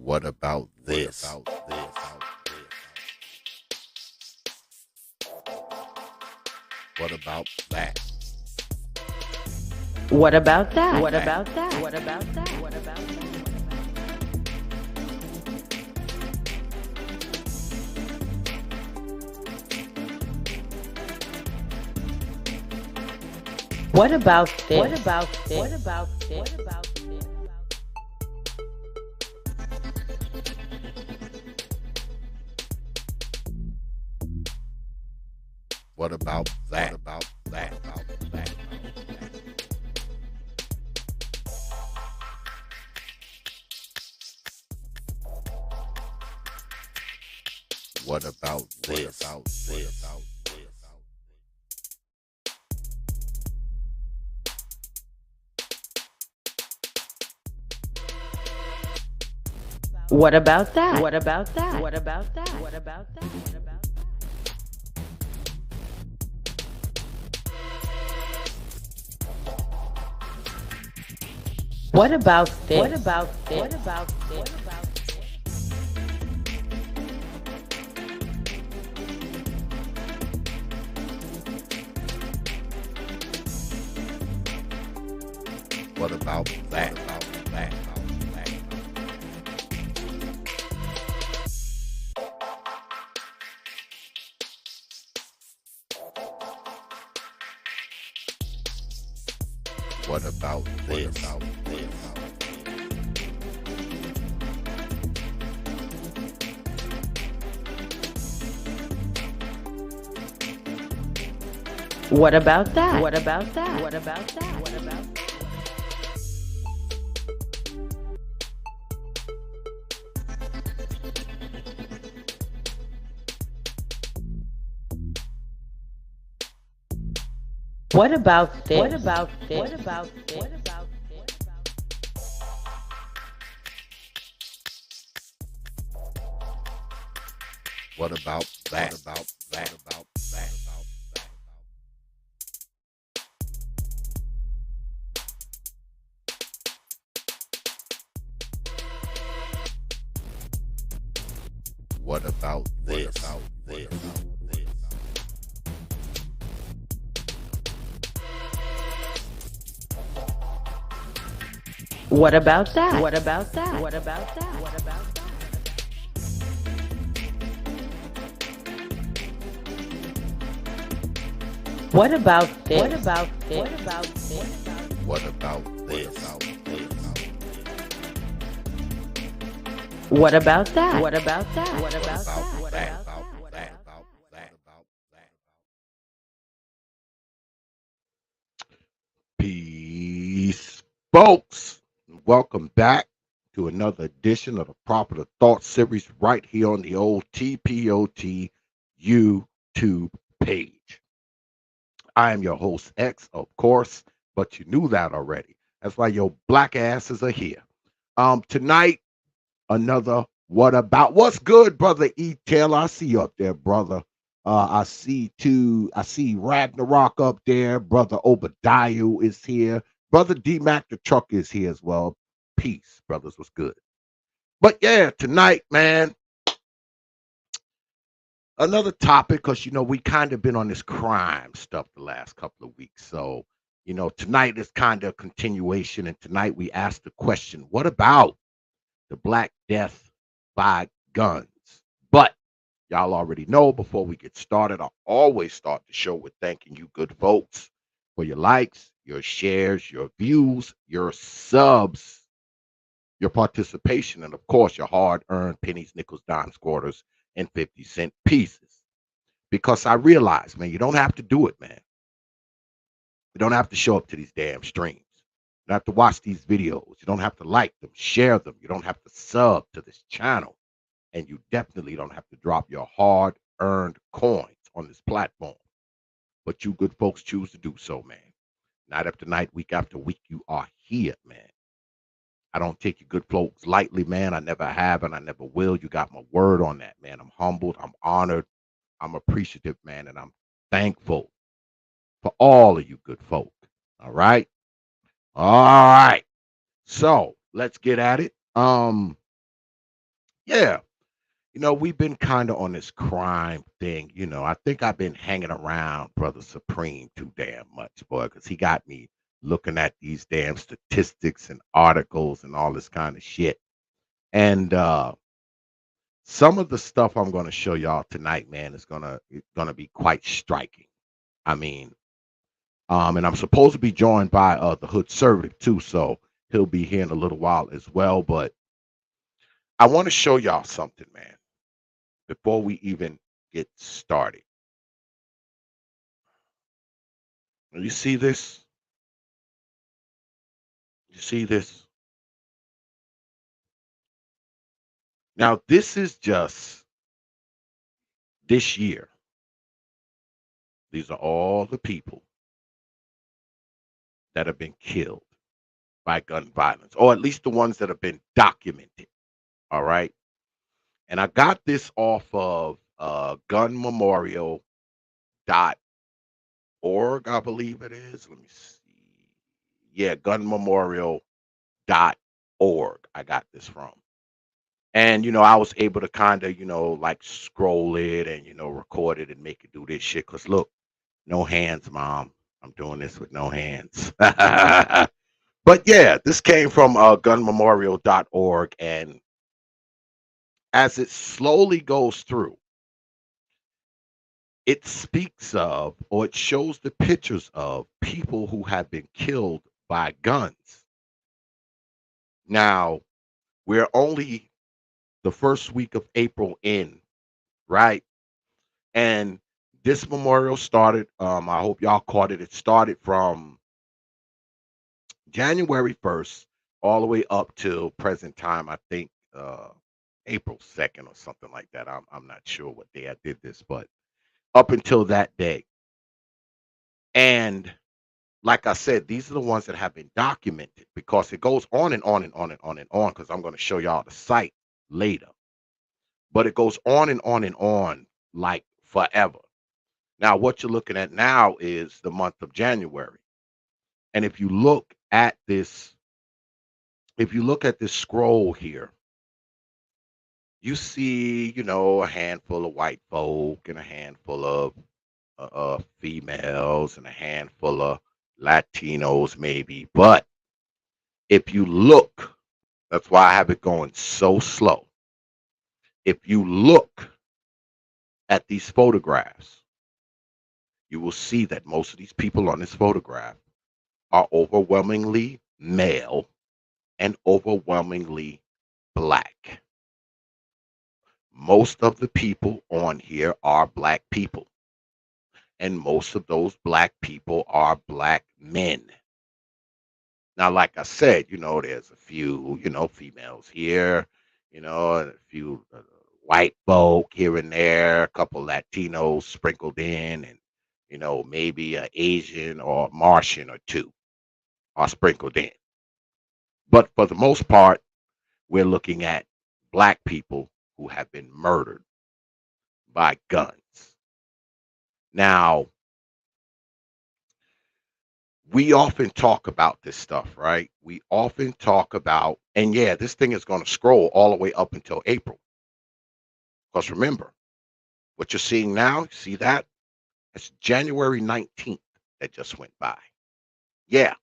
What about this? What about that? What about that? What about that? What about that? What about that? What about this? What about this? What about this? What about this? What about that? What about that? About that? What about this? What about this? What about that? What about that? What about that? What about that? What about that? What about this? What about this? What about this? What about this? What about that? About that? About that? What about this? About this? What about that? What about that? What about that? What about that? What about this? What about this? What about this? What about this? What about that? What about that? About that? About that? What about this? What about this? What about that? What about that? What about that? What about that? What about this? What about this? What about this? What about this? What about that? What about that? What about that? About What that? about About that? that? About that? About that? Peace, folks. Welcome back to another edition of the Proper Thought series right here on the old T.P.O.T. YouTube page. I am your host, X, of course, but you knew that already. That's why your black asses are here. Tonight, another What About? What's good, brother E. Taylor? I see you up there, brother. I see Ragnarok up there. Brother Obadiah is here. Brother D Mac the truck is here as well. Peace, brothers. What's good? But yeah, tonight, man, another topic, because we kind of been on this crime stuff the last couple of weeks. So, tonight is kind of a continuation, and tonight we asked the question, what about the Black Death by Guns? But y'all already know, before we get started, I always start the show with thanking you good folks for your likes, your shares, your views, your subs, your participation, and of course, your hard-earned pennies, nickels, dimes, quarters, and 50-cent pieces. Because I realize, man, you don't have to do it, man. You don't have to show up to these damn streams. You don't have to watch these videos. You don't have to like them, share them. You don't have to sub to this channel. And you definitely don't have to drop your hard-earned coins on this platform. But you good folks choose to do so, man. Night after night, week after week, you are here, man. I don't take you good folks lightly, man. I never have and I never will. You got my word on that, man. I'm humbled. I'm honored. I'm appreciative, man. And I'm thankful for all of you good folk. All right. All right. So let's get at it. Yeah. We've been kind of on this crime thing. I think I've been hanging around Brother Supreme too damn much, boy, because he got me looking at these damn statistics and articles and all this kind of shit. And some of the stuff I'm going to show y'all tonight, man, is gonna be quite striking. I mean, and I'm supposed to be joined by the Hood Servant too, so he'll be here in a little while as well. But I want to show y'all something, man, before we even get started. You see this? You see this? Now, this is just this year. These are all the people that have been killed by gun violence, or at least the ones that have been documented. All right. And I got this off of gunmemorial.org, I believe it is. Let me see. Yeah, gunmemorial.org. I got this from. And, I was able to kind of, like scroll it and, record it and make it do this shit. Because look, no hands, mom. I'm doing this with no hands. But yeah, this came from gunmemorial.org. And as it slowly goes through, it speaks of, or it shows the pictures of people who have been killed by guns. Now, we're only the first week of April in, right? And this memorial started, I hope y'all caught it. It started from January 1st all the way up till present time, I think April 2nd or something like that. I'm not sure what day I did this, but up until that day. And like I said, these are the ones that have been documented because it goes on and on and on and on and on because I'm going to show y'all the site later. But it goes on and on and on like forever. Now, what you're looking at now is the month of January. And if you look at this scroll here, you see, a handful of white folk and a handful of females and a handful of Latinos, maybe. But if you look, that's why I have it going so slow. If you look at these photographs, you will see that most of these people on this photograph are overwhelmingly male and overwhelmingly black. Most of the people on here are black people, and most of those black people are black men. Now, like I said, there's a few, females here, and a few white folk here and there, a couple Latinos sprinkled in, and, maybe an Asian or Martian or two are sprinkled in. But for the most part, we're looking at black people who have been murdered by guns. Now, we often talk about this stuff, right? We often talk about, and yeah, this thing is going to scroll all the way up until April. Because remember, what you're seeing now, see that? It's January 19th that just went by. Yeah,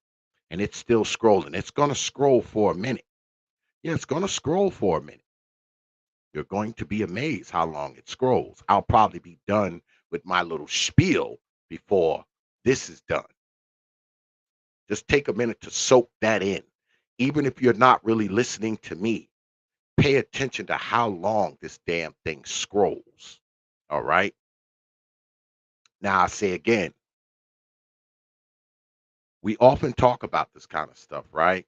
and it's still scrolling. It's going to scroll for a minute. Yeah, it's going to scroll for a minute. You're going to be amazed how long it scrolls. I'll probably be done with my little spiel before this is done. Just take a minute to soak that in. Even if you're not really listening to me, pay attention to how long this damn thing scrolls. All right. Now, I say again, we often talk about this kind of stuff, right?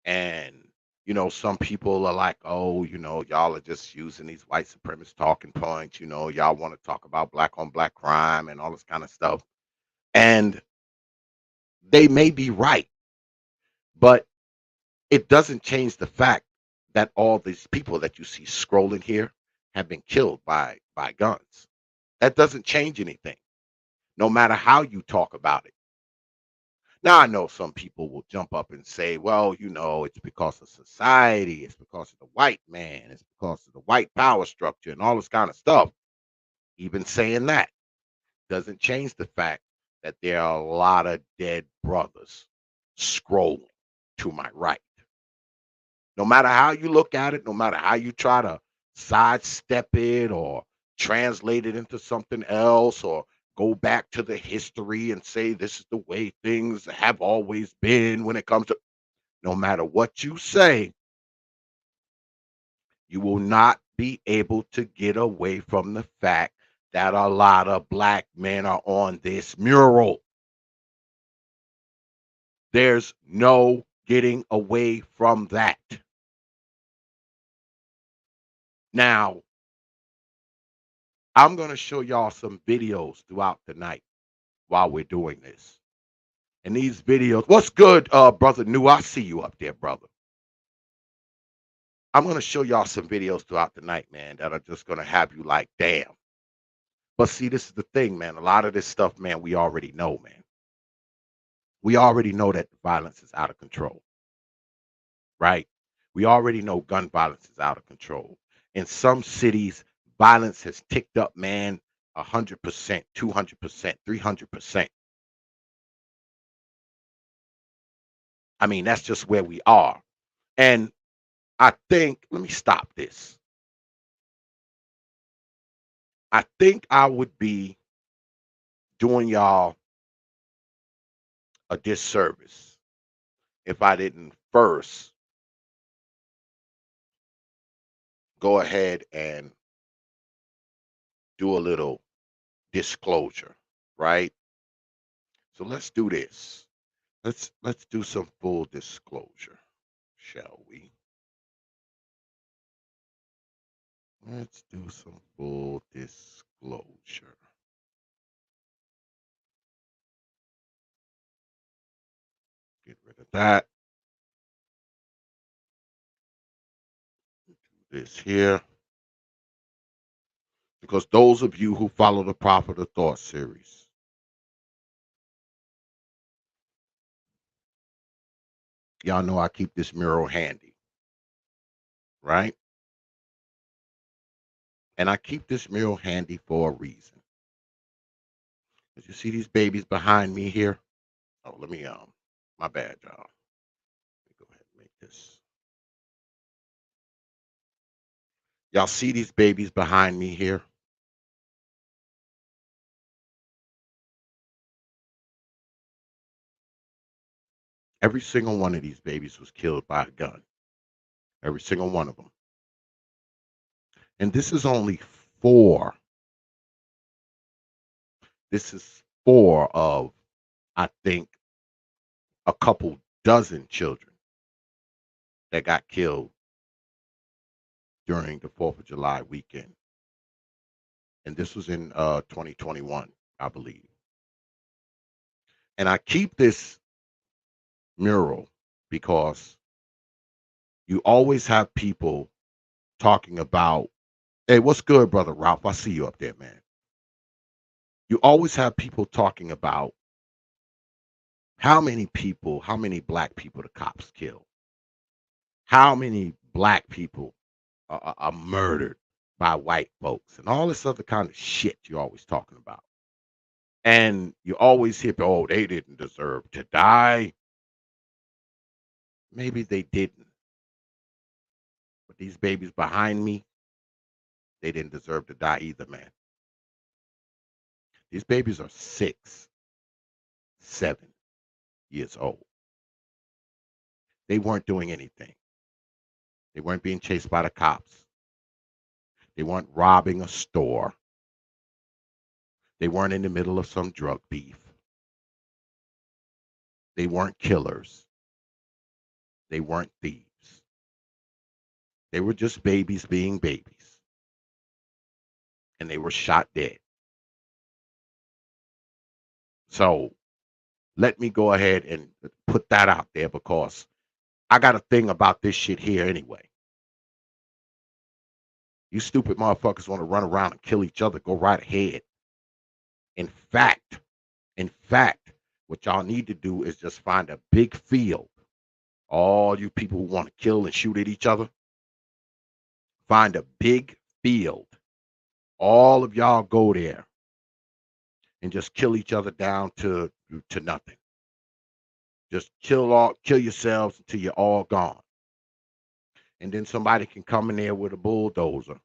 And, some people are like, oh, y'all are just using these white supremacist talking points. Y'all want to talk about black on black crime and all this kind of stuff. And they may be right, but it doesn't change the fact that all these people that you see scrolling here have been killed by guns. That doesn't change anything, no matter how you talk about it. Now, I know some people will jump up and say, well, it's because of society, it's because of the white man, it's because of the white power structure and all this kind of stuff. Even saying that doesn't change the fact that there are a lot of dead brothers scrolling to my right. No matter how you look at it, no matter how you try to sidestep it or translate it into something else or go back to the history and say this is the way things have always been when it comes to, no matter what you say, you will not be able to get away from the fact that a lot of black men are on this mural. There's no getting away from that. Now, I'm going to show y'all some videos throughout the night while we're doing this. And these videos, what's good, brother New? I see you up there, brother. I'm going to show y'all some videos throughout the night, man, that are just going to have you like, damn. But see, this is the thing, man. A lot of this stuff, man, we already know, man. We already know that the violence is out of control, right? We already know gun violence is out of control. In some cities, violence has ticked up, man, 100%, 200%, 300%. I mean, that's just where we are. And I think, let me stop this. I think I would be doing y'all a disservice if I didn't first go ahead and do a little disclosure, right? So let's do this. Let's do some full disclosure, shall we? Let's do some full disclosure. Get rid of that. Do this here. Because those of you who follow the Prophet of Thought series, y'all know I keep this mural handy, right? And I keep this mural handy for a reason. As you see these babies behind me here. Oh, let me my bad, y'all. Let me go ahead and make this. Y'all see these babies behind me here? Every single one of these babies was killed by a gun. Every single one of them. And this is only four. This is four of, I think, a couple dozen children that got killed during the 4th of July weekend. And this was in 2021, I believe. And I keep this mural because you always have people talking about, hey, what's good, brother Ralph? I see you up there, man. You always have people talking about how many people, how many black people the cops killed, how many black people are murdered by white folks, and all this other kind of shit you're always talking about. And you always hear, oh, they didn't deserve to die. Maybe they didn't. But these babies behind me, they didn't deserve to die either, man. These babies are 6, 7 years old. They weren't doing anything. They weren't being chased by the cops. They weren't robbing a store. They weren't in the middle of some drug beef. They weren't killers. They weren't thieves. They were just babies being babies. And they were shot dead. So let me go ahead and put that out there because I got a thing about this shit here anyway. You stupid motherfuckers want to run around and kill each other, go right ahead. In fact, What y'all need to do is just find a big field. All you people who want to kill and shoot at each other, find a big field. All of y'all go there and just kill each other down to nothing. Just kill yourselves until you're all gone. And then somebody can come in there with a bulldozer,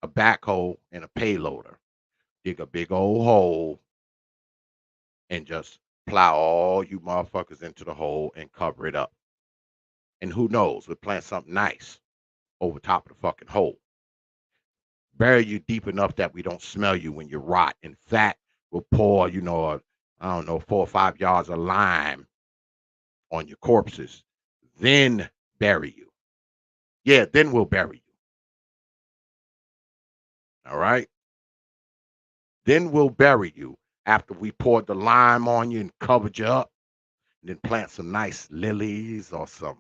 a backhoe, and a payloader. Dig a big old hole and just plow all you motherfuckers into the hole and cover it up. And who knows, we'll plant something nice over top of the fucking hole. Bury you deep enough that we don't smell you when you rot. In fact, we'll pour, I don't know, 4 or 5 yards of lime on your corpses, then bury you. Yeah, then we'll bury you. All right? Then we'll bury you after we poured the lime on you and covered you up. And then plant some nice lilies or some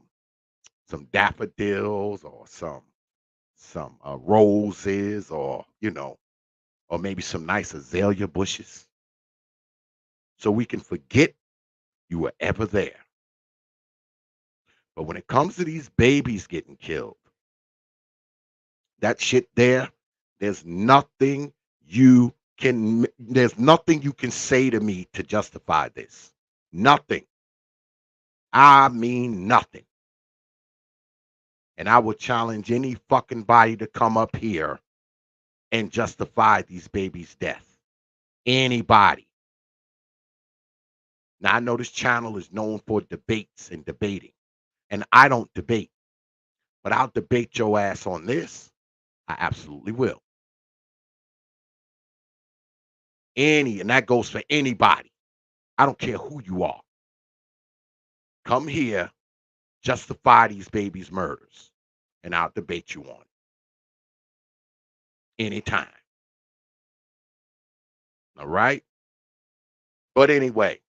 daffodils or some roses or or maybe some nice azalea bushes so we can forget you were ever there. But when it comes to these babies getting killed, that shit there's nothing there's nothing you can say to me to justify this. Nothing. I mean nothing. And I would challenge any fucking body to come up here and justify these babies' death. Anybody. Now I know this channel is known for debates and debating, and I don't debate, but I'll debate your ass on this. I absolutely will. And that goes for anybody. I don't care who you are. Come here, justify these babies' murders, and I'll debate you on it anytime. All right? But anyway,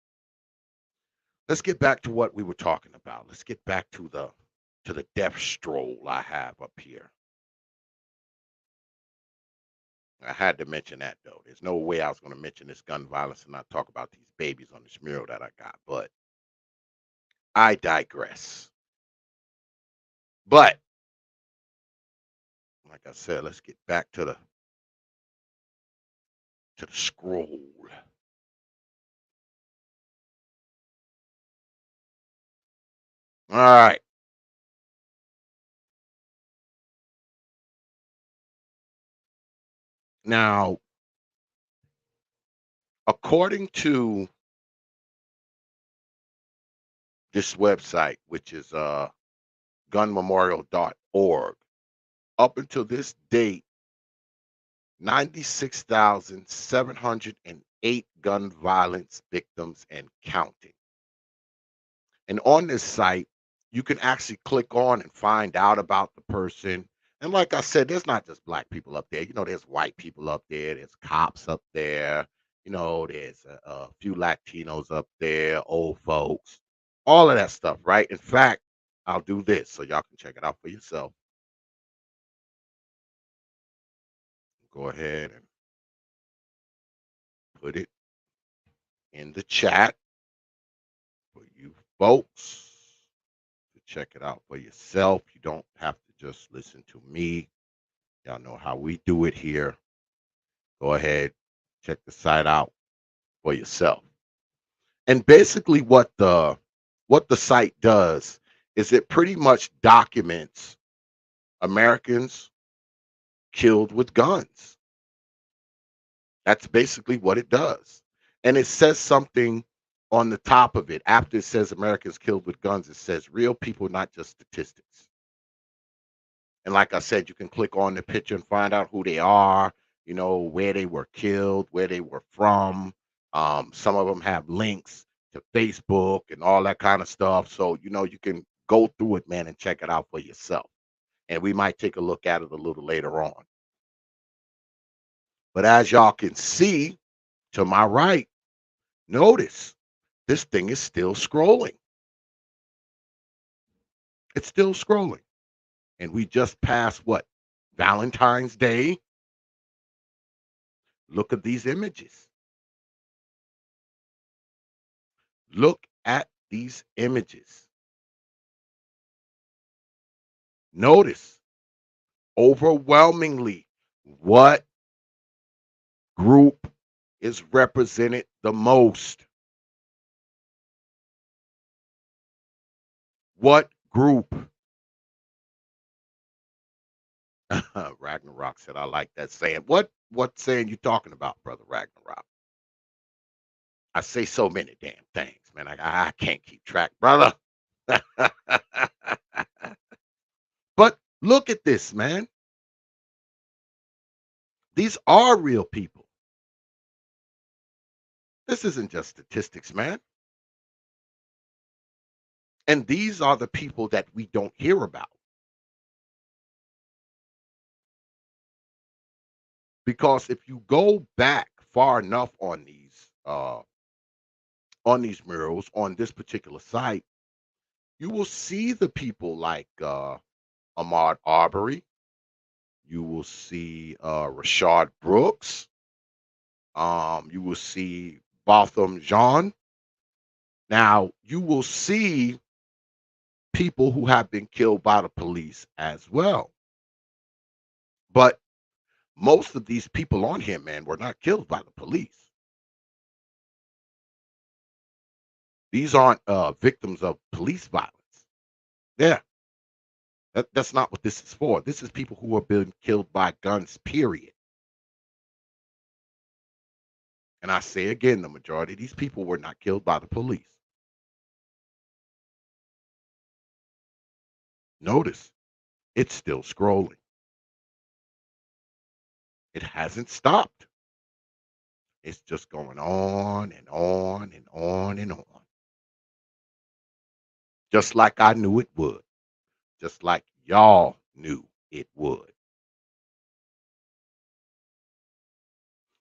let's get back to what we were talking about. Let's get back to the death stroll I have up here. I had to mention that though. There's no way I was going to mention this gun violence and not talk about these babies on this mural that I got, but I digress. But like I said, let's get back to the scroll. All right. Now, according to this website, which is gunmemorial.org, up until this date, 96,708 gun violence victims and counting. And on this site, you can actually click on and find out about the person. And like I said, there's not just black people up there. There's white people up there. There's cops up there. There's a few Latinos up there, old folks, all of that stuff, right? In fact, I'll do this so y'all can check it out for yourself. Go ahead and put it in the chat for you folks to check it out for yourself. You don't have to just listen to me. Y'all know how we do it here. Go ahead, check the site out for yourself. And basically what the site does is it pretty much documents Americans killed with guns. That's basically what it does. And it says something on the top of it. After it says Americans killed with guns, it says real people, not just statistics. And like I said, you can click on the picture and find out who they are, where they were killed, where they were from. Some of them have links to Facebook and all that kind of stuff. So, you can go through it, man, and check it out for yourself. And we might take a look at it a little later on. But as y'all can see to my right, notice this thing is still scrolling. It's still scrolling. And we just passed what? Valentine's Day. Look at these images. Look at these images. Notice overwhelmingly what group is represented the most. What group? Ragnarok said, I like that saying. What saying you talking about, brother Ragnarok? I say so many damn things, man. I can't keep track, brother. But look at this, man. These are real people. This isn't just statistics, man. And these are the people that we don't hear about. Because if you go back far enough on these murals on this particular site, you will see the people like Ahmaud Arbery. You will see Rashard Brooks. You will see Botham Jean. Now, you will see people who have been killed by the police as well. But most of these people on here, man, were not killed by the police. These aren't victims of police violence. Yeah, that's not what this is for. This is people who have been killed by guns, period. And I say again, the majority of these people were not killed by the police. Notice, it's still scrolling. It hasn't stopped. It's just going on and on and on and on. Just like I knew it would. Just like y'all knew it would.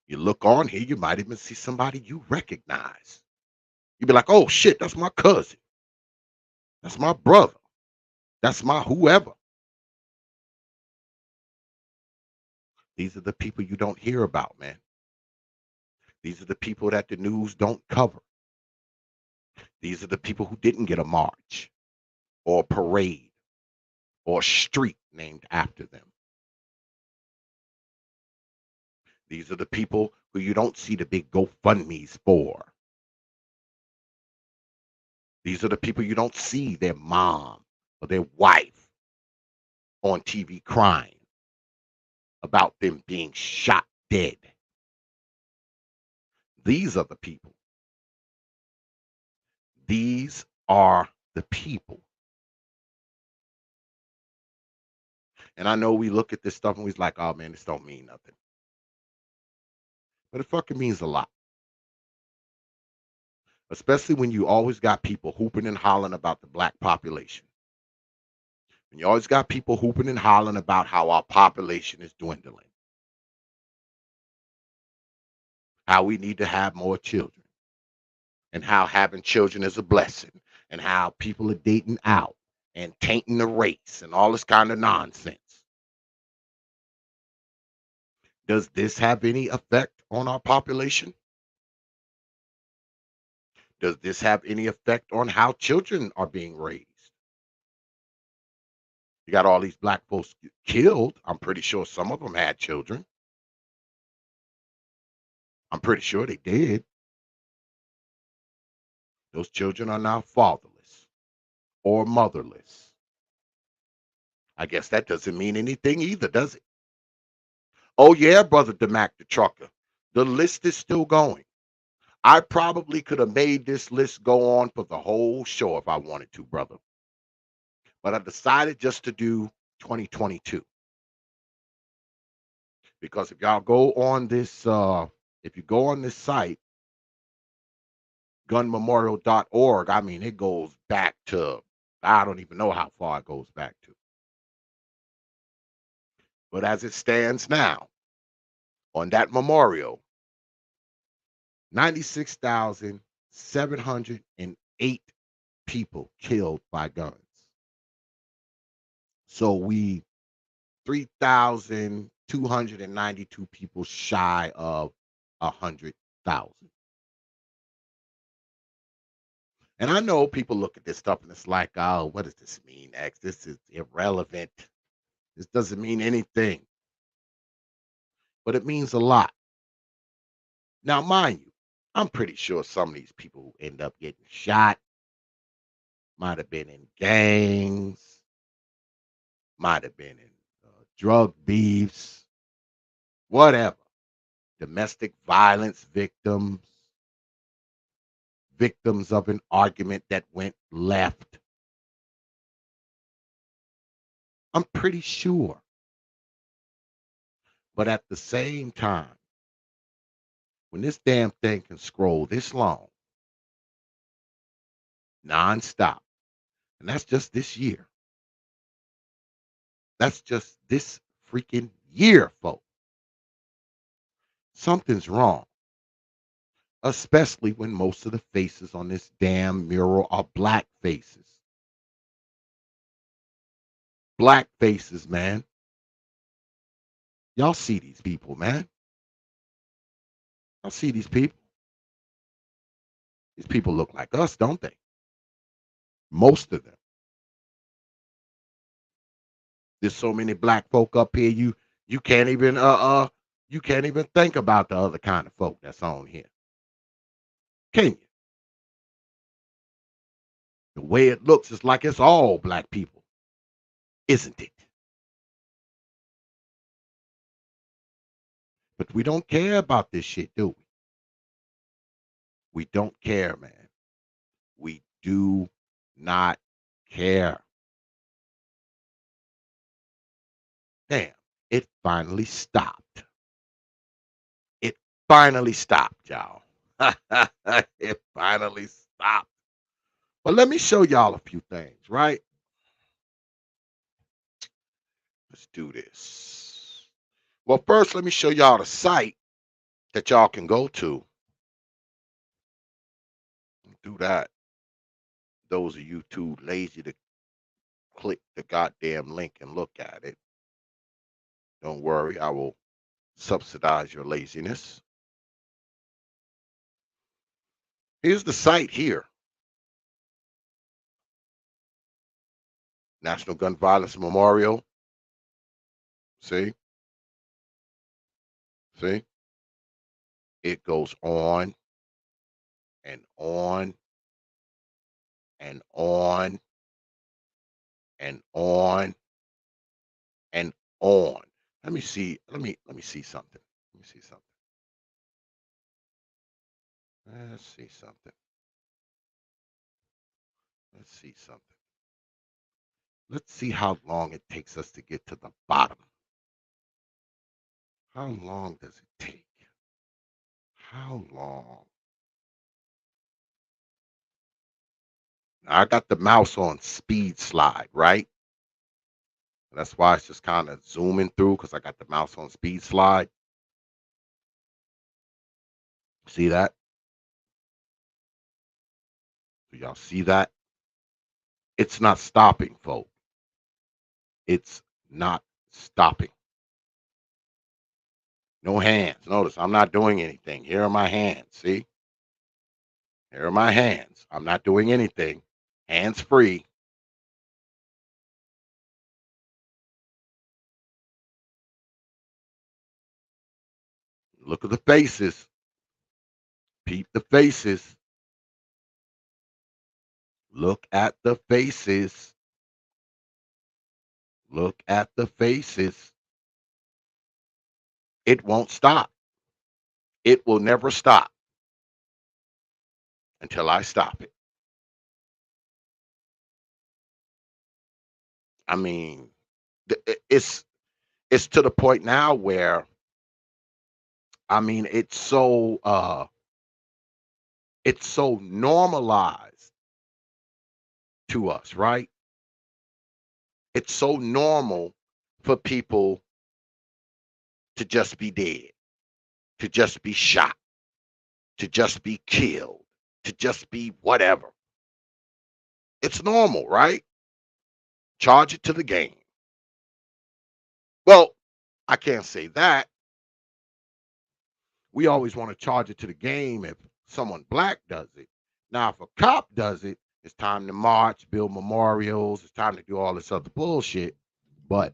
You look on here, you might even see somebody you recognize. You'd be like, oh shit, that's my cousin. That's my brother. That's my whoever. These are the people you don't hear about, man. These are the people that the news don't cover. These are the people who didn't get a march or a parade or a street named after them. These are the people who you don't see the big GoFundMe's for. These are the people you don't see their mom or their wife on TV crying about them being shot dead. These are the people. These are the people. And I know we look at this stuff and we're like, oh man, this don't mean nothing. But it fucking means a lot. Especially when you always got people hooping and hollering about the black population. And you always got people hooping and hollering about how our population is dwindling. How we need to have more children. And how having children is a blessing. And how people are dating out and tainting the race and all this kind of nonsense. Does this have any effect on our population? Does this have any effect on how children are being raised? You got all these black folks killed. I'm pretty sure some of them had children. I'm pretty sure they did. Those children are now fatherless or motherless. I guess that doesn't mean anything either, does it? Oh, yeah, brother DeMac the trucker. The list is still going. I probably could have made this list go on for the whole show if I wanted to, brother. But I decided just to do 2022. Because if y'all go on this, if you go on this site, gunmemorial.org, I mean, it goes back to, I don't even know how far it goes back to. But as it stands now, on that memorial, 96,708 people killed by guns. So we 3,292 people shy of 100,000. And I know people look at this stuff and it's like, oh, what does this mean, X? This is irrelevant. This doesn't mean anything, but it means a lot. Now, mind you, I'm pretty sure some of these people who end up getting shot might have been in gangs, might have been in drug beefs, whatever. Domestic violence victims, victims of an argument that went left. I'm pretty sure. But at the same time, when this damn thing can scroll this long, nonstop, and that's just this year. That's just this freaking year, folks. Something's wrong, especially when most of the faces on this damn mural are black faces. Black faces, man. Y'all see these people, man. Y'all see these people. These people look like us, don't they? Most of them. There's so many black folk up here, you can't even you can't even think about the other kind of folk that's on here. Can you? The way it looks is like it's all black people, isn't it? But we don't care about this shit, do we? We don't care, man. We do not care. Damn, it finally stopped. It finally stopped, y'all. It finally stopped. But let me show y'all a few things, right? Let's do this. Well, first, let me show y'all the site that y'all can go to. Do that. Those of you too lazy to click the goddamn link and look at it. Don't worry, I will subsidize your laziness. Here's the site here. National Gun Violence Memorial. See? See? It goes on and on and on and on and on. Let me see. Let me see something. Let me see something. Let's see something. Let's see something. Let's see how long it takes us to get to the bottom. How long does it take? How long? Now, I got the mouse on speed slide, right? That's why it's just kind of zooming through because I got the mouse on speed slide. See that? Do y'all see that? It's not stopping, folks. It's not stopping. No hands. Notice I'm not doing anything. Here are my hands. See? Here are my hands. I'm not doing anything. Hands free. Look at the faces. Peep the faces. Look at the faces. Look at the faces. It won't stop. It will never stop until I stop it. I mean, it's to the point now where I mean it's so normalized to us, right? It's so normal for people to just be dead, to just be shot, to just be killed, to just be whatever. It's normal, right? Charge it to the game. Well, I can't say that. We always want to charge it to the game if someone black does it. Now, if a cop does it, it's time to march, build memorials. It's time to do all this other bullshit. But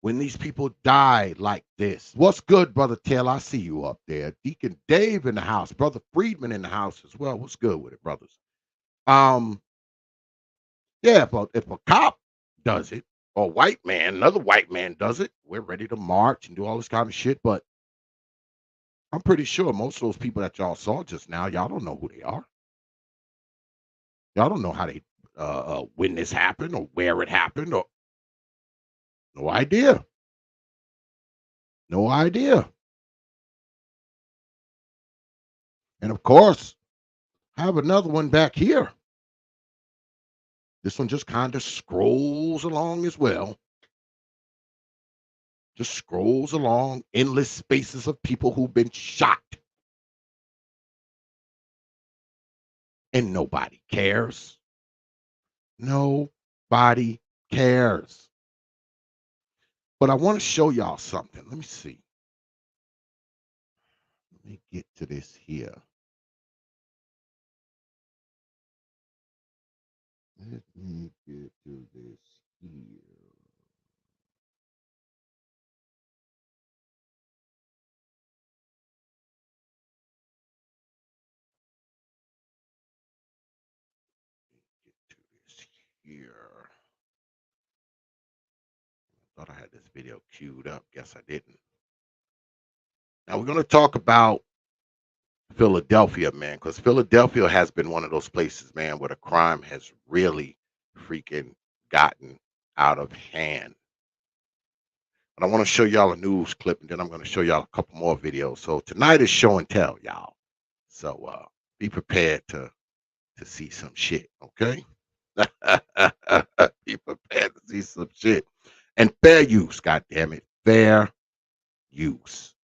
when these people die like this, what's good, Brother Taylor? I see you up there. Deacon Dave in the house, Brother Friedman in the house as well. What's good with it, brothers? Um, yeah, but if a cop does it, or a white man, another white man does it, we're ready to march and do all this kind of shit. But I'm pretty sure most of those people that y'all saw just now, y'all don't know who they are. Y'all don't know how they when this happened or where it happened or no idea. No idea. And of course, I have another one back here. This one just kind of scrolls along as well. Just scrolls along endless spaces of people who've been shot. And nobody cares. Nobody cares. But I want to show y'all something. Let me see. Let me get to this here. Let me get to this here. Get to this here. Thought I had this video queued up. Guess I didn't. Now we're going to talk about Philadelphia, man, because Philadelphia has been one of those places, man, where the crime has really freaking gotten out of hand. But I want to show y'all a news clip, and then I'm going to show y'all a couple more videos. So tonight is show and tell, y'all. So be prepared to see some shit, okay? Be prepared to see some shit. And fair use, god damn it. Fair use.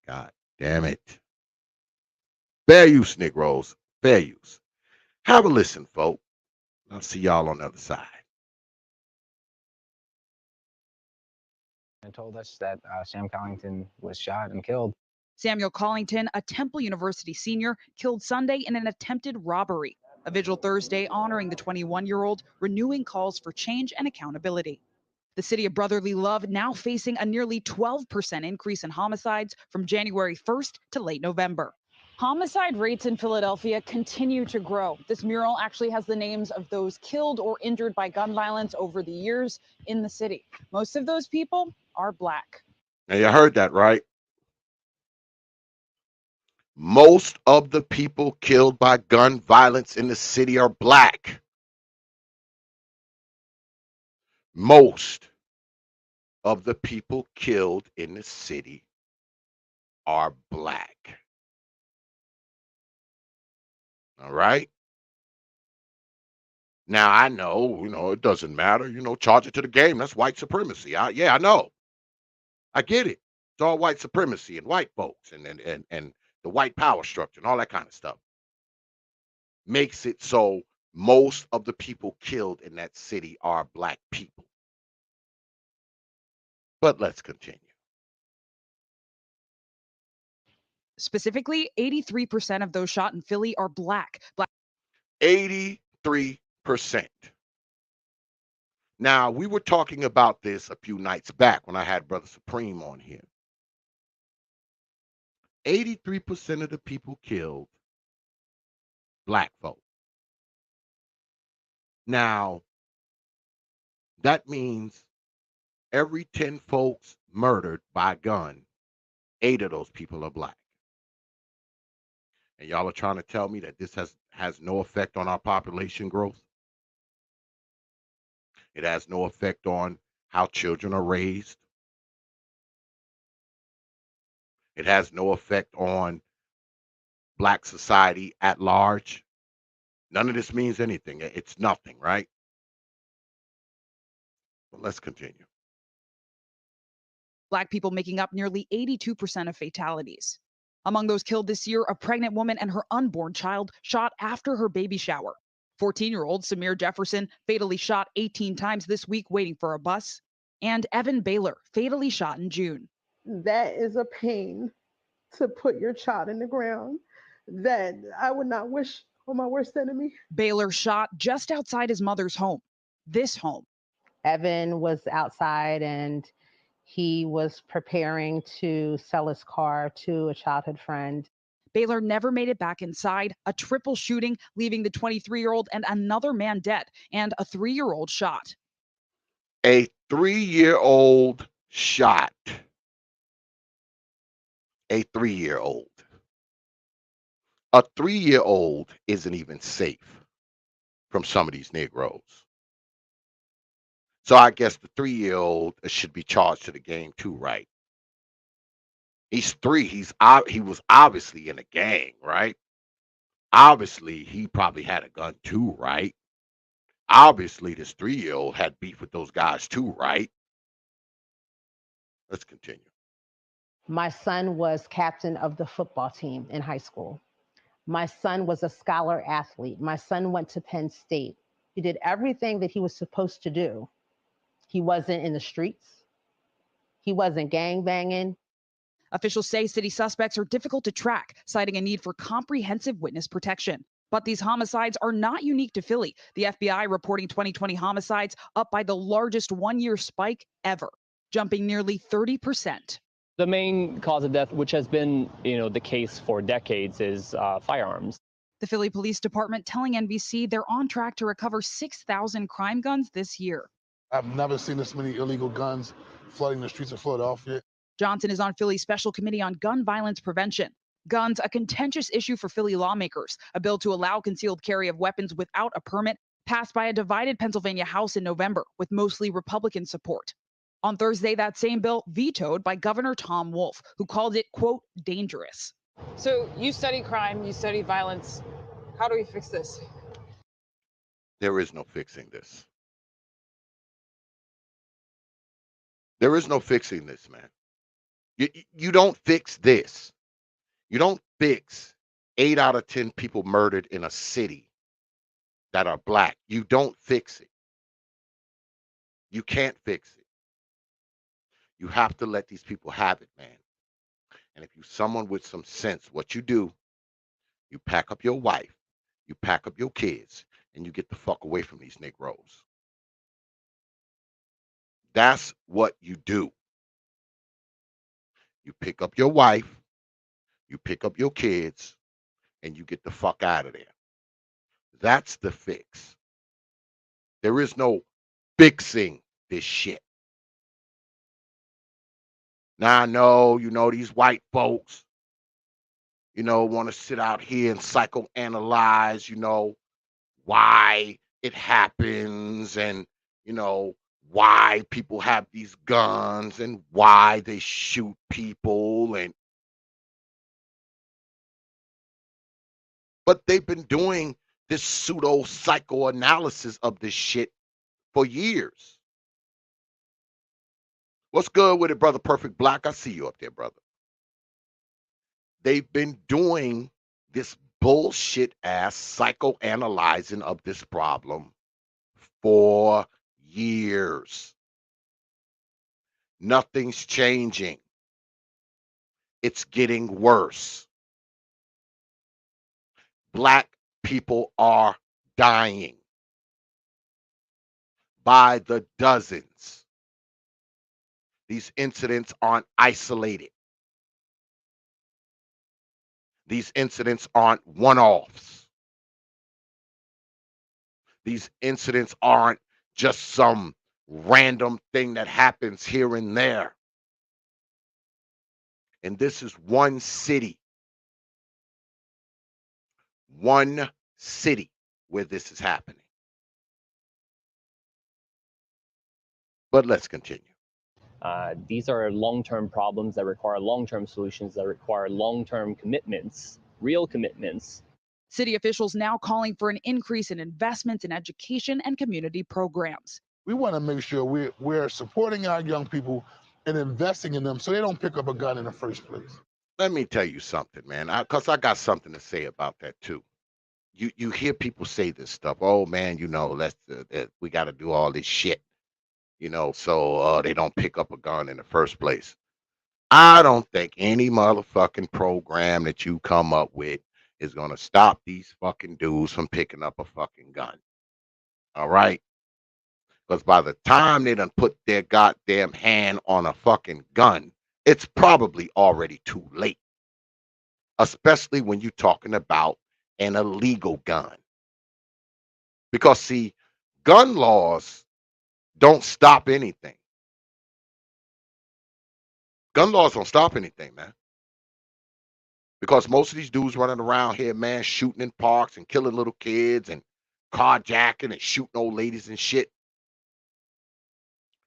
God damn it. Fair use, Negroes. Fair use. Have a listen, folks. I'll see y'all on the other side. And told us that Sam Collington was shot and killed. Samuel Collington, a Temple University senior, killed Sunday in an attempted robbery. A vigil Thursday honoring the 21-year-old, renewing calls for change and accountability. The city of brotherly love now facing a nearly 12% increase in homicides from January 1st to late November. Homicide rates in Philadelphia continue to grow. This mural actually has the names of those killed or injured by gun violence over the years in the city. Most of those people are Black. Now, you heard that, right? Most of the people killed by gun violence in the city are Black. Most of the people killed in the city are Black. All right? Now, I know, it doesn't matter. Charge it to the game. That's white supremacy. I know. I get it. It's all white supremacy and white folks and the white power structure and all that kind of stuff. Makes it so most of the people killed in that city are Black people. But let's continue. Specifically, 83% of those shot in Philly are Black. 83%. Now, we were talking about this a few nights back when I had Brother Supreme on here. 83% of the people killed, Black folk. Now, that means every 10 folks murdered by gun, 8 of those people are Black. And y'all are trying to tell me that this has no effect on our population growth? It has no effect on how children are raised. It has no effect on Black society at large. None of this means anything. It's nothing, right? But let's continue. Black people making up nearly 82% of fatalities. Among those killed this year, a pregnant woman and her unborn child shot after her baby shower. 14-year-old Samir Jefferson fatally shot 18 times this week waiting for a bus. And Evan Baylor fatally shot in June. That is a pain to put your child in the ground that I would not wish on my worst enemy. Baylor shot just outside his mother's home. This home. Evan was outside and he was preparing to sell his car to a childhood friend. Baylor never made it back inside. A triple shooting, leaving the 23-year-old and another man dead, and a 3-year-old shot. A 3-year-old shot. A 3-year-old. A 3-year-old isn't even safe from some of these Negroes. So I guess the 3-year-old should be charged to the game too, right? He's 3. He was obviously in a gang, right? Obviously, he probably had a gun too, right? Obviously, this 3-year-old had beef with those guys too, right? Let's continue. My son was captain of the football team in high school. My son was a scholar athlete. My son went to Penn State. He did everything that he was supposed to do. He wasn't in the streets. He wasn't gang banging. Officials say city suspects are difficult to track, citing a need for comprehensive witness protection. But these homicides are not unique to Philly. The FBI reporting 2020 homicides up by the largest one-year spike ever, jumping nearly 30%. The main cause of death, which has been, the case for decades, is firearms. The Philly Police Department telling NBC they're on track to recover 6,000 crime guns this year. I've never seen this many illegal guns flooding the streets of Philadelphia. Johnson is on Philly's Special Committee on Gun Violence Prevention. Guns, a contentious issue for Philly lawmakers. A bill to allow concealed carry of weapons without a permit passed by a divided Pennsylvania House in November with mostly Republican support. On Thursday, that same bill vetoed by Governor Tom Wolf, who called it, quote, dangerous. So you study crime, you study violence. How do we fix this? There is no fixing this. There is no fixing this, man. You don't fix this. You don't fix 8 out of 10 people murdered in a city that are black. You don't fix it. You can't fix it. You have to let these people have it, man. And if you're someone with some sense, what you do, you pack up your wife, you pack up your kids, and you get the fuck away from these Negroes. That's what you do. You pick up your wife, you pick up your kids, and you get the fuck out of there. That's the fix. There is no fixing this shit. Now I know, these white folks, want to sit out here and psychoanalyze, why it happens and, why people have these guns and why they shoot people but they've been doing this pseudo psychoanalysis of this shit for years. What's good with it, brother Perfect Black? I see you up there, brother. They've been doing this bullshit ass psychoanalyzing of this problem for years. Nothing's changing. It's getting worse. Black people are dying by the dozens. These incidents aren't isolated. These incidents aren't one-offs. These incidents aren't just some random thing that happens here and there. And this is one city. One city where this is happening. But let's continue. These are long-term problems that require long-term solutions, that require long-term commitments, real commitments. City officials now calling for an increase in investments in education and community programs. We want to make sure we're supporting our young people and investing in them so they don't pick up a gun in the first place. Let me tell you something, man, because I got something to say about that too. You hear people say this stuff. Oh man, we got to do all this shit, so they don't pick up a gun in the first place. I don't think any motherfucking program that you come up with is going to stop these fucking dudes from picking up a fucking gun. All right? Because by the time they done put their goddamn hand on a fucking gun, it's probably already too late. Especially when you're talking about an illegal gun. Because, see, gun laws don't stop anything. Gun laws don't stop anything, man. Because most of these dudes running around here, man, shooting in parks and killing little kids and carjacking and shooting old ladies and shit.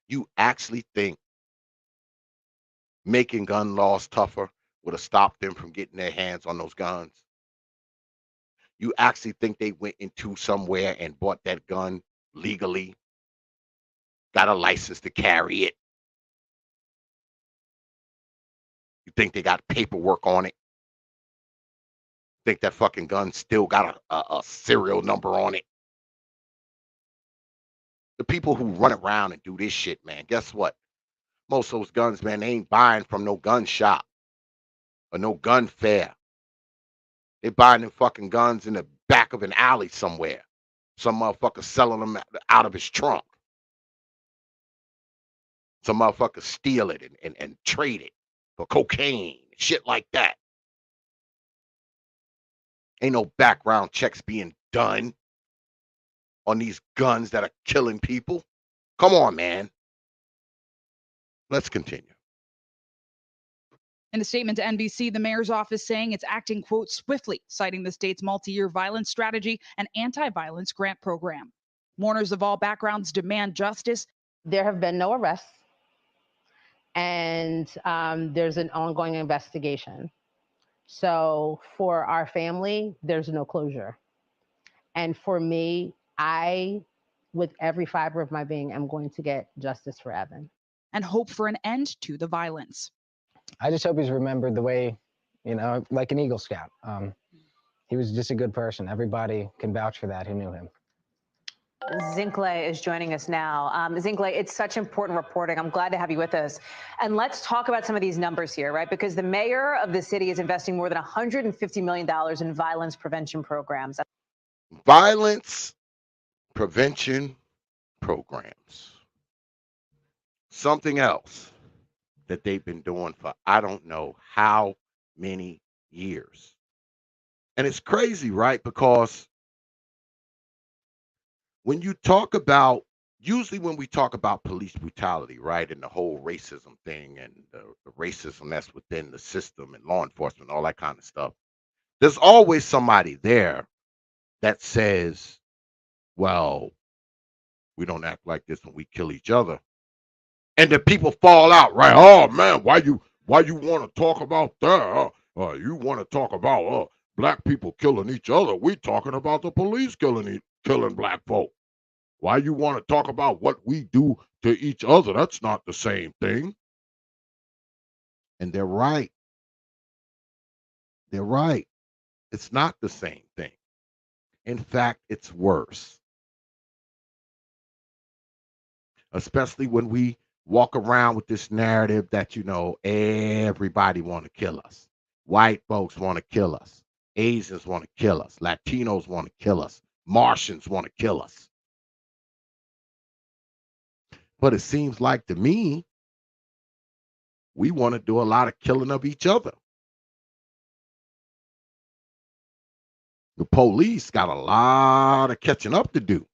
You actually think making gun laws tougher would have stopped them from getting their hands on those guns? You actually think they went into somewhere and bought that gun legally, got a license to carry it? You think they got paperwork on it? Think that fucking gun still got a serial number on it? The people who run around and do this shit, man, guess what? Most of those guns, man, they ain't buying from no gun shop or no gun fair. They buying them fucking guns in the back of an alley somewhere. Some motherfucker selling them out of his trunk. Some motherfucker steal it and trade it for cocaine, shit like that. Ain't no background checks being done on these guns that are killing people. Come on, man. Let's continue. In a statement to NBC, the mayor's office saying it's acting, quote, swiftly, citing the state's multi-year violence strategy and anti-violence grant program. Mourners of all backgrounds demand justice. There have been no arrests, and there's an ongoing investigation. So for our family, there's no closure. And for me, I, with every fiber of my being, am going to get justice for Evan. And hope for an end to the violence. I just hope he's remembered the way, like an Eagle Scout. He was just a good person. Everybody can vouch for that who knew him. Zinkley is joining us now. Zinkley, it's such important reporting. I'm glad to have you with us. And let's talk about some of these numbers here, right? Because the mayor of the city is investing more than $150 million in violence prevention programs. Violence prevention programs. Something else that they've been doing for I don't know how many years. And it's crazy, right? Because when you talk about, usually when we talk about police brutality, right, and the whole racism thing and the racism that's within the system and law enforcement, all that kind of stuff, there's always somebody there that says, well, we don't act like this when we kill each other. And the people fall out, right? Oh man, why you want to talk about that? You want to talk about black people killing each other? We talking about the police killing black folk. Why you want to talk about what we do to each other? That's not the same thing. And they're right. They're right. It's not the same thing. In fact, it's worse. Especially when we walk around with this narrative that, everybody want to kill us. White folks want to kill us. Asians want to kill us. Latinos want to kill us. Martians want to kill us. But it seems like to me, we want to do a lot of killing of each other. The police got a lot of catching up to do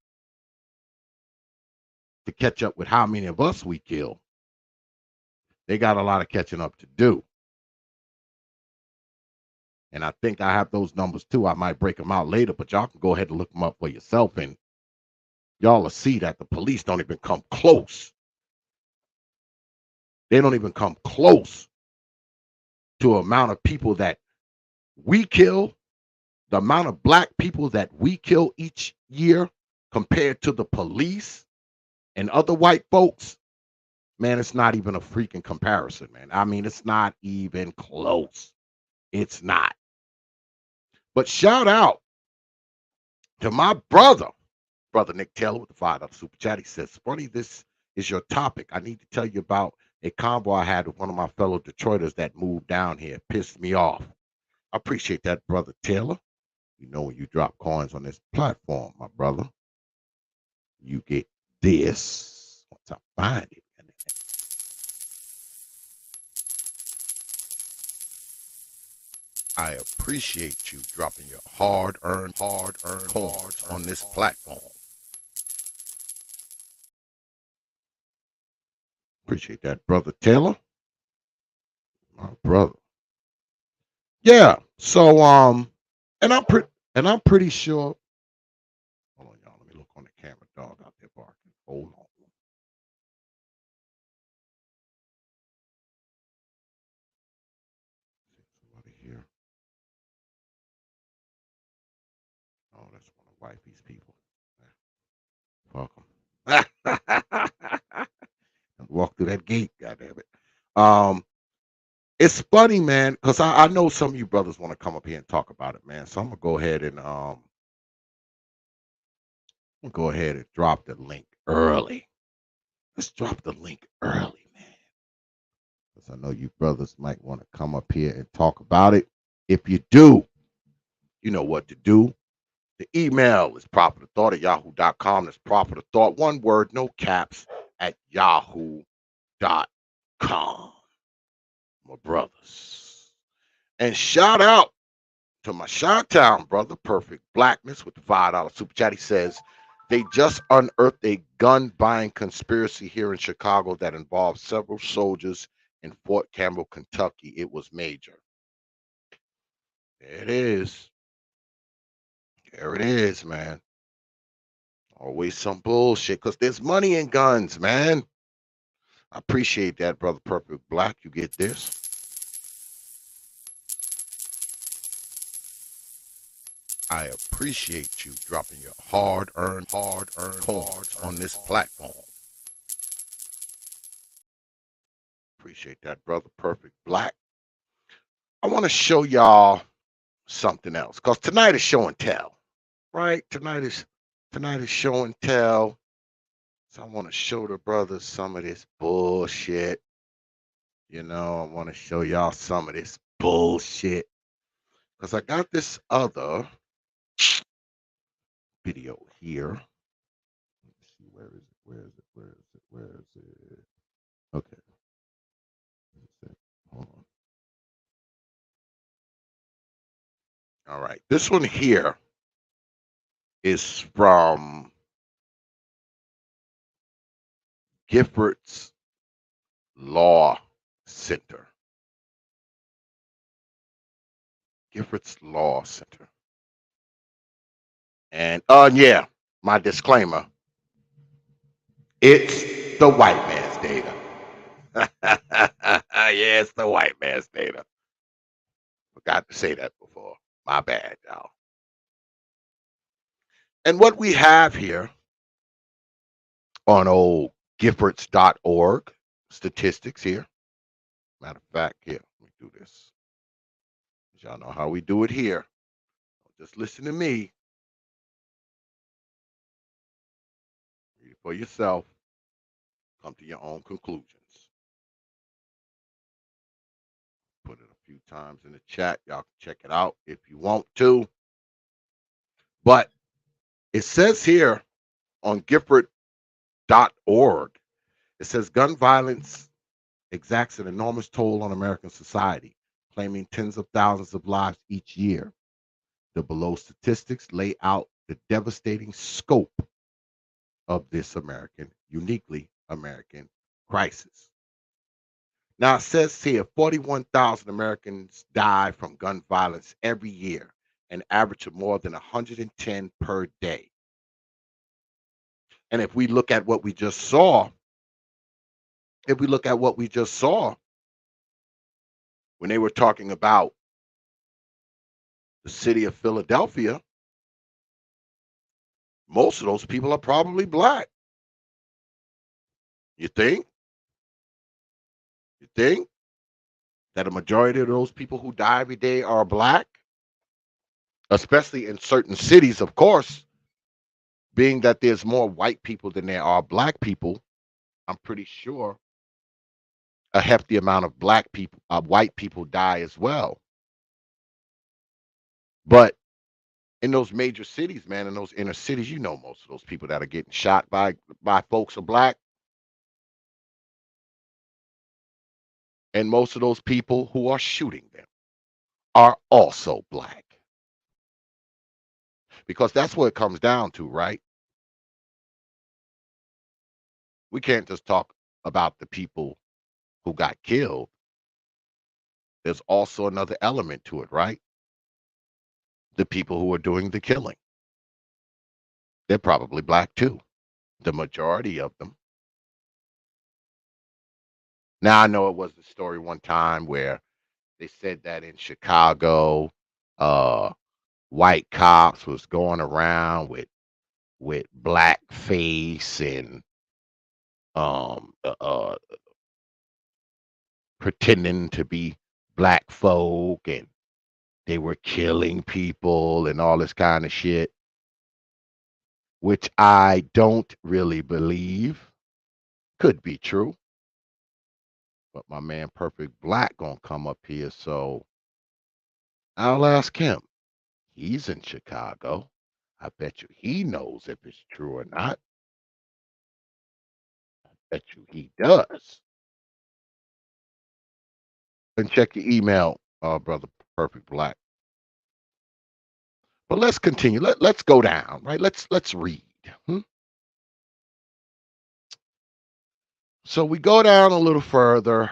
to catch up with how many of us we kill. They got a lot of catching up to do. And I think I have those numbers too. I might break them out later, but y'all can go ahead and look them up for yourself. And y'all will see that the police don't even come close. They don't even come close to the amount of people that we kill, the amount of black people that we kill each year compared to the police and other white folks. Man, it's not even a freaking comparison, man. I mean, it's not even close. It's not. But shout out to my brother Nick Taylor with the $5 super chat. He says, funny, this is your topic. I need to tell you about a convo I had with one of my fellow Detroiters that moved down here. Pissed me off. I appreciate that, brother Taylor. You know, when you drop coins on this platform, my brother, you get this. Once I find it. I appreciate you dropping your hard-earned coins on this platform. Appreciate that, brother Taylor. My brother. Yeah. So and I'm pretty sure. Hold on, y'all. Let me look on the camera. Dog out there barking. Hold on. Somebody here. Oh, that's one of wifey's people. Fuck them. Walk through that gate. God damn it. It's funny, man, because I know some of you brothers want to come up here and talk about it, man. So I'm gonna go ahead and drop the link early. Let's drop the link early, man. Because I know you brothers might want to come up here and talk about it. If you do, you know what to do. The email is properthought@yahoo.com. That's properthought, one word, no caps, at yahoo.com. My brothers. And shout out to my Chi-Town brother, Perfect Blackness, with the $5 super chat. He says, they just unearthed a gun buying conspiracy here in Chicago that involved several soldiers in Fort Campbell, Kentucky. It was major. There it is. There it is, man. Always some bullshit, because there's money in guns, man. I appreciate that, brother Perfect Black. You get this. I appreciate you dropping your hard-earned coins on this platform. Appreciate that, brother Perfect Black. I want to show y'all something else, because tonight is show and tell, right? Tonight is show and tell. So I want to show the brothers some of this bullshit. You know, I want to show y'all some of this bullshit, because I got this other video here. Let's see, where is it? Where is it? Where is it? Where is it? Okay. Hold on. All right. This one here is from Giffords Law Center. Giffords Law Center. And yeah, my disclaimer. It's the white man's data. Yeah, it's the white man's data. Forgot to say that before. My bad, y'all. And what we have here on old Giffords.org statistics here. Matter of fact, here, let me do this. Y'all know how we do it here. Just listen to me. Read it for yourself. Come to your own conclusions. Put it a few times in the chat. Y'all can check it out if you want to. But it says here on Gifford.org, it says gun violence exacts an enormous toll on American society, claiming tens of thousands of lives each year. The below statistics lay out the devastating scope of this uniquely American crisis. Now it says here 41,000 Americans die from gun violence every year, an average of more than 110 per day. And if we look at what we just saw, when they were talking about the city of Philadelphia, most of those people are probably black. You think? You think that a majority of those people who die every day are black? Especially in certain cities, of course, being that there's more white people than there are black people, I'm pretty sure a hefty amount of white people die as well. But in those major cities, man, in those inner cities, you know, most of those people that are getting shot by folks are black, and most of those people who are shooting them are also black. Because that's what it comes down to, right? We can't just talk about the people who got killed. There's also another element to it, right? The people who are doing the killing. They're probably black too. The majority of them. Now I know it was a story one time where they said that in Chicago, uh, white cops was going around with blackface and um uh, uh, pretending to be black folk, and they were killing people and all this kind of shit, which I don't really believe could be true. But my man Perfect Black gonna come up here, so I'll ask him. He's in Chicago. I bet you he knows if it's true or not. Bet you he does. And check your email, brother Perfect Black. But let's continue. Let's go down, right? Let's read. Hmm? So we go down a little further,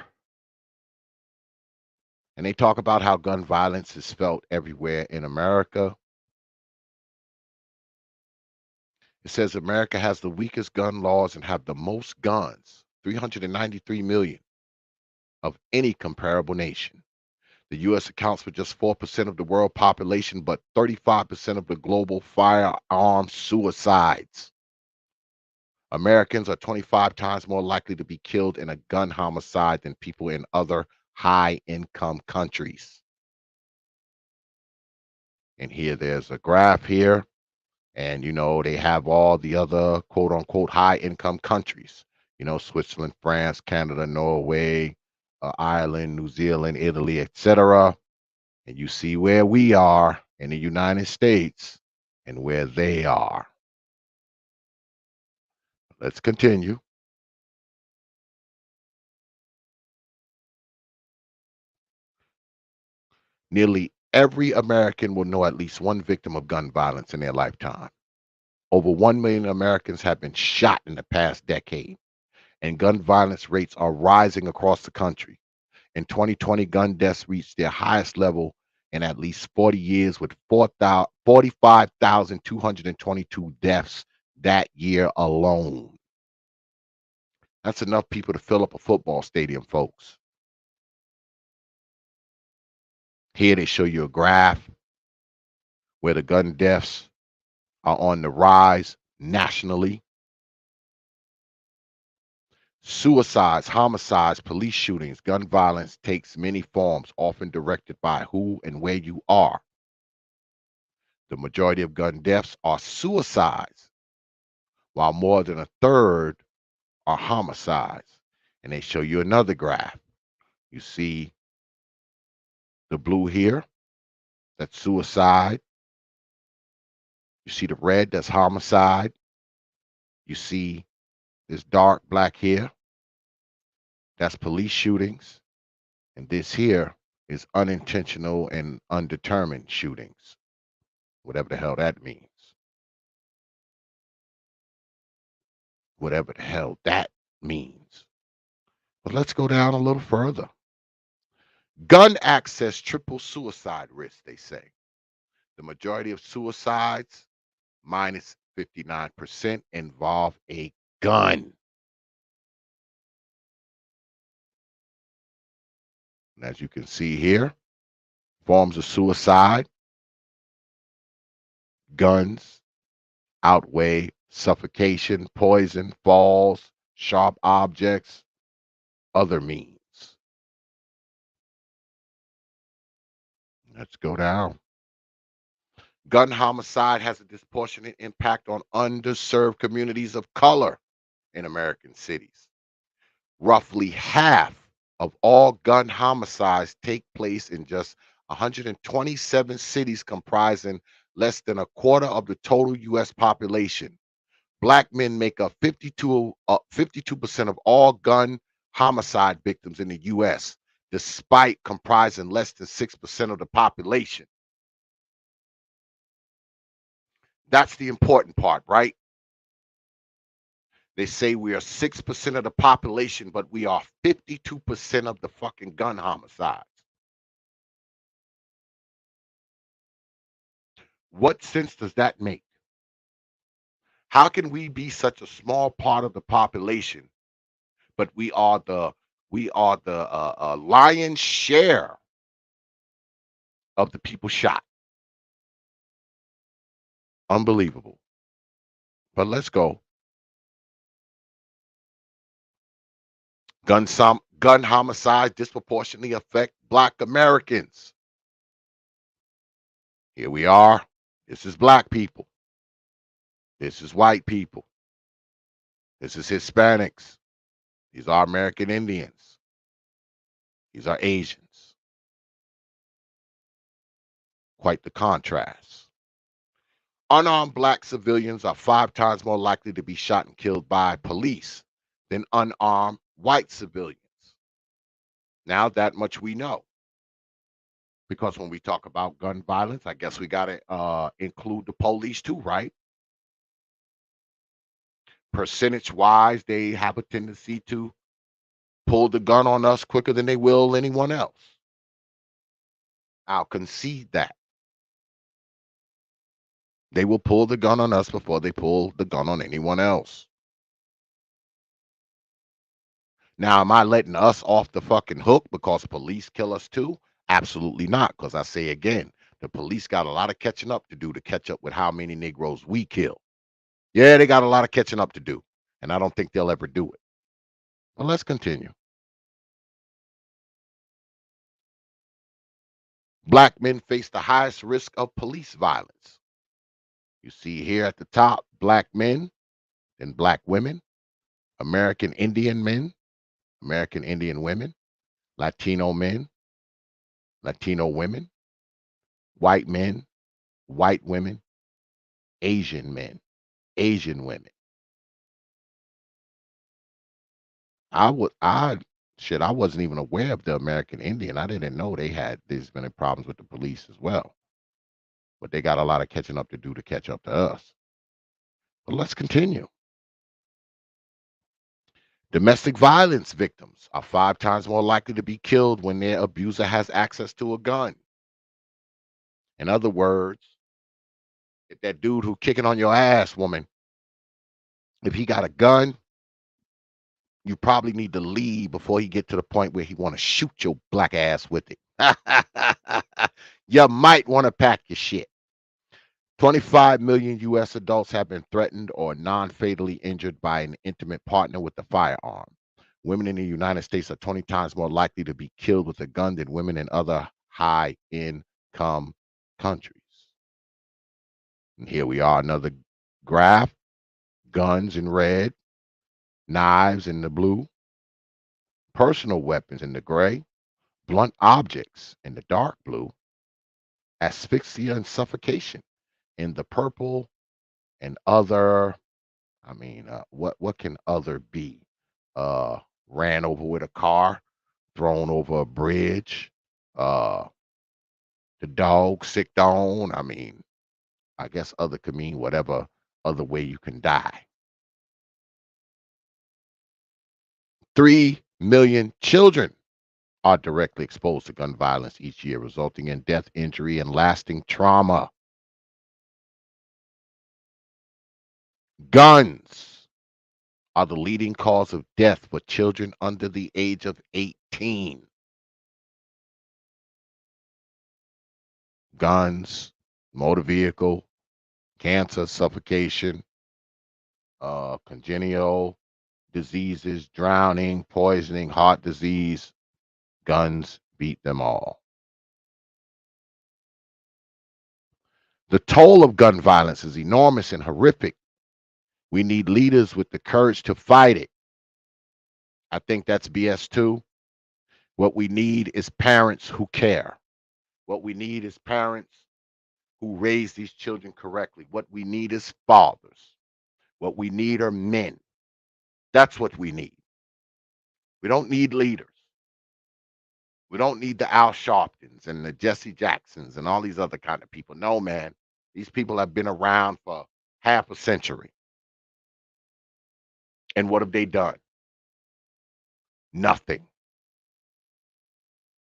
and they talk about how gun violence is felt everywhere in America. It says America has the weakest gun laws and have the most guns, 393 million, of any comparable nation. The U.S. accounts for just 4% of the world population, but 35% of the global firearm suicides. Americans are 25 times more likely to be killed in a gun homicide than people in other high income countries. And here there's a graph here, and they have all the other quote unquote high income countries, Switzerland, France, Canada, Norway, Ireland, New Zealand, Italy, etc. And you see where we are in the United States and where they are. Let's continue. Nearly every American will know at least one victim of gun violence in their lifetime. Over 1 million Americans have been shot in the past decade, and gun violence rates are rising across the country. In 2020, gun deaths reached their highest level in at least 40 years, with 45,222 deaths that year alone. That's enough people to fill up a football stadium, folks. Here they show you a graph where the gun deaths are on the rise nationally. Suicides, homicides, police shootings, gun violence takes many forms, often directed by who and where you are. The majority of gun deaths are suicides, while more than a third are homicides. And they show you another graph. You see the blue here, that's suicide. You see the red, that's homicide. You see this dark black here, that's police shootings. And this here is unintentional and undetermined shootings, whatever the hell that means. Whatever the hell that means. But let's go down a little further. Gun access triple suicide risk, they say. The majority of suicides, minus 59%, involve a gun. And as you can see here, forms of suicide, guns outweigh suffocation, poison, falls, sharp objects, other means. Let's go down. Gun homicide has a disproportionate impact on underserved communities of color in American cities. Roughly half of all gun homicides take place in just 127 cities comprising less than a quarter of the total U.S. population. Black men make up 52% of all gun homicide victims in the U.S., despite comprising less than 6% of the population. That's the important part, right? They say we are 6% of the population, but we are 52% of the fucking gun homicides. What sense does that make? How can we be such a small part of the population, but we are the lion's share of the people shot? Unbelievable. But let's go. Gun homicides disproportionately affect Black Americans. Here we are. This is Black people. This is white people. This is Hispanics. These are American Indians. These are Asians. Quite the contrast. Unarmed Black civilians are 5 times more likely to be shot and killed by police than unarmed white civilians. Now that much we know. Because when we talk about gun violence, I guess we got to include the police too, right? Percentage-wise, they have a tendency to pull the gun on us quicker than they will anyone else. I'll concede that. They will pull the gun on us before they pull the gun on anyone else. Now, am I letting us off the fucking hook because police kill us too? Absolutely not, because I say again, the police got a lot of catching up to do to catch up with how many Negroes we kill. Yeah, they got a lot of catching up to do, and I don't think they'll ever do it. Well, let's continue. Black men face the highest risk of police violence. You see here at the top, Black men, then Black women, American Indian men, American Indian women, Latino men, Latino women, white men, white women, Asian men, Asian women. I wasn't even aware of the American Indian. I didn't know there's been problems with the police as well. But they got a lot of catching up to do to catch up to us. But let's continue. Domestic violence victims are 5 times more likely to be killed when their abuser has access to a gun. In other words, if that dude who kicking on your ass, woman, if he got a gun, you probably need to leave before he get to the point where he want to shoot your black ass with it. You might want to pack your shit. 25 million U.S. adults have been threatened or non-fatally injured by an intimate partner with a firearm. Women in the United States are 20 times more likely to be killed with a gun than women in other high-income countries. And here we are, another graph. Guns in red, knives in the blue, personal weapons in the gray, blunt objects in the dark blue, asphyxia and suffocation in the purple, and other. What can other be? Ran over with a car, thrown over a bridge, the dog sicked on. I guess other could mean whatever other way you can die. 3 million children are directly exposed to gun violence each year, resulting in death, injury, and lasting trauma. Guns are the leading cause of death for children under the age of 18. Guns, motor vehicle, cancer, suffocation, congenital diseases, drowning, poisoning, heart disease. Guns beat them all. The toll of gun violence is enormous and horrific. We need leaders with the courage to fight it. I think that's BS too. What we need is parents who care. What we need is parents who raise these children correctly. What we need is fathers. What we need are men. That's what we need. We don't need leaders. We don't need the Al Sharptons and the Jesse Jacksons and all these other kind of people. No, man. These people have been around for half a century. And what have they done? Nothing.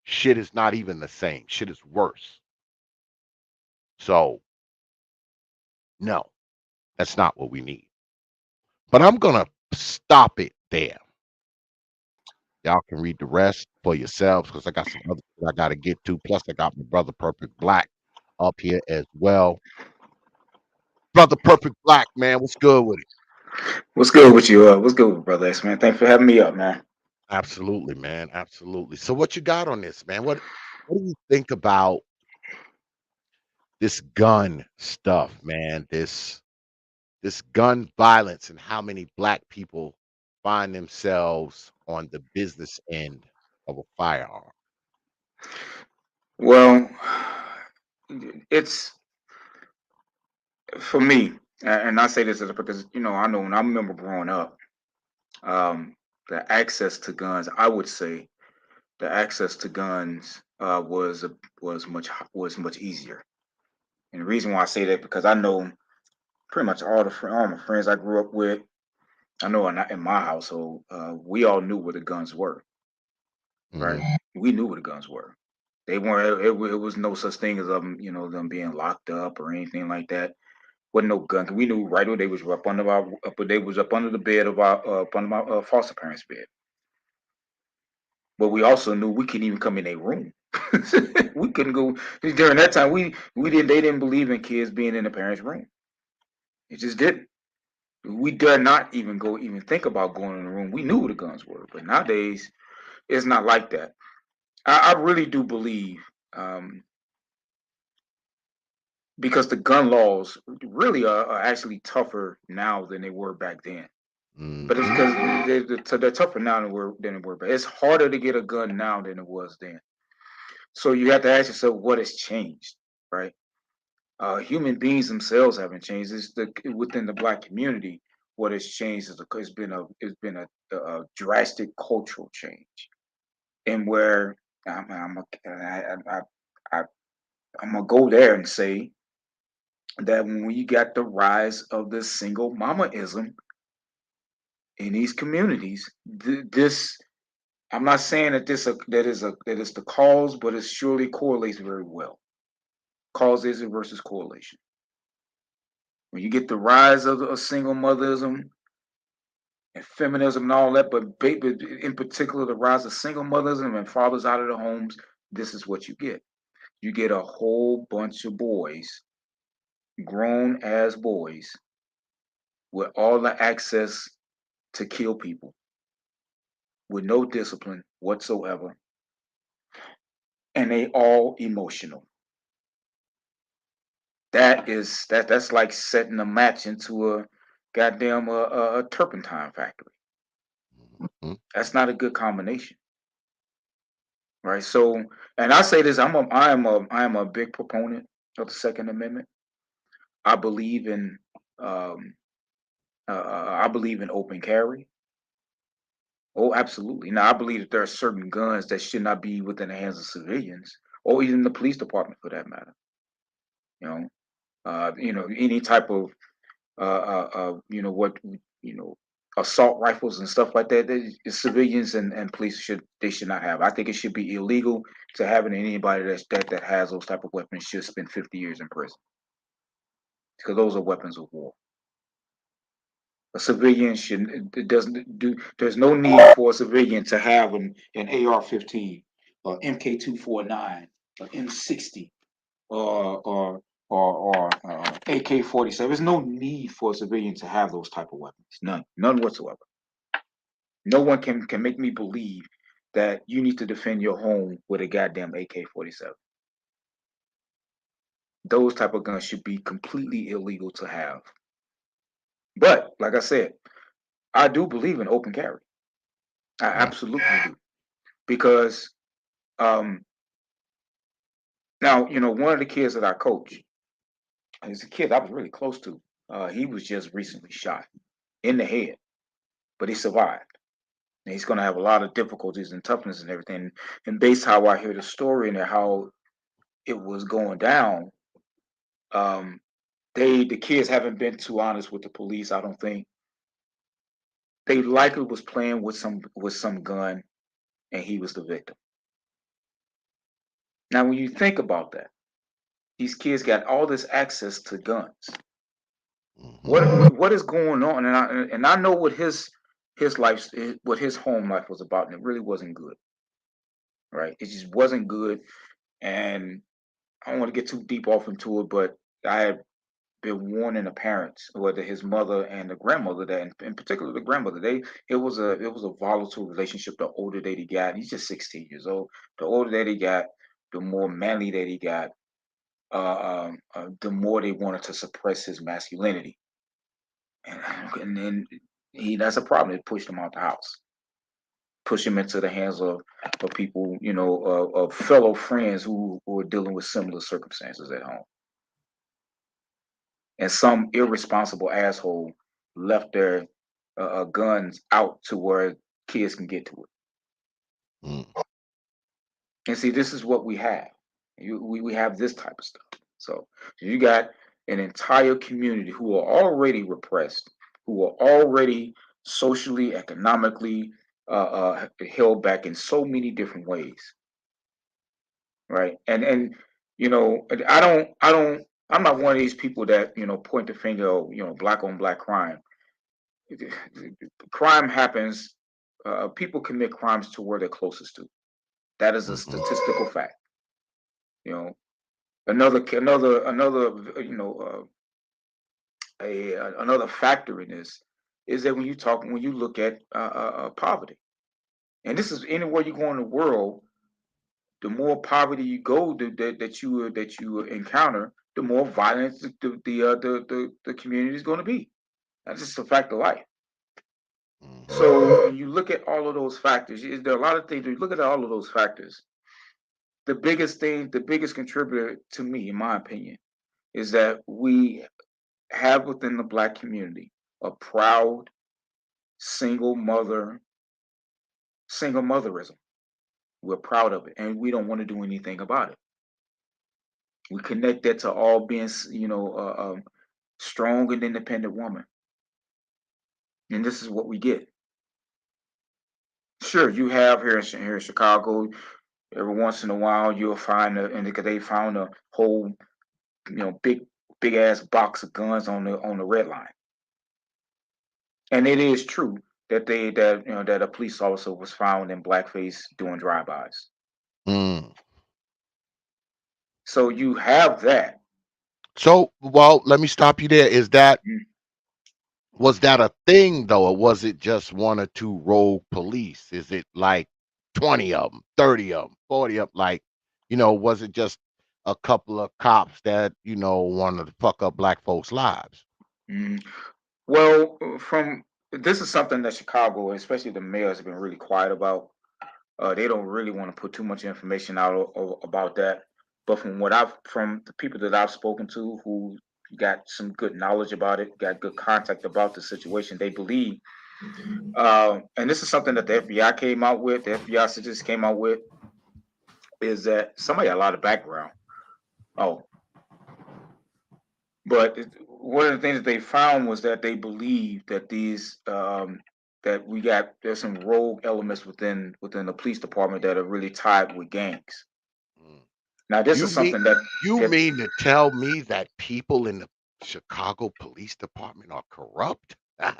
Shit is not even the same. Shit is worse. So, no, that's not what we need. But I'm going to stop it there. Y'all can read the rest for yourselves because I got some other shit I got to get to. Plus, I got my brother Perfect Black up here as well. Brother Perfect Black, man, what's good with it? What's good with you? What's good with Brother X, man? Thanks for having me up, man. Absolutely, man. Absolutely. So, what you got on this, man? What do you think about this gun stuff, man? This gun violence and how many black people find themselves on the business end of a firearm. Well, it's for me, and I say this because I know when I remember growing up, the access to guns. I would say the access to guns was much easier. And the reason why I say that because I know pretty much all my friends I grew up with. I know in my household, we all knew where the guns were. Right? We knew where the guns were. They weren't. It was no such thing as them being locked up or anything like that. Wasn't no gun. We knew right where they was up under they was up under the bed of our up under my foster parents' bed. But we also knew we couldn't even come in their room. We couldn't go during that time. We didn't. They didn't believe in kids being in the parents' room. It just didn't. We dare not even think about going in the room. We knew where the guns were. But nowadays, it's not like that. I really do believe. Because the gun laws really are actually tougher now than they were back then. But it's because they're tougher now than they were back. It's harder to get a gun now than it was then. So you have to ask yourself what has changed, right? Human beings themselves haven't changed. It's within the black community. What has changed is it's been a drastic cultural change, and where I'm gonna go there and say that when we got the rise of the single mamaism in these communities, this I'm not saying that that is the cause, but it surely correlates very well. Causation versus correlation. When you get the rise of a single motherism and feminism and all that, but in particular the rise of single motherism and fathers out of the homes, this is what you get. You get a whole bunch of boys, grown as boys, with all the access to kill people with no discipline whatsoever, and they all emotional. That's like setting a match into a goddamn a turpentine factory. That's not a good combination, right? So, and I say this, I am a big proponent of the Second Amendment. I believe in I believe in open carry. Oh, absolutely. Now, I believe that there are certain guns that should not be within the hands of civilians, or even the police department, for that matter. Any type of, what, assault rifles and stuff like that. Civilians and police should not have. I think it should be illegal to have it. And anybody that has those type of weapons should spend 50 years in prison because those are weapons of war. A civilian should it doesn't do. There's no need for a civilian to have an AR-15 or MK249 or M60 or AK-47. There's no need for a civilian to have those type of weapons. None whatsoever. No one can make me believe that you need to defend your home with a goddamn AK-47. Those type of guns should be completely illegal to have. But like I said, I do believe in open carry. I absolutely do. Because now, one of the kids that I coach, As a kid I was really close to. He was just recently shot in the head, but he survived. And he's going to have a lot of difficulties and toughness and everything. And based how I hear the story and how it was going down, um, the kids haven't been too honest with the police. I don't think they likely was playing with some gun, and he was the victim. Now, when you think about that, these kids got all this access to guns. What is going on? And I know what his life, what his home life was about, and it really wasn't good. Right? It just wasn't good, and I don't want to get too deep off into it, but I had been warning the parents, whether his mother and the grandmother, that in particular the grandmother, it was a volatile relationship. The older that he got, he's just 16 years old. The older that he got, the more manly that he got, the more they wanted to suppress his masculinity, and then that's a problem. It pushed him out the house, push him into the hands of people, of fellow friends who are dealing with similar circumstances at home. And some irresponsible asshole left their guns out to where kids can get to it. And see, this is what we have. We have this type of stuff. So you got an entire community who are already repressed, who are already socially, economically held back in so many different ways, right? And I'm not one of these people that point the finger, black on black crime. Crime happens. People commit crimes to where they're closest to. That is a statistical fact. Another another factor in this is that when you look at poverty, and this is anywhere you go in the world, the more poverty you go that you encounter, the more violent the community is going to be. That's just a fact of life. So when you look at all of those factors, there are a lot of things. When you look at all of those factors, the biggest contributor to me, in my opinion, is that we have within the black community a proud single motherism. We're proud of it, and we don't want to do anything about it. We connect that to all being, strong and independent woman, and this is what we get. Sure, you have here in Chicago. Every once in a while, you'll find and they found a whole, big ass box of guns on the red line, and it is true that that a police officer was found in blackface doing drive-bys. So you have that. So, well, let me stop you there. Was that a thing though, or was it just one or two rogue police? Is it like 20 of them, 30 of them, 40 of them? Like, was it just a couple of cops that wanted to fuck up black folks' lives? Well, this is something that Chicago, especially the mayors, have been really quiet about. They don't really want to put too much information out about that. But from the people that I've spoken to who got some good knowledge about it, got good contact about the situation, they believe, and this is something that the FBI came out with, the FBI statistics came out with, is that somebody got a lot of background. Oh, but one of the things that they found was that they believe that there's some rogue elements within the police department that are really tied with gangs. Now, this is something that you mean to tell me that people in the Chicago Police Department are corrupt? No,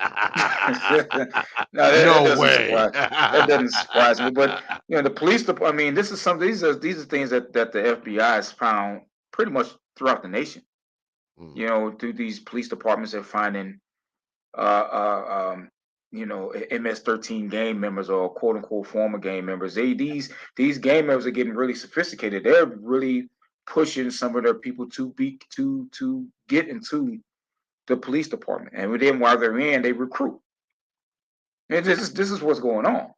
that doesn't surprise me. But the police department. I mean, this is something. These are things that the FBI has found pretty much throughout the nation. Through these police departments, they're finding, MS-13 gang members or quote unquote former gang members. These gang members are getting really sophisticated. They're really pushing some of their people to get into the police department, and then while they're in, they recruit. And this is what's going on.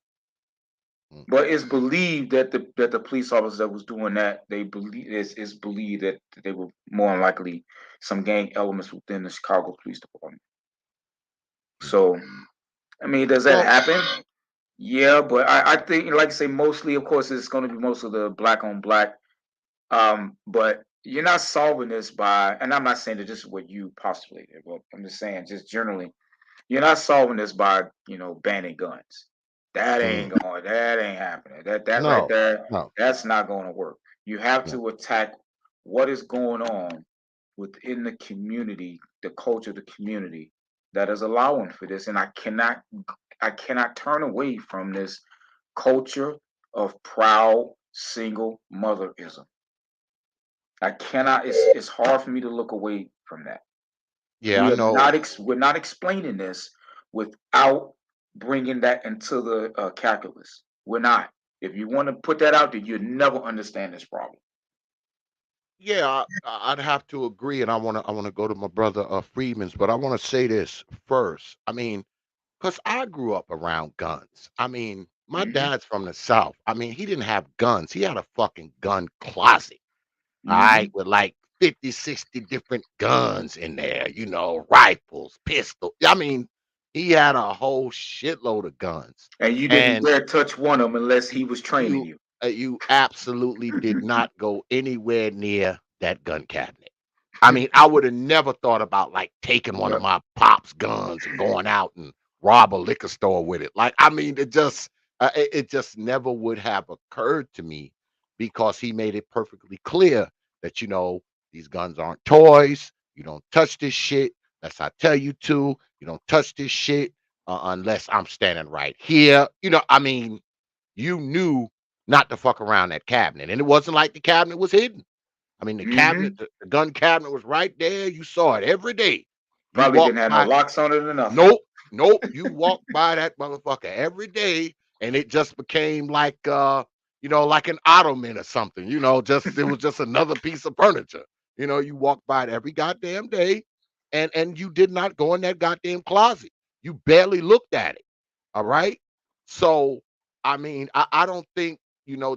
Mm. But it's believed that the police officer that was doing that, they believe it's believed that they were more than likely some gang elements within the Chicago Police Department. So, I mean, does that Well, happen? Yeah, but I think, like I say, mostly, of course, it's going to be most of the black on black. But you're not solving this by, and I'm not saying that this is what you postulated, but I'm just saying, just generally, you're not solving this by, banning guns. That mm, ain't going. That ain't happening. That right no, there, no, that's not going to work. You have no. to attack what is going on within the community, the culture of the community that is allowing for this. And I cannot turn away from this culture of proud single motherism. I cannot. It's hard for me to look away from that. Yeah, I know. We're not explaining this without bringing that into the calculus. We're not. If you want to put that out there, you'll never understand this problem. Yeah, I'd have to agree, and I want to go to my brother Freeman's, but I want to say this first. I mean, because I grew up around guns. I mean, my Hmm. dad's from the South. I mean, he didn't have guns. He had a fucking gun closet. All right, Hmm. with like 50, 60 different guns in there, rifles, pistols. I mean, he had a whole shitload of guns. And you didn't And dare touch one of them unless he was training you you. you absolutely did not go anywhere near that gun cabinet. I mean, I would have never thought about like taking one of Yeah. my pop's guns and going out and rob a liquor store with it. Like, I mean, it just never would have occurred to me because he made it perfectly clear that these guns aren't toys. You don't touch this shit unless I tell you to. You don't touch this shit unless I'm standing right here. I mean, you knew not to fuck around that cabinet, and it wasn't like the cabinet was hidden. I mean, Hmm. the gun cabinet was right there. You saw it every day. You Probably didn't walked have no by. locks on it or nothing. Nope, nope. You walked by that motherfucker every day, and it just became like, like an ottoman or something. Just it was just another piece of furniture. You walked by it every goddamn day, and you did not go in that goddamn closet. You barely looked at it. All right. So, I mean, I don't think,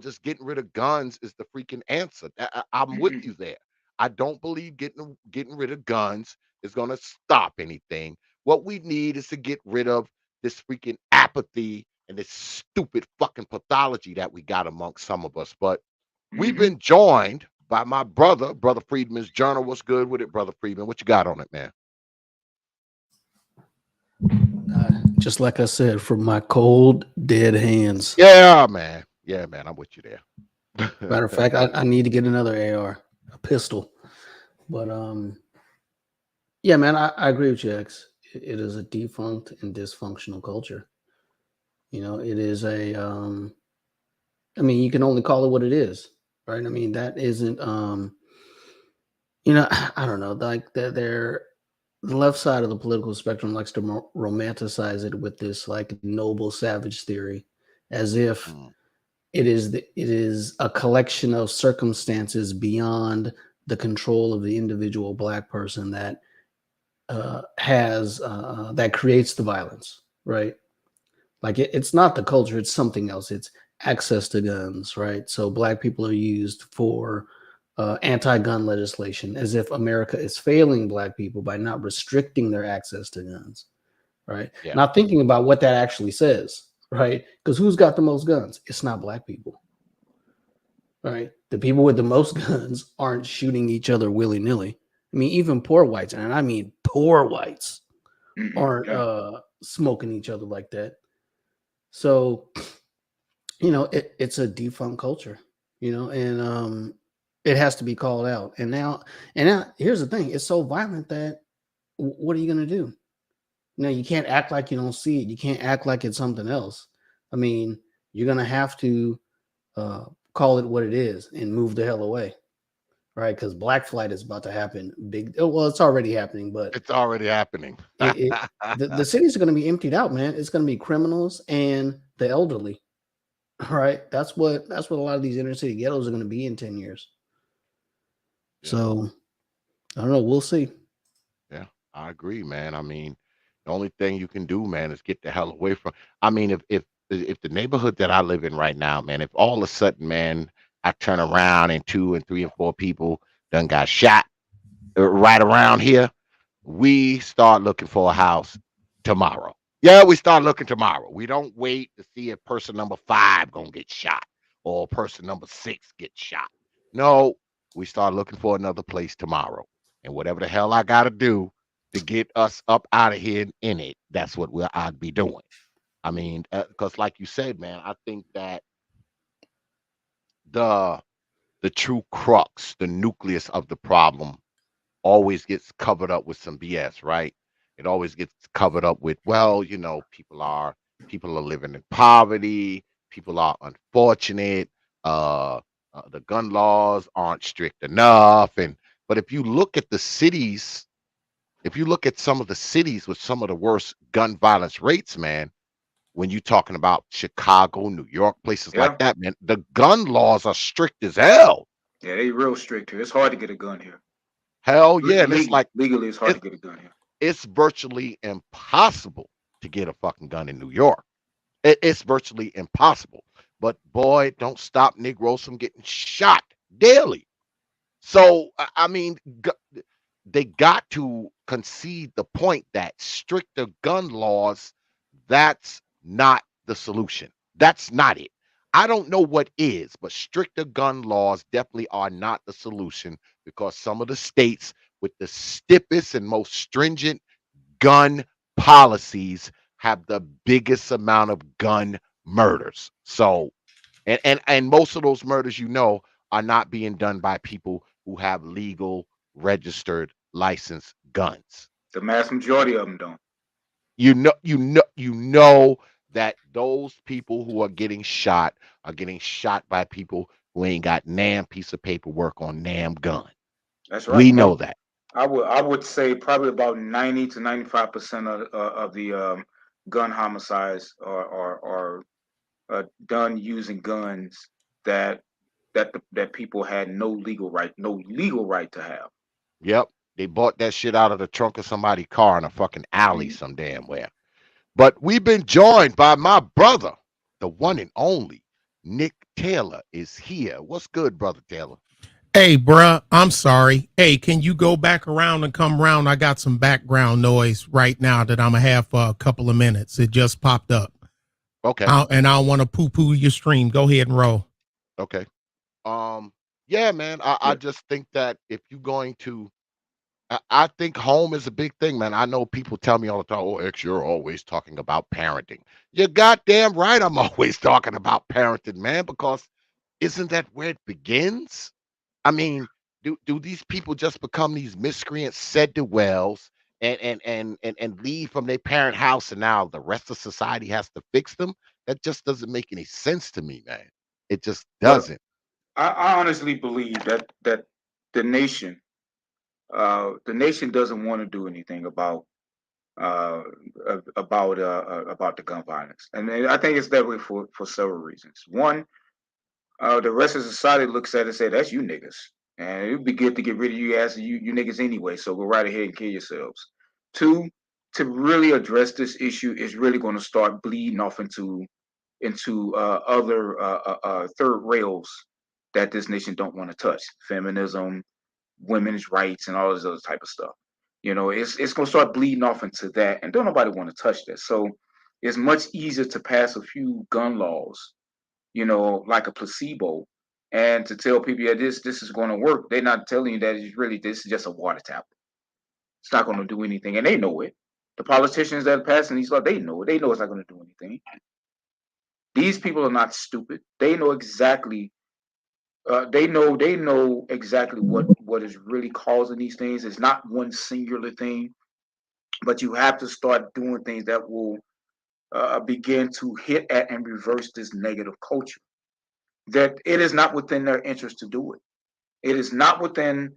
just getting rid of guns is the freaking answer. I'm with Hmm. you there. I don't believe getting rid of guns is going to stop anything. What we need is to get rid of this freaking apathy and this stupid fucking pathology that we got amongst some of us. But we've Hmm. been joined by my brother Friedman's Journal. What's good with it, brother Friedman? What you got on it, man? Just like I said, from my cold, dead hands. Yeah, man. Yeah, man. I'm with you Matter of there. fact, I need to get another AR, a pistol. But yeah, man, I agree with you, X. It is a defunct and dysfunctional culture. It is I mean, you can only call it what it is, right? I mean, that isn't I don't know, like the left side of the political spectrum likes to romanticize it with this like noble savage theory, as if Mm, it is a collection of circumstances beyond the control of the individual black person that has that creates the violence, right? Like it's not the culture; it's something else. It's access to guns, right? So black people are used for anti-gun legislation, as if America is failing black people by not restricting their access to guns, right? yeah. Not thinking about what that actually says, right? Because who's got the most guns? It's not black people, right? The people with the most guns aren't shooting each other willy-nilly. I mean, even poor whites, and I mean poor whites, aren't Yeah. smoking each other like that. So, it's a defunct culture, and it has to be called out. And now here's the thing: it's so violent that what are you gonna do? You can't act like you don't see it. You can't act like it's something else. I mean, you're gonna have to uh, call it what it is and move the hell away, right? Because black flight is about to happen. Well, it's already happening, but It's already happening. the cities are going to be emptied out, man. It's going to be criminals and the elderly, right? That's what a lot of these inner city ghettos are going to be in 10 years. Yeah, So I don't know. We'll see. yeah, I agree, man. I mean, the only thing you can do, man, is get the hell away from. I mean, if if the neighborhood that I live in right now, man, if all of a sudden, man, I turn around and 2 and 3 and 4 people done got shot right around here, we start looking for a house tomorrow. Yeah, we start looking tomorrow. We don't wait to see if person number 5 gonna get shot or person number 6 gets shot. No, we start looking for another place tomorrow. And whatever the hell I gotta do to get us up out of here and in it, that's what I'd be doing. I mean, because like you said, man, I think that the the true crux, the nucleus of the problem always gets covered up with some BS, right? It always gets covered up with, well, people are living in poverty, people are unfortunate, uh, the gun laws aren't strict enough, and but if you look at the cities, if you look at some of the cities with some of the worst gun violence rates, man, when you talking about Chicago, New York, places like Yeah, that, man, the gun laws are strict as hell. yeah, they real strict here. It's hard to get a gun here. Hell yeah, and it's like Legally, it's hard it, to get a gun here. it's virtually impossible to get a fucking gun in New York. It's virtually impossible. But boy, don't stop Negroes from getting shot daily. So I mean, they got to concede the point that stricter gun laws, that's not the solution. That's not it. I don't know what is, but stricter gun laws definitely are not the solution because some of the states with the stiffest and most stringent gun policies have the biggest amount of gun murders. So, and most of those murders, are not being done by people who have legal, registered, licensed guns. The mass majority of them don't. You know that those people who are getting shot by people who ain't got NAM piece of paperwork on NAM gun. That's right. We know that. I would say probably about 90 to 95% of the gun homicides are done using guns that that people had no legal right to have. Yep. They bought that shit out of the trunk of somebody's car in a fucking alley some damn where. But we've been joined by my brother, the one and only Nick Taylor is here. What's good, brother Taylor? Hey, bruh, I'm sorry. Hey, can you go back around and come around? I got some background noise right now that I'm going to have for a couple of minutes. It just popped up. Okay. And I don't want to poo-poo your stream. Go ahead and roll. Okay. Yeah, man. I just think that if you're going to I think home is a big thing, man. I know people tell me all the time, oh, X, you're always talking about parenting. You're goddamn right. I'm always talking about parenting, man, because isn't that where it begins? I mean, do these people just become these miscreants, said to wells, and leave from their parent house, and now the rest of society has to fix them? That just doesn't make any sense to me, man. It just Well, doesn't. I honestly believe that the nation the nation doesn't want to do anything uh, about the gun violence, and I think it's that way for several reasons. One, the rest of society looks at it and say, "That's you niggas," and it'd be good to get rid of you niggas anyway. So go right ahead and kill yourselves. Two, to really address this issue is really going to start bleeding off into other third rails that this nation don't want to touch: feminism, women's rights, and all this other type of stuff. It's gonna start bleeding off into that, and don't nobody want to touch that. So it's much easier to pass a few gun laws, like a placebo, and to tell people, yeah, this is going to work. They're not telling you that this is just a water tablet. It's not going to do anything, and they know it. The politicians that are passing these laws, they know it. They know it's not going to do anything. These people are not stupid. They know exactly. They know exactly what is really causing these things. It's not one singular thing, but you have to start doing things that will begin to hit at and reverse this negative culture. That it is not within their interest to do it. It is not within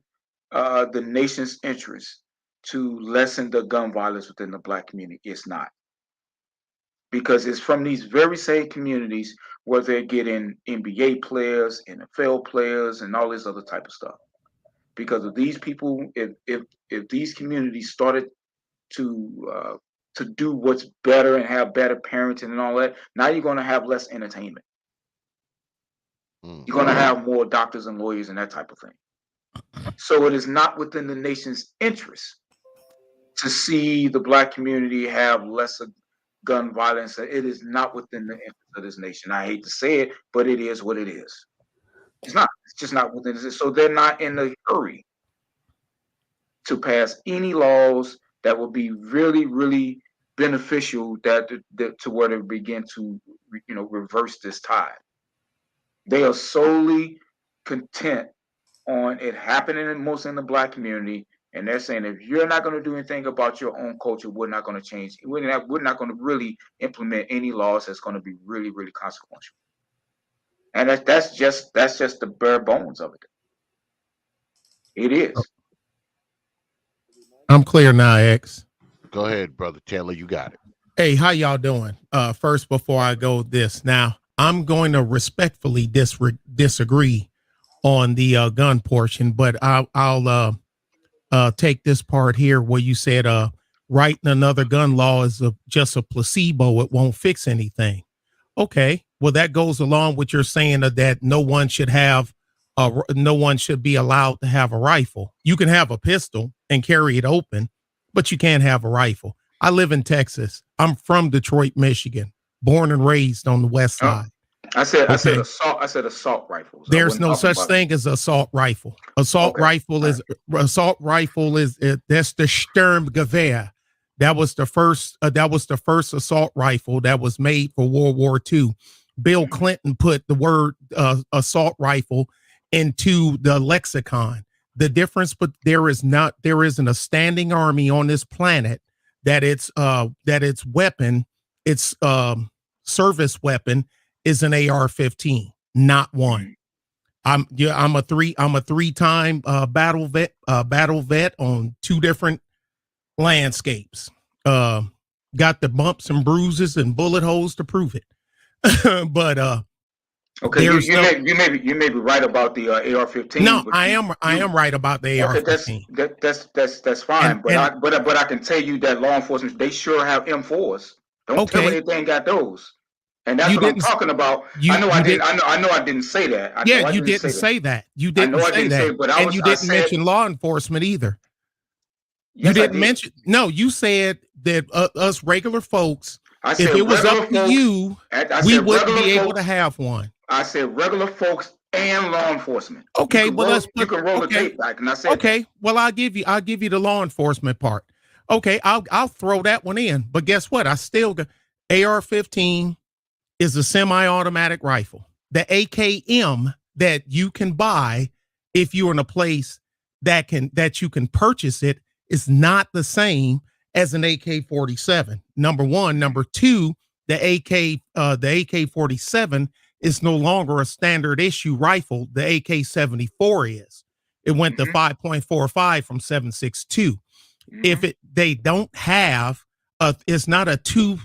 the nation's interest to lessen the gun violence within the black community. It's not, because it's from these very same communities where they're getting NBA players, NFL players, and all this other type of stuff. Because of these people, if these communities started to to do what's better and have better parenting and all that, now you're going to have less entertainment. You're going to have more doctors and lawyers and that type of thing. So it is not within the nation's interest to see the Black community have lesser gun violence. It is not within the interest of this nation. I hate to say it, but it is what it is. It's not. It's just not within this. So they're not in a hurry to pass any laws that will be really, really beneficial that to where they begin to, reverse this tide. They are solely content on it happening mostly in the Black community, and they're saying if you're not going to do anything about your own culture, we're not going to change. We're not going to really implement any laws that's going to be really, really consequential. And that's just the bare bones of it. It is. I'm clear now, X. Go ahead, Brother Taylor. You got it. Hey, how y'all doing? First, before I go this, now I'm going to respectfully disagree on the gun portion, but I'll take this part here where you said writing another gun law is just a placebo. It won't fix anything. Okay, well, that goes along with your saying that no one should be allowed to have a rifle. You can have a pistol and carry it open, but you can't have a rifle. I live in Texas. I'm from Detroit, Michigan, born and raised on the West side. I said assault rifles. There's no such thing as assault rifle. Assault rifle is that's the Sturmgewehr. That was the first assault rifle that was made for World War II. Bill Clinton put the word assault rifle into the lexicon. The difference, but there isn't a standing army on this planet that its weapon, its service weapon is an AR-15. Not one. I'm a three-time battle vet on 2 different landscapes. Got the bumps and bruises and bullet holes to prove it. But okay, you may be right about the AR-15. No, I am right about the AR-15. That's fine. But I can tell you that law enforcement, they sure have M4s. Don't tell me they ain't got those. And that's what I'm talking about. I know I didn't say that. You didn't say that. You didn't say that. And you didn't mention law enforcement either. You didn't mention. No, you said that us regular folks, if it was up to you, we wouldn't be able to have one. I said regular folks and law enforcement. Okay, you can roll the tape back, and I said. Okay, well I'll give you the law enforcement part. Okay, I'll throw that one in. But guess what? I still got AR-15 is a semi-automatic rifle. The AKM that you can buy if you're in a place that you can purchase it is not the same as an AK-47. Number one. Number two, the AK-47 is no longer a standard issue rifle. The AK-74 is. It went to 5.45 from 7.62. If they don't have it's not a two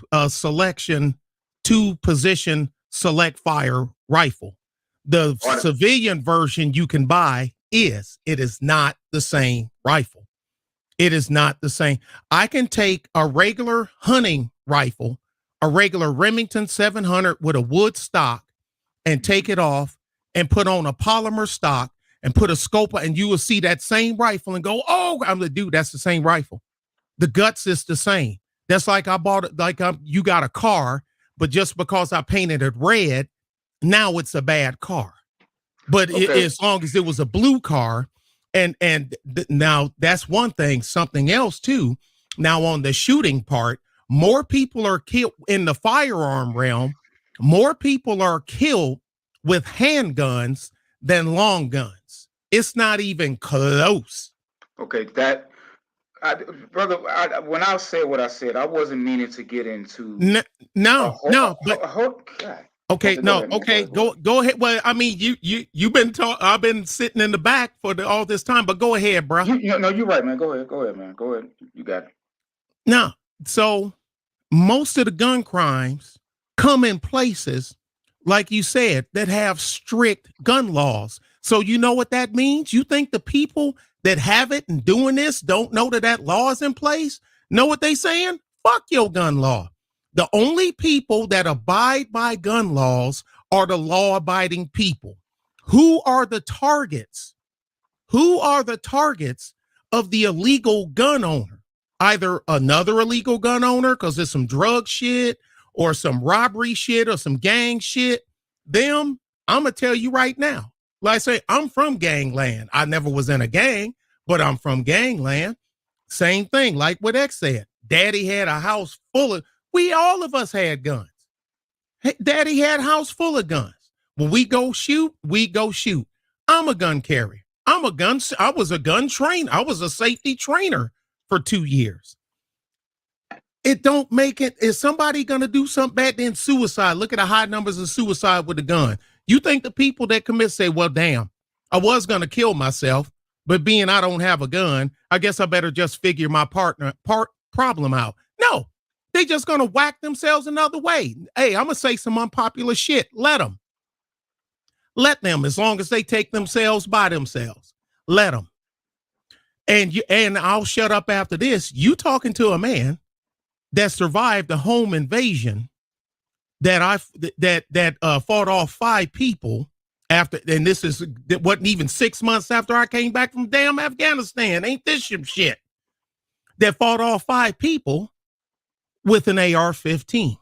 position select fire rifle. The civilian version you can buy it is not the same rifle. It is not the same. I can take a regular hunting rifle, a regular Remington 700 with a wood stock, and take it off and put on a polymer stock and put a scope, and you will see that same rifle and go, oh, I'm the dude. That's the same rifle. The guts is the same. That's like I bought it, like you got a car, but just because I painted it red, now it's a bad car. But as long as it was a blue car, now that's one thing. Something else too. Now on the shooting part, more people are killed in the firearm realm. More people are killed with handguns than long guns. It's not even close. Okay, brother, when I said what I said, I wasn't meaning to get into. Okay, go ahead. Well, I mean, you've been I've been sitting in the back for all this time, but go ahead, bro. No, you're right, man. Go ahead, man. Go ahead. You got it. Now, so most of the gun crimes come in places, like you said, that have strict gun laws. So you know what that means? You think the people that have it and doing this don't know that law is in place? Know what they saying? Fuck your gun law. The only people that abide by gun laws are the law-abiding people. Who are the targets? Who are the targets of the illegal gun owner? Either another illegal gun owner because there's some drug shit or some robbery shit or some gang shit. Them, I'm going to tell you right now. Like I say, I'm from gangland. I never was in a gang, but I'm from gangland. Same thing, like what X said. Daddy had a house full of, all of us had guns. Hey, Daddy had a house full of guns. When we go shoot, we go shoot. I'm a gun carrier. I was a gun trainer. I was a safety trainer for 2 years. It don't make it. Is somebody going to do something bad? Then suicide. Look at the high numbers of suicide with a gun. You think the people that commit say, well, damn, I was going to kill myself, but being I don't have a gun, I guess I better just figure my problem out. No, they just going to whack themselves another way. Hey, I'm going to say some unpopular shit. Let them. Let them, as long as they take themselves by themselves. Let them. And I'll shut up after this. You talking to a man that survived the home invasion that fought off 5 people after, and that wasn't even 6 months after I came back from damn Afghanistan. Ain't this some shit? That fought off 5 people with an AR-15.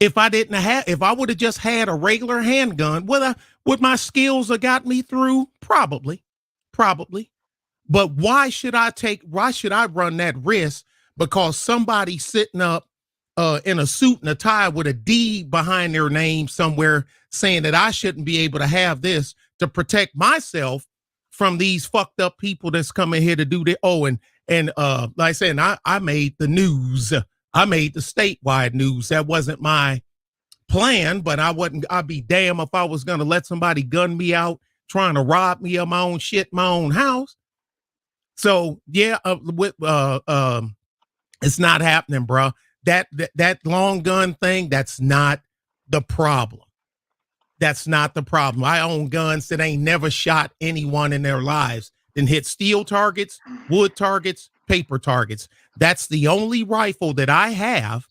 If I would have just had a regular handgun, would my skills have got me through? Probably. But why should I run that risk? Because somebody sitting up in a suit and a tie with a D behind their name somewhere saying that I shouldn't be able to have this to protect myself from these fucked up people that's coming here to do this. Oh, and like I said, I made the news. I made the statewide news. That wasn't my plan, but I'd be damn if I was going to let somebody gun me out trying to rob me of my own shit, my own house. So yeah, it's not happening, bro. That long gun thing, that's not the problem. That's not the problem. I own guns that ain't never shot anyone in their lives. Then hit steel targets, wood targets, paper targets. That's the only rifle that I have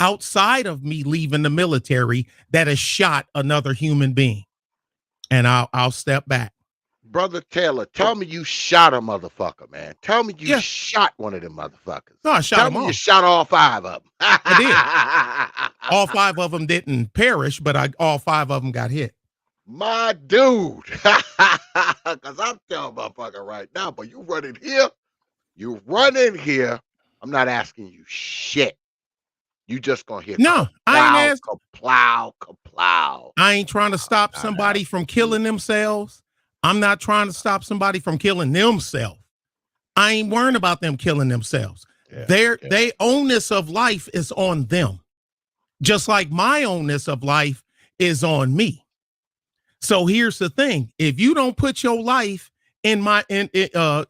outside of me leaving the military that has shot another human being. And I'll step back. Brother Taylor, tell me you shot a motherfucker, man. Tell me you shot one of them motherfuckers. No, I shot them all. You shot all 5 of them. I did. All 5 of them didn't perish, but all 5 of them got hit. My dude. Because I'm telling motherfucker right now, but you running here. You running here. I'm not asking you shit. You just gonna hear no, I ain't asking. Kaplow. I ain't trying to stop somebody from killing themselves. I'm not trying to stop somebody from killing themselves. I ain't worrying about them killing themselves. Their ownness of life is on them. Just like my ownness of life is on me. So here's the thing. If you don't put your life in my hands, the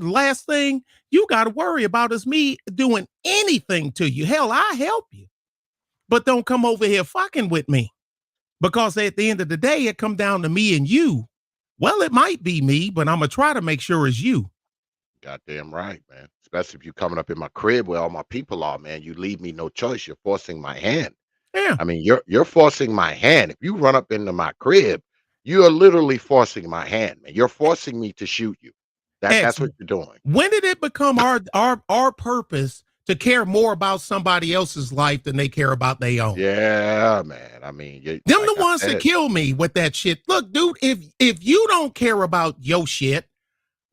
last thing you got to worry about is me doing anything to you. Hell, I help you. But don't come over here fucking with me. Because at the end of the day, it come down to me and you. Well, it might be me, but I'm going to try to make sure it's you. Goddamn right, man. Especially if you're coming up in my crib where all my people are, man. You leave me no choice. You're forcing my hand. Yeah. I mean, you're forcing my hand. If you run up into my crib, you are literally forcing my hand, man. You're forcing me to shoot you. That's what you're doing. When did it become our purpose to care more about somebody else's life than they care about their own? Yeah, man. I mean, them like the ones that kill me with that shit. Look, dude, if you don't care about your shit,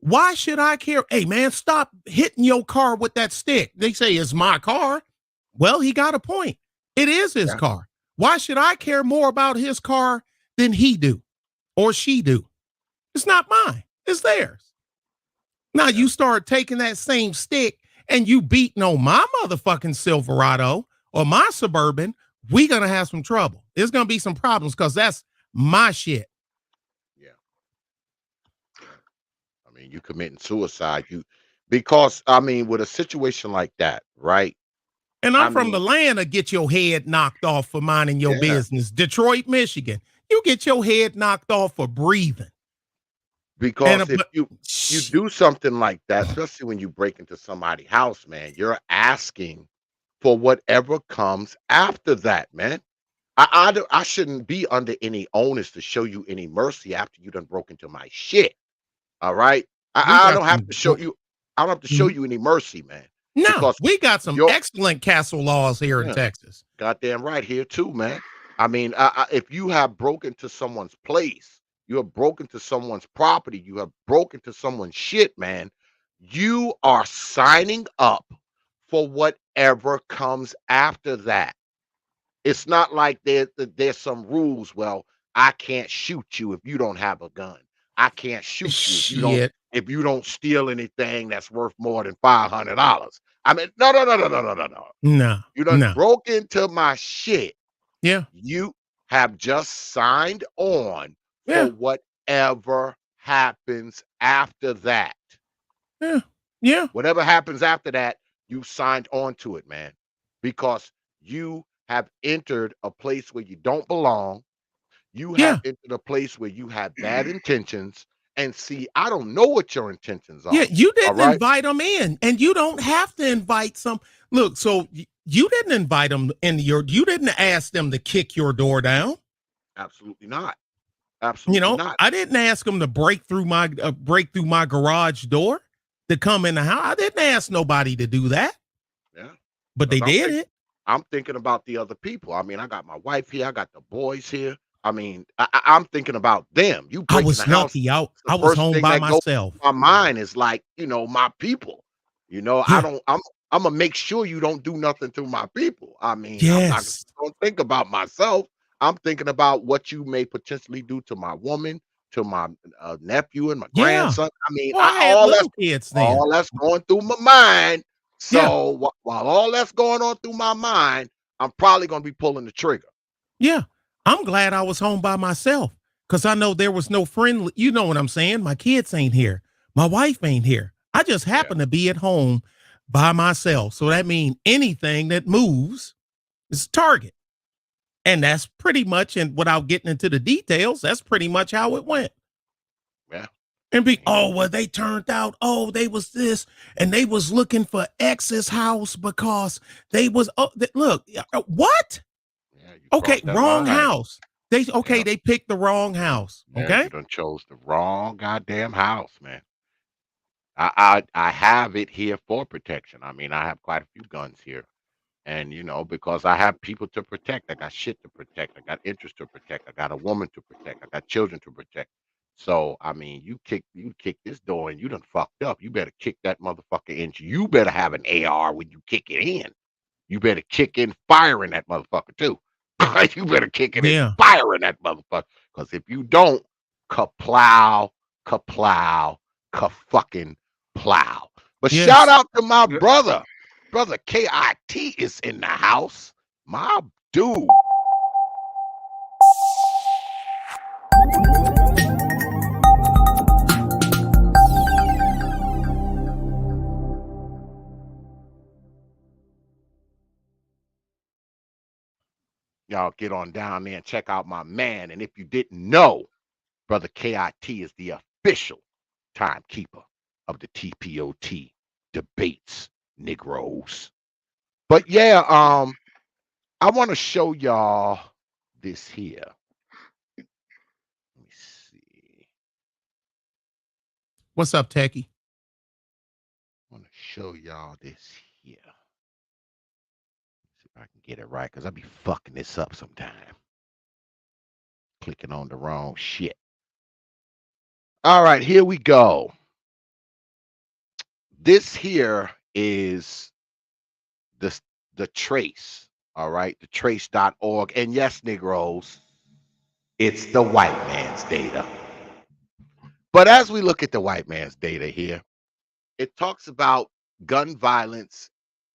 why should I care? Hey, man, stop hitting your car with that stick. They say it's my car. Well, he got a point. It is his car. Why should I care more about his car than he do or she do? It's not mine. It's theirs. Now you start taking that same stick and you beating on my motherfucking Silverado or my Suburban, we gonna have some trouble. There's gonna be some problems because that's my shit. Yeah. I mean, you committing suicide. Because with a situation like that, right? And I'm from the land of get your head knocked off for minding your business. Detroit, Michigan. You get your head knocked off for breathing. Because if but you do something like that, especially when you break into somebody's house, man, you're asking for whatever comes after that, man. I shouldn't be under any onus to show you any mercy after you done broke into my shit. All right. we I got don't have some to show you. I don't have to show Mhm. you any mercy, man, No, because we got some you're excellent castle laws here in yeah, Texas. goddamn right here too, man. I mean, if you have broken to someone's place, you have broken to someone's property, you have broken to someone's shit, man. You are signing up for whatever comes after that. It's not like there's some rules. Well, I can't shoot you if you don't have a gun. I can't shoot you Shit. if you don't steal anything that's worth more than $500. I mean, no, no, no, no, no, no, no, no. No, You done no. broke into my shit. Yeah, You have just signed on yeah, for whatever happens after that. yeah, yeah, Whatever happens after that, you signed on to it, man, because you have entered a place where you don't belong. You have yeah, entered a place where you have bad intentions. And see, I don't know what your intentions yeah. are. You All didn't right. invite them in, and you don't have to invite some. Look, so you didn't invite them in your. You didn't ask them to kick your door down. Absolutely not. You Absolutely know, not. I didn't ask them to break through my garage door to come in the house. I didn't ask nobody to do that, Yeah. but Because they did it. I'm thinking about the other people. I mean, I got my wife here, I got the boys here. I mean, I'm thinking about them. You I break in the was house, lucky. I the was first home thing by that goes myself. through my mind is like, my people. I Yeah. don't I'm gonna make sure you don't do nothing to my people. I mean, I'm not Yes. gonna think about myself. I'm thinking about what you may potentially do to my woman, to my nephew and my Yeah. grandson. I mean, Well, I had little kids then. all that's going through my mind. Yeah. So while all that's going on through my mind, I'm probably gonna be pulling the trigger. Yeah. I'm glad I was home by myself because I know there was no friend. You know what I'm saying? My kids ain't here. My wife ain't here. I just Yeah, happen to be at home by myself. So that means anything that moves is a target. And that's pretty much, and without getting into the details, that's pretty much how it went. yeah. And I mean, well, they turned out, they was this, and they was looking for X's house because they was, look, what? yeah, you Okay, crossed that wrong line. house. Yeah, They picked the wrong house. yeah, Okay. you done chose the wrong goddamn house, man. I have it here for protection. I mean, I have quite a few guns here. And because I have people to protect, I got shit to protect, I got interest to protect, I got a woman to protect, I got children to protect. So I mean, you kick this door and you done fucked up. You better kick that motherfucker in. You better have an AR when you kick it in. You better kick in firing that motherfucker too. You better kick it in Yeah. firing that motherfucker. Because if you don't, kaplow, kaplow, ka-fucking plow. But shout Yes. out to my brother. Brother KIT is in the house. My dude. Y'all get on down there and check out my man. And if you didn't know, Brother KIT is the official timekeeper of the T.P.O.T. debates, Negroes. But yeah, I want to show y'all this here. Let me see. What's up, Techie? I want to show y'all this here. See if I can get it right, because I be fucking this up sometime. Clicking on the wrong shit. All right, here we go. This here is the trace. All right, the trace.org. And yes, Negroes, it's the white man's data. But as we look at the white man's data here, it talks about gun violence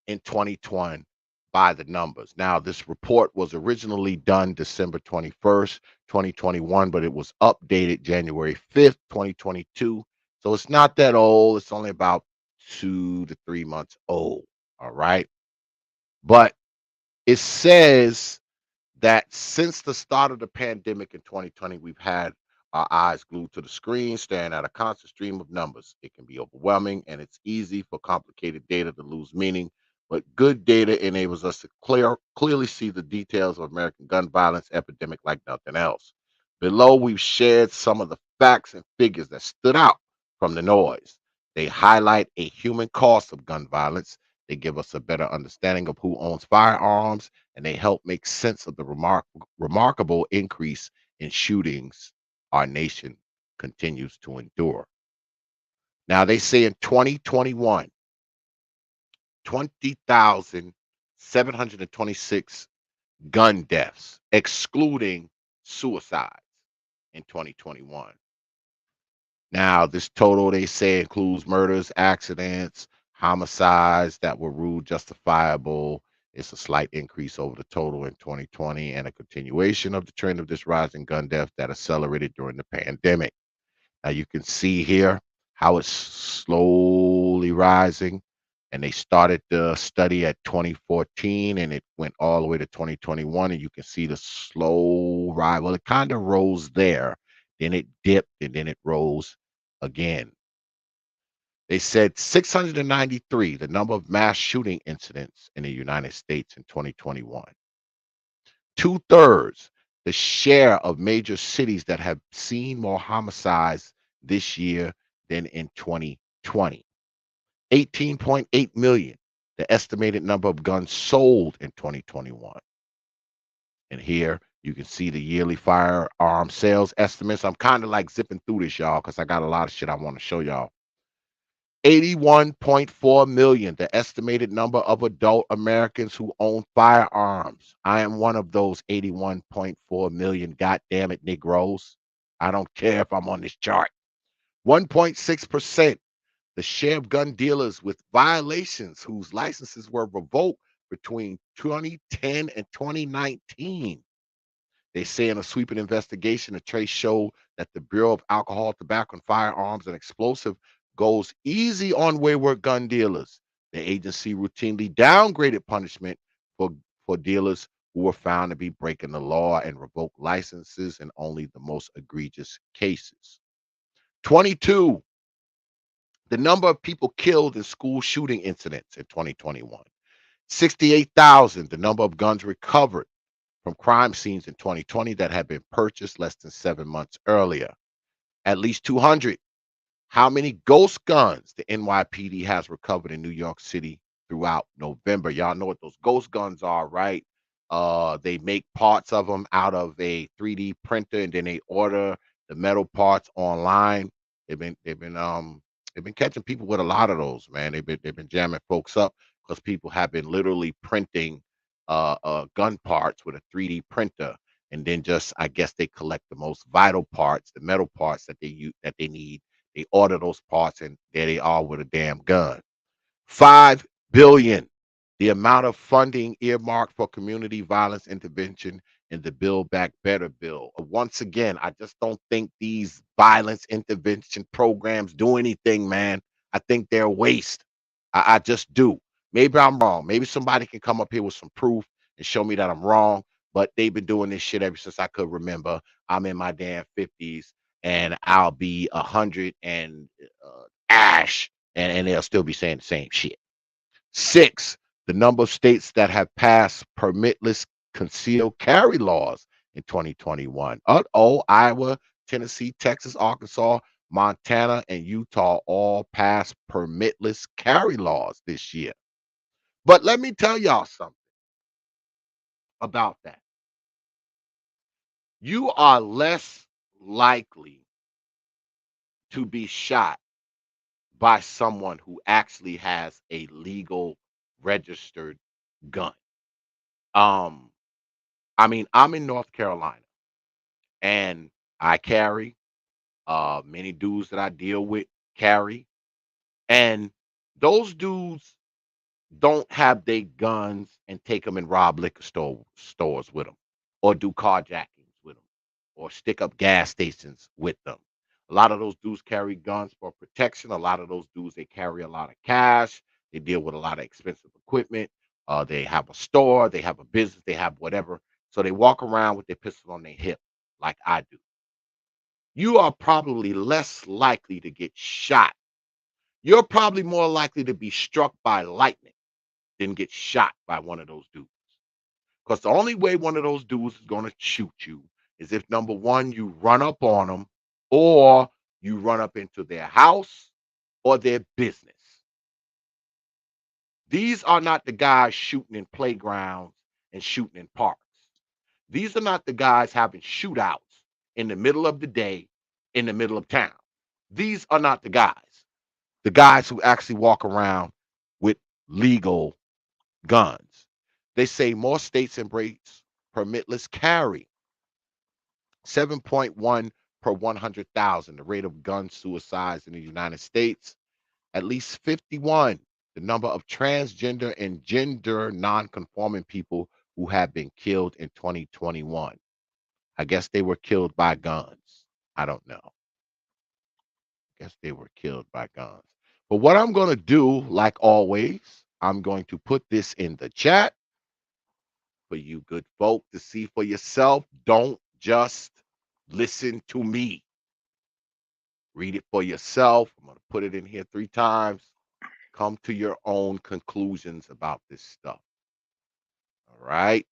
in 2020 by the numbers. Now, this report was originally done December 21st, 2021, but it was updated January 5th, 2022. So it's not that old. It's only about 2 to 3 months old. All right. But it says that since the start of the pandemic in 2020, we've had our eyes glued to the screen, staring at a constant stream of numbers. It can be overwhelming, and it's easy for complicated data to lose meaning. But good data enables us to clearly see the details of American gun violence epidemic like nothing else. Below, we've shared some of the facts and figures that stood out from the noise. They highlight a human cost of gun violence. They give us a better understanding of who owns firearms, and they help make sense of the remarkable increase in shootings our nation continues to endure. Now, they say in 2021, 20,726 gun deaths, excluding suicides in 2021. Now, this total, they say, includes murders, accidents, homicides that were ruled justifiable. It's a slight increase over the total in 2020 and a continuation of the trend of this rising gun death that accelerated during the pandemic. Now you can see here how it's slowly rising. And they started the study at 2014 and it went all the way to 2021. And you can see the slow rise. Well, it kind of rose there, then it dipped, and then it rose again. They said 693, the number of mass shooting incidents in the United States in 2021. Two-thirds, the share of major cities that have seen more homicides this year than in 2020. 18.8 million, the estimated number of guns sold in 2021. And here you can see the yearly firearm sales estimates. I'm kind of like zipping through this, y'all, because I got a lot of shit I want to show y'all. 81.4 million, the estimated number of adult Americans who own firearms. I am one of those 81.4 million, goddamn it, Negroes. I don't care if I'm on this chart. 1.6%, the share of gun dealers with violations whose licenses were revoked between 2010 and 2019. They say in a sweeping investigation, a trace showed that the Bureau of Alcohol, Tobacco, and Firearms and Explosive goes easy on wayward gun dealers. The agency routinely downgraded punishment for dealers who were found to be breaking the law and revoked licenses in only the most egregious cases. 22, the number of people killed in school shooting incidents in 2021. 68,000, the number of guns recovered from crime scenes in 2020 that had been purchased less than 7 months earlier. At least 200. How many ghost guns the NYPD has recovered in New York City throughout November? Y'all know what those ghost guns are, right? They make parts of them out of a 3D printer, and then they order the metal parts online. They've been catching people with a lot of those, man. They've been jamming folks up because people have been literally printing gun parts with a 3D printer, and then just, I guess, they collect the most vital parts, the metal parts that they need. They order those parts, and there they are with a damn gun. 5 billion, the amount of funding earmarked for community violence intervention in the Build Back Better bill. Once again, I just don't think these violence intervention programs do anything, man. I think they're a waste. I just do. Maybe I'm wrong. Maybe somebody can come up here with some proof and show me that I'm wrong. But they've been doing this shit ever since I could remember. I'm in my damn 50s, and I'll be 100 and ash, and they'll still be saying the same shit. 6, the number of states that have passed permitless concealed carry laws in 2021. Iowa, Tennessee, Texas, Arkansas, Montana, and Utah all passed permitless carry laws this year. But let me tell y'all something about that. You are less likely to be shot by someone who actually has a legal registered gun. I mean, I'm in North Carolina and I carry. Many dudes that I deal with carry. And those dudes don't have their guns and take them and rob liquor stores with them, or do carjackings with them, or stick up gas stations with them. A lot of those dudes carry guns for protection. A lot of those dudes, they carry a lot of cash. They deal with a lot of expensive equipment. They have a store, they have a business, they have whatever. So they walk around with their pistol on their hip like I do. you are probably less likely to get shot. You're probably more likely to be struck by lightning than get shot by one of those dudes. Because the only way one of those dudes is going to shoot you is if number one, you run up on them, or you run up into their house or their business. These are not the guys shooting in playgrounds and shooting in parks. These are not the guys having shootouts in the middle of the day in the middle of town. These are not the guys. The guys who actually walk around with legal guns. They say more states embrace permitless carry, 7.1 per 100,000, the rate of gun suicides in the United States. At least 51, the number of transgender and gender non-conforming people who have been killed in 2021. I guess they were killed by guns. I don't know. Guess they were killed by guns. But what I'm going to do, like always, I'm going to put this in the chat for you good folk to see for yourself. Don't just listen to me. Read it for yourself. I'm going to put it in here 3 times. Come to your own conclusions about this stuff. All right.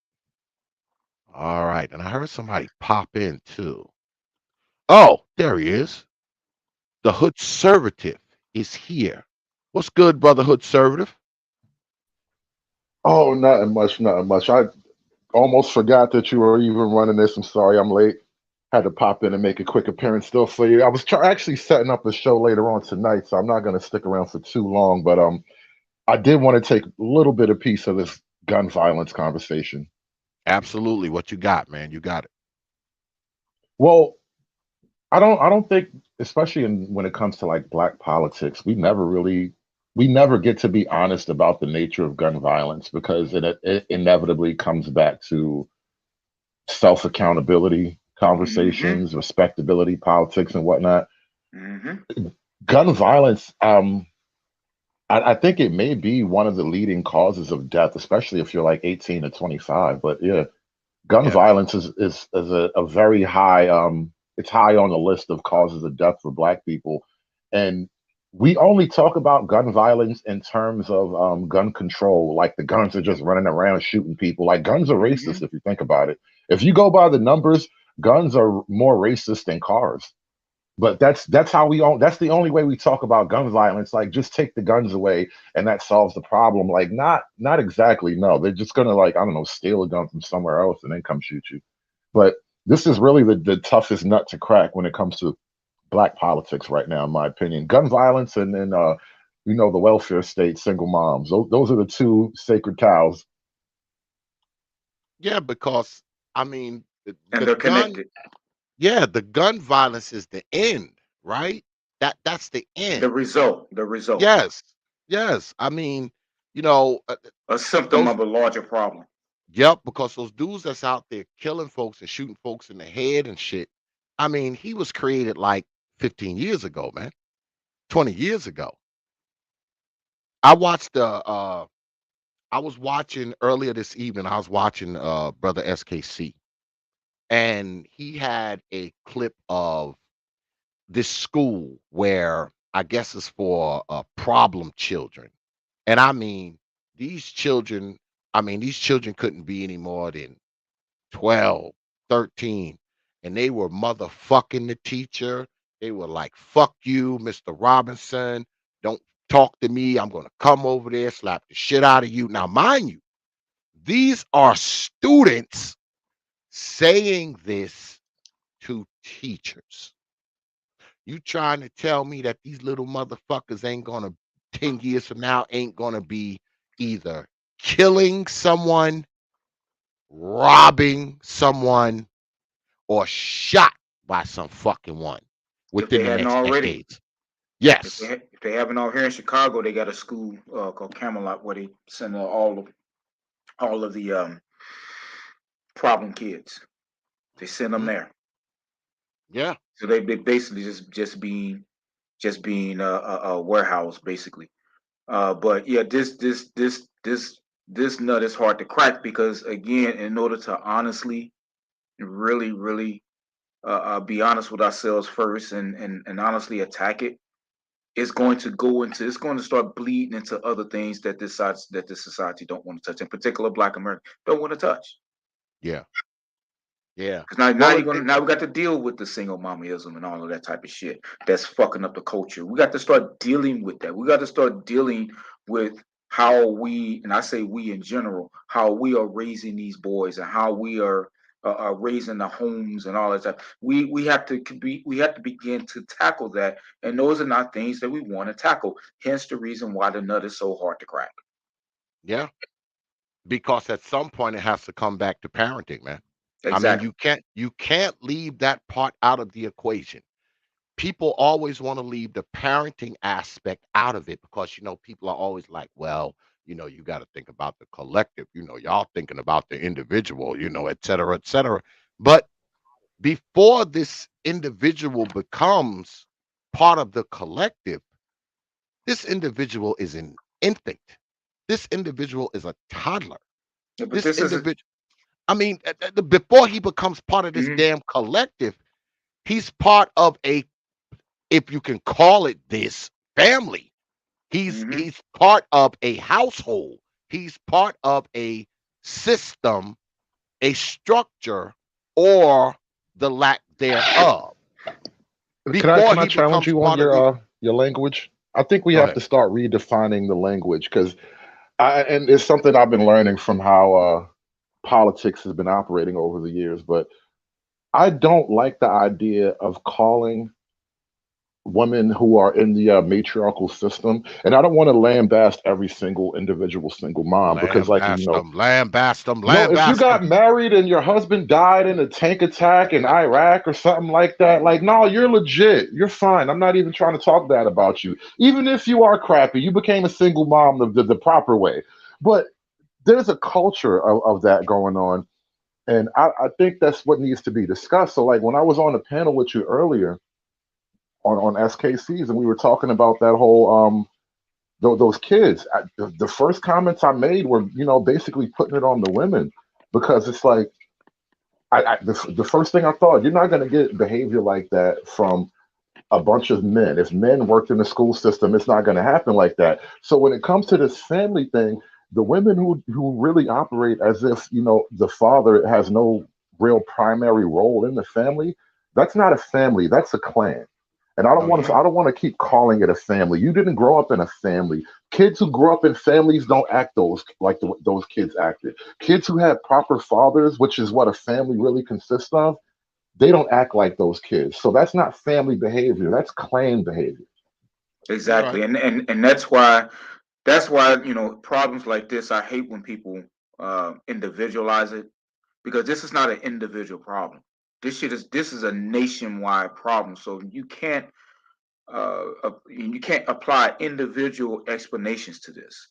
All right. And I heard somebody pop in too. Oh, there he is. The Hood Conservative is here. What's good, brother Hood Conservative? Oh, nothing much, nothing much. I almost forgot that you were even running this. I'm sorry, I'm late. Had to pop in and make a quick appearance still for you. I was actually setting up a show later on tonight, so I'm not going to stick around for too long. But I did want to take a little bit of piece of this gun violence conversation. Absolutely. What you got, man? You got it. Well, I don't think, especially when it comes to like black politics, we never get to be honest about the nature of gun violence because it inevitably comes back to self accountability Mm-hmm. conversations, respectability politics, and whatnot. Mm-hmm. Gun violence, I think it may be one of the leading causes of death, especially if you're like 18 to 25. But yeah, gun Yeah. violence is a very high it's high on the list of causes of death for black people. And we only talk about gun violence in terms of gun control, like the guns are just running around shooting people. Like guns are Mm-hmm. racist if you think about it. If you go by the numbers, guns are more racist than cars. But that's how we all that's the only way we talk about gun violence. Like just take the guns away and that solves the problem. Like not exactly. No, they're just gonna like, I don't know, steal a gun from somewhere else and then come shoot you. But this is really the toughest nut to crack when it comes to black politics right now, in my opinion. Gun violence and then the welfare state, single moms. Those are the two sacred cows. Yeah, because I mean And the they're gun, connected. yeah, the gun violence is the end, right? That's the The end. result. The result. Yes. Yes. I mean, you know, A symptom those of a larger problem. yep, because those dudes that's out there killing folks and shooting folks in the head and shit. I mean, he was created like 15 years ago, man. 20 years ago. I watched I was watching earlier this evening, I was watching brother SKC, and he had a clip of this school where I guess it's for problem children. And I mean, these children, these children couldn't be any more than 12, 13, and they were motherfucking the teacher. They were like, fuck you, Mr. Robinson. Don't talk to me. I'm going to come over there, slap the shit out of you. Now, mind you, these are students saying this to teachers. You trying to tell me that these little motherfuckers ain't going to, 10 years from now, ain't going to be either killing someone, robbing someone, or shot by some fucking one If within they the hadn't next already. decades. Yes. If they haven't out here in Chicago, they got a school called Camelot where they send all of the problem kids. They send them Mhm. there. Yeah. So they basically just being a warehouse basically. But yeah, this nut is hard to crack because again, in order to honestly, really, really be honest with ourselves first and honestly attack it, it's going to start bleeding into other things that this society don't want to touch. In particular, Black America don't want to touch. Yeah. Yeah. Because now Well, now we got to deal with the single mommyism and all of that type of shit that's fucking up the culture. We got to start dealing with that. We got to start dealing with how we, and I say we in general, how we are raising these boys and how we are raising the homes and all that stuff. We have to begin to tackle that, and those are not things that we want to tackle. Hence the reason why the nut is so hard to crack. yeah, because at some point it has to come back to parenting, man. I mean, Exactly. you can't leave that part out of the equation. People always want to leave the parenting aspect out of it because people are always like, well, you got to think about the collective. Y'all thinking about the individual, et cetera, et cetera. But before this individual becomes part of the collective, this individual is an infant. This individual is a toddler. Yeah, but This this is individual, I mean, before he becomes part of this mhm, damn collective, he's part of a, if you can call it this, family. mhm. He's part of a household. He's part of a system, a structure, or the lack thereof. Can I Before can I he challenge becomes you on part of the, your language? I think we go have ahead. to start redefining the language because and it's something I've been learning from how politics has been operating over the years. But I don't like the idea of calling women who are in the matriarchal system, and I don't want to lambast every single individual single mom because, like, Lambast them, lambast them, no, if you lambast them. got married and your husband died in a tank attack in Iraq or something like that, like, no, you're legit. You're fine. I'm not even trying to talk bad about you. Even if you are crappy, you became a single mom the proper way. But there's a culture of that going on. And I think that's what needs to be discussed. So, like, when I was on the panel with you earlier on SKCs and we were talking about that whole those kids. The first comments I made were, basically putting it on the women because it's like the first thing I thought, you're not going to get behavior like that from a bunch of men. If men worked in the school system, it's not going to happen like that. So when it comes to this family thing, the women who really operate as if the father has no real primary role in the family, that's not a family. That's a clan. And I don't Oh want to. yeah. I don't want to keep calling it a family. You didn't grow up in a family. Kids who grow up in families don't act like those kids acted. Kids who have proper fathers, which is what a family really consists of, they don't act like those kids. So that's not family behavior. That's clan behavior. You're right. Exactly, and that's why problems like this. I hate when people individualize it because this is not an individual problem. This is a nationwide problem. So you can't apply individual explanations to this.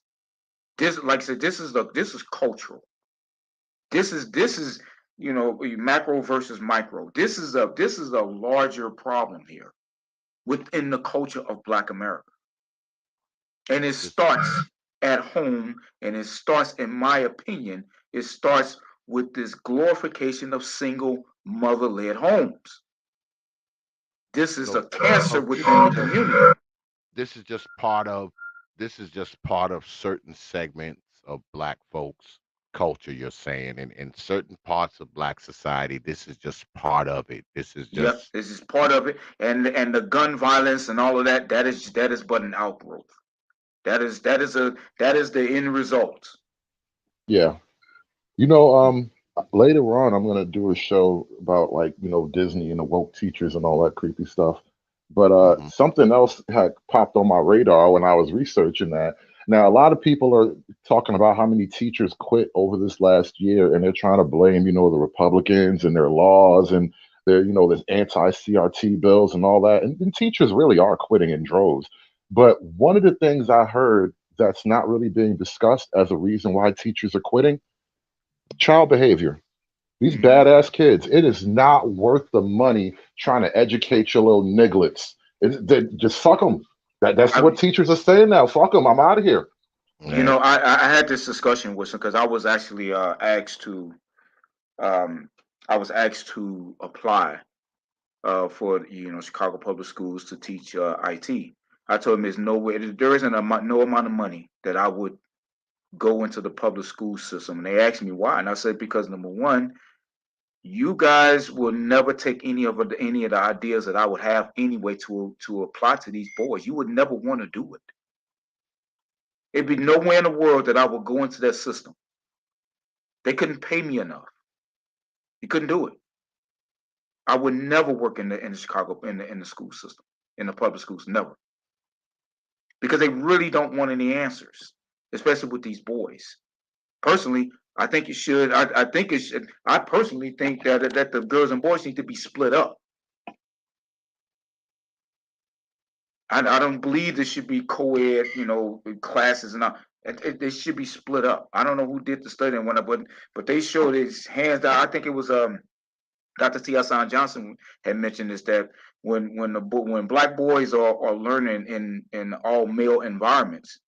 This, like I said, this is cultural. This is macro versus micro. This is a larger problem here within the culture of Black America. And it This, starts at home, and it starts, in my opinion, it starts with this glorification of single mother-led homes. This is so a cancer so within the community. this is just part of this is just part of certain segments of black folks culture, you're saying, and in certain parts of black society this is just part of it. This is Yep, just this is part of it, and the gun violence and all of that. That is but an outgrowth. That is the end result. Yeah. Later on, I'm gonna do a show about, like, Disney and the woke teachers and all that creepy stuff. But mhm. something else had popped on my radar when I was researching that. Now, a lot of people are talking about how many teachers quit over this last year, and they're trying to blame, the Republicans and their laws and their, this anti-CRT bills and all that. And teachers really are quitting in droves. But one of the things I heard that's not really being discussed as a reason why teachers are quitting: child behavior. These Hmm. badass kids, it is not worth the money trying to educate your little nigglets. Just fuck them. That's I, what teachers are saying now. Fuck them. I'm out of here. Yeah. I had this discussion with some because I was actually asked to um, I was asked to apply for Chicago Public Schools to teach IT. I told him there's no way, there isn't no amount of money that I would go into the public school system. And they asked me why, and I said because number one, you guys will never take any of the ideas that I would have anyway to apply to these boys. You would never want to do it. It'd be nowhere in the world that I would go into that system. They couldn't pay me enough. You couldn't do it. I would never work in the Chicago in the school system, in the public schools, never, because they really don't want any answers, especially with these boys. Personally, I think it should. I think it should. I personally think that the girls and boys need to be split up. I don't believe there should be co-ed, classes and all. They should be split up. I don't know who did the study and whatnot, but they showed it hands down. I think it was Dr. T. Hassan Johnson had mentioned this, that when black boys are learning in all male environments,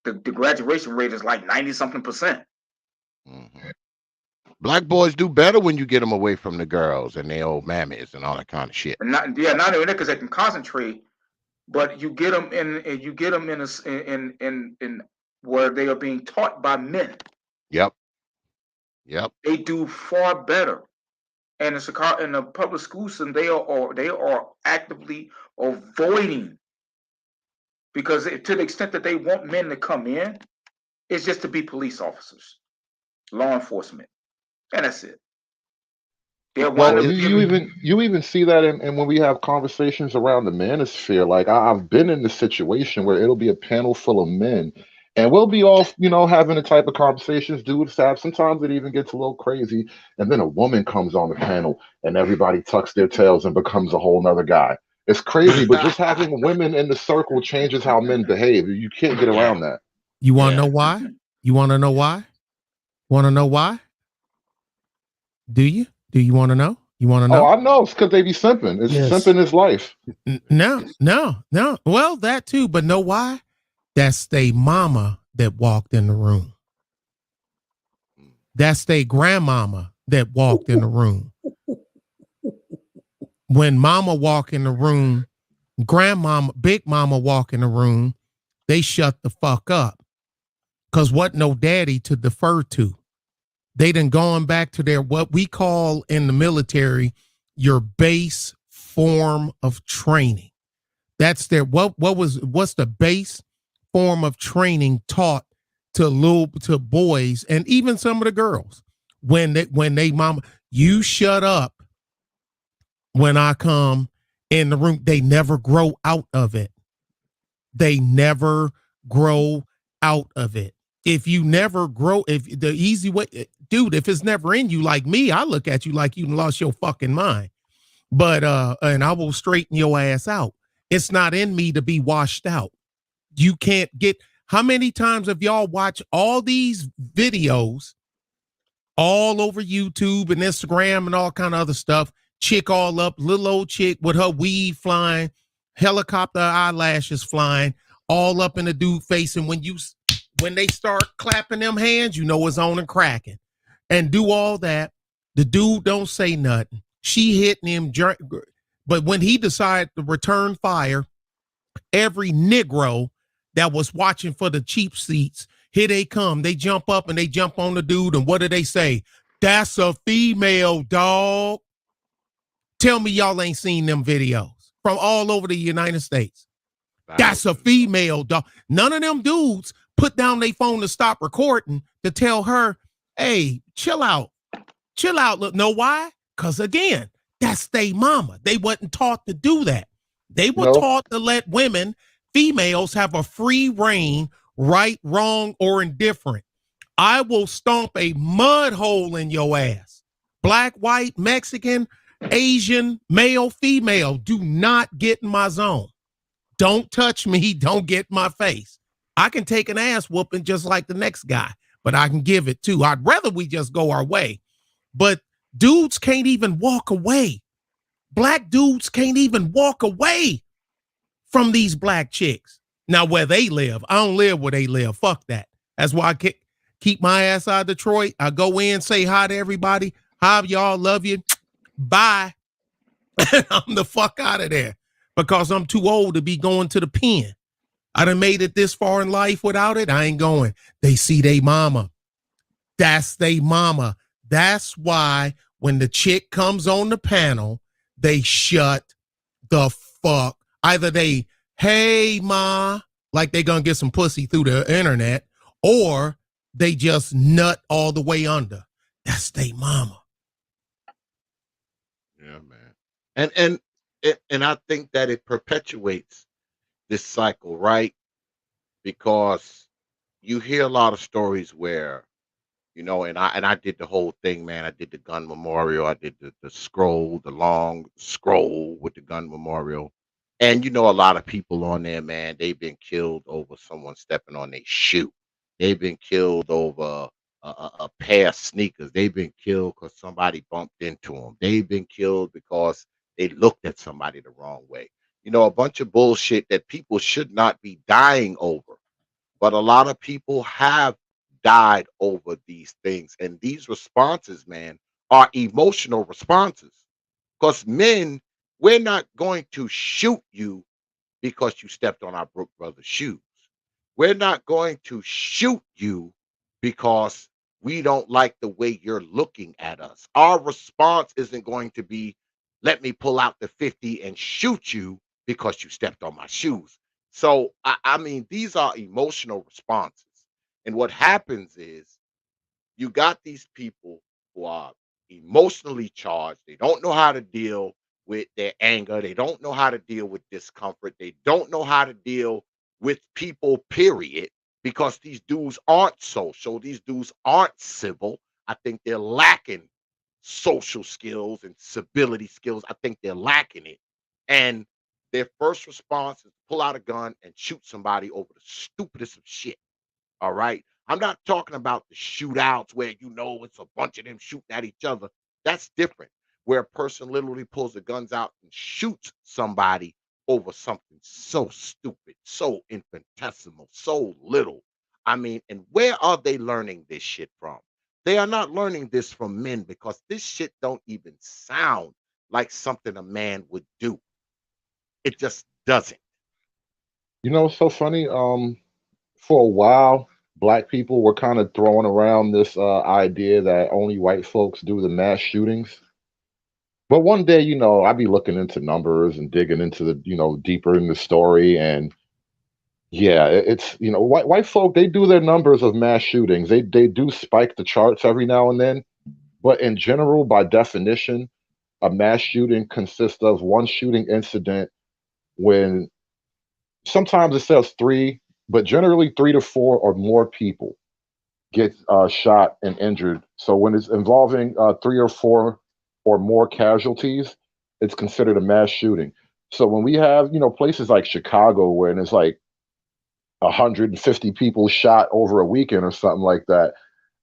the graduation rate is like 90-something%. Mm-hmm. Black boys do better when you get them away from the girls and their old mammies and all that kind of shit. And not only that, because they can concentrate, but you get them in where they are being taught by men. Yep. They do far better. And in Chicago, in the public school system, they are actively avoiding, because to the extent that they want men to come in, it's just to be police officers, law enforcement, and that's it. Well, you even see that in when we have conversations around the manosphere. Like I've been in the situation where it'll be a panel full of men, and we'll be all having the type of conversations dudes have. Sometimes it even gets a little crazy, and then a woman comes on the panel, and everybody tucks their tails and becomes a whole nother guy. It's crazy, but just having women in the circle changes how men behave. You can't get around that. You want to know why? You want to know why? Want to know why? Do you? Do you want to know? You want to know? Oh, I know. It's because they be simping. Simping is life. No. Well, that too, but know why? That's they mama that walked in the room. That's they grandmama that walked in the room. When mama walk in the room, grandmama, big mama walk in the room, they shut the fuck up. Because what no daddy to defer to. They done gone back to their, what we call in the military, your base form of training. That's their, what's the base form of training taught to boys and even some of the girls when they mama, you shut up when I come in the room. They never grow out of it. They never grow out of it. If you never grow, if the easy way, dude, if it's never in you, like me, I look at you like you lost your fucking mind. But and I will straighten your ass out. It's not in me to be washed out. You can't get, how many times have y'all watched all these videos all over YouTube and Instagram and all kind of other stuff? Chick all up, little old chick with her weave flying, helicopter eyelashes flying, all up in the dude face. And when they start clapping them hands, you know it's on and cracking. And do all that. The dude don't say nothing. She hitting him. But when he decided to return fire, every Negro that was watching for the cheap seats, here they come. They jump up and they jump on the dude. And what do they say? That's a female, dog. Tell me y'all ain't seen them videos from all over the United States. That's a female, dog. None of them dudes put down their phone to stop recording to tell her, hey, chill out. Chill out. Look, know why? Because again, that's they mama. They wasn't taught to do that. They were taught to let women, females, have a free reign, right, wrong, or indifferent. I will stomp a mud hole in your ass. Black, white, Mexican, Asian, male, female, do not get in my zone. Don't touch me. Don't get in my face. I can take an ass whooping just like the next guy, but I can give it too. I'd rather we just go our way. But dudes can't even walk away. Black dudes can't even walk away from these black chicks. Now, where they live, I don't live where they live. Fuck that. That's why I keep my ass out of Detroit. I go in, say hi to everybody. Hi, y'all, love you. Bye. I'm the fuck out of there because I'm too old to be going to the pen. I done made it this far in life without it. I ain't going. They see they mama. That's they mama. That's why when the chick comes on the panel, they shut the fuck. Either they, hey ma, like they gonna get some pussy through the internet, or they just nut all the way under. That's they mama. Yeah, man. And I think that it perpetuates this cycle, right? Because you hear a lot of stories where, and I did the whole thing, man. I did the gun memorial. I did the scroll, the long scroll with the gun memorial. And a lot of people on there, man, they've been killed over someone stepping on their shoe. They've been killed over a pair of sneakers. They've been killed because somebody bumped into them. They've been killed because they looked at somebody the wrong way. A bunch of bullshit that people should not be dying over. But a lot of people have died over these things. And these responses, man, are emotional responses. Because men, we're not going to shoot you because you stepped on our Brook Brothers shoes. We're not going to shoot you because we don't like the way you're looking at us. Our response isn't going to be, let me pull out the 50 and shoot you because you stepped on my shoes. So, I mean, these are emotional responses. And what happens is you got these people who are emotionally charged. They don't know how to deal with their anger. They don't know how to deal with discomfort. They don't know how to deal with people, period, because these dudes aren't social. These dudes aren't civil. I think they're lacking social skills and civility skills. I think they're lacking it. And their first response is pull out a gun and shoot somebody over the stupidest of shit. All right. I'm not talking about the shootouts where it's a bunch of them shooting at each other. That's different. Where a person literally pulls the guns out and shoots somebody over something so stupid, so infinitesimal, so little. I mean, and where are they learning this shit from? They are not learning this from men because this shit don't even sound like something a man would do. It just doesn't. It's so funny. For a while, black people were kind of throwing around this idea that only white folks do the mass shootings. But one day, I'd be looking into numbers and digging into the, deeper in the story. And yeah, it's, white folk, they do their numbers of mass shootings. They do spike the charts every now and then. But in general, by definition, a mass shooting consists of one shooting incident when sometimes it says three, but generally 3 to 4 or more people get shot and injured. So when it's involving 3 or 4 or more casualties, it's considered a mass shooting. So when we have, places like Chicago where it's like 150 people shot over a weekend or something like that,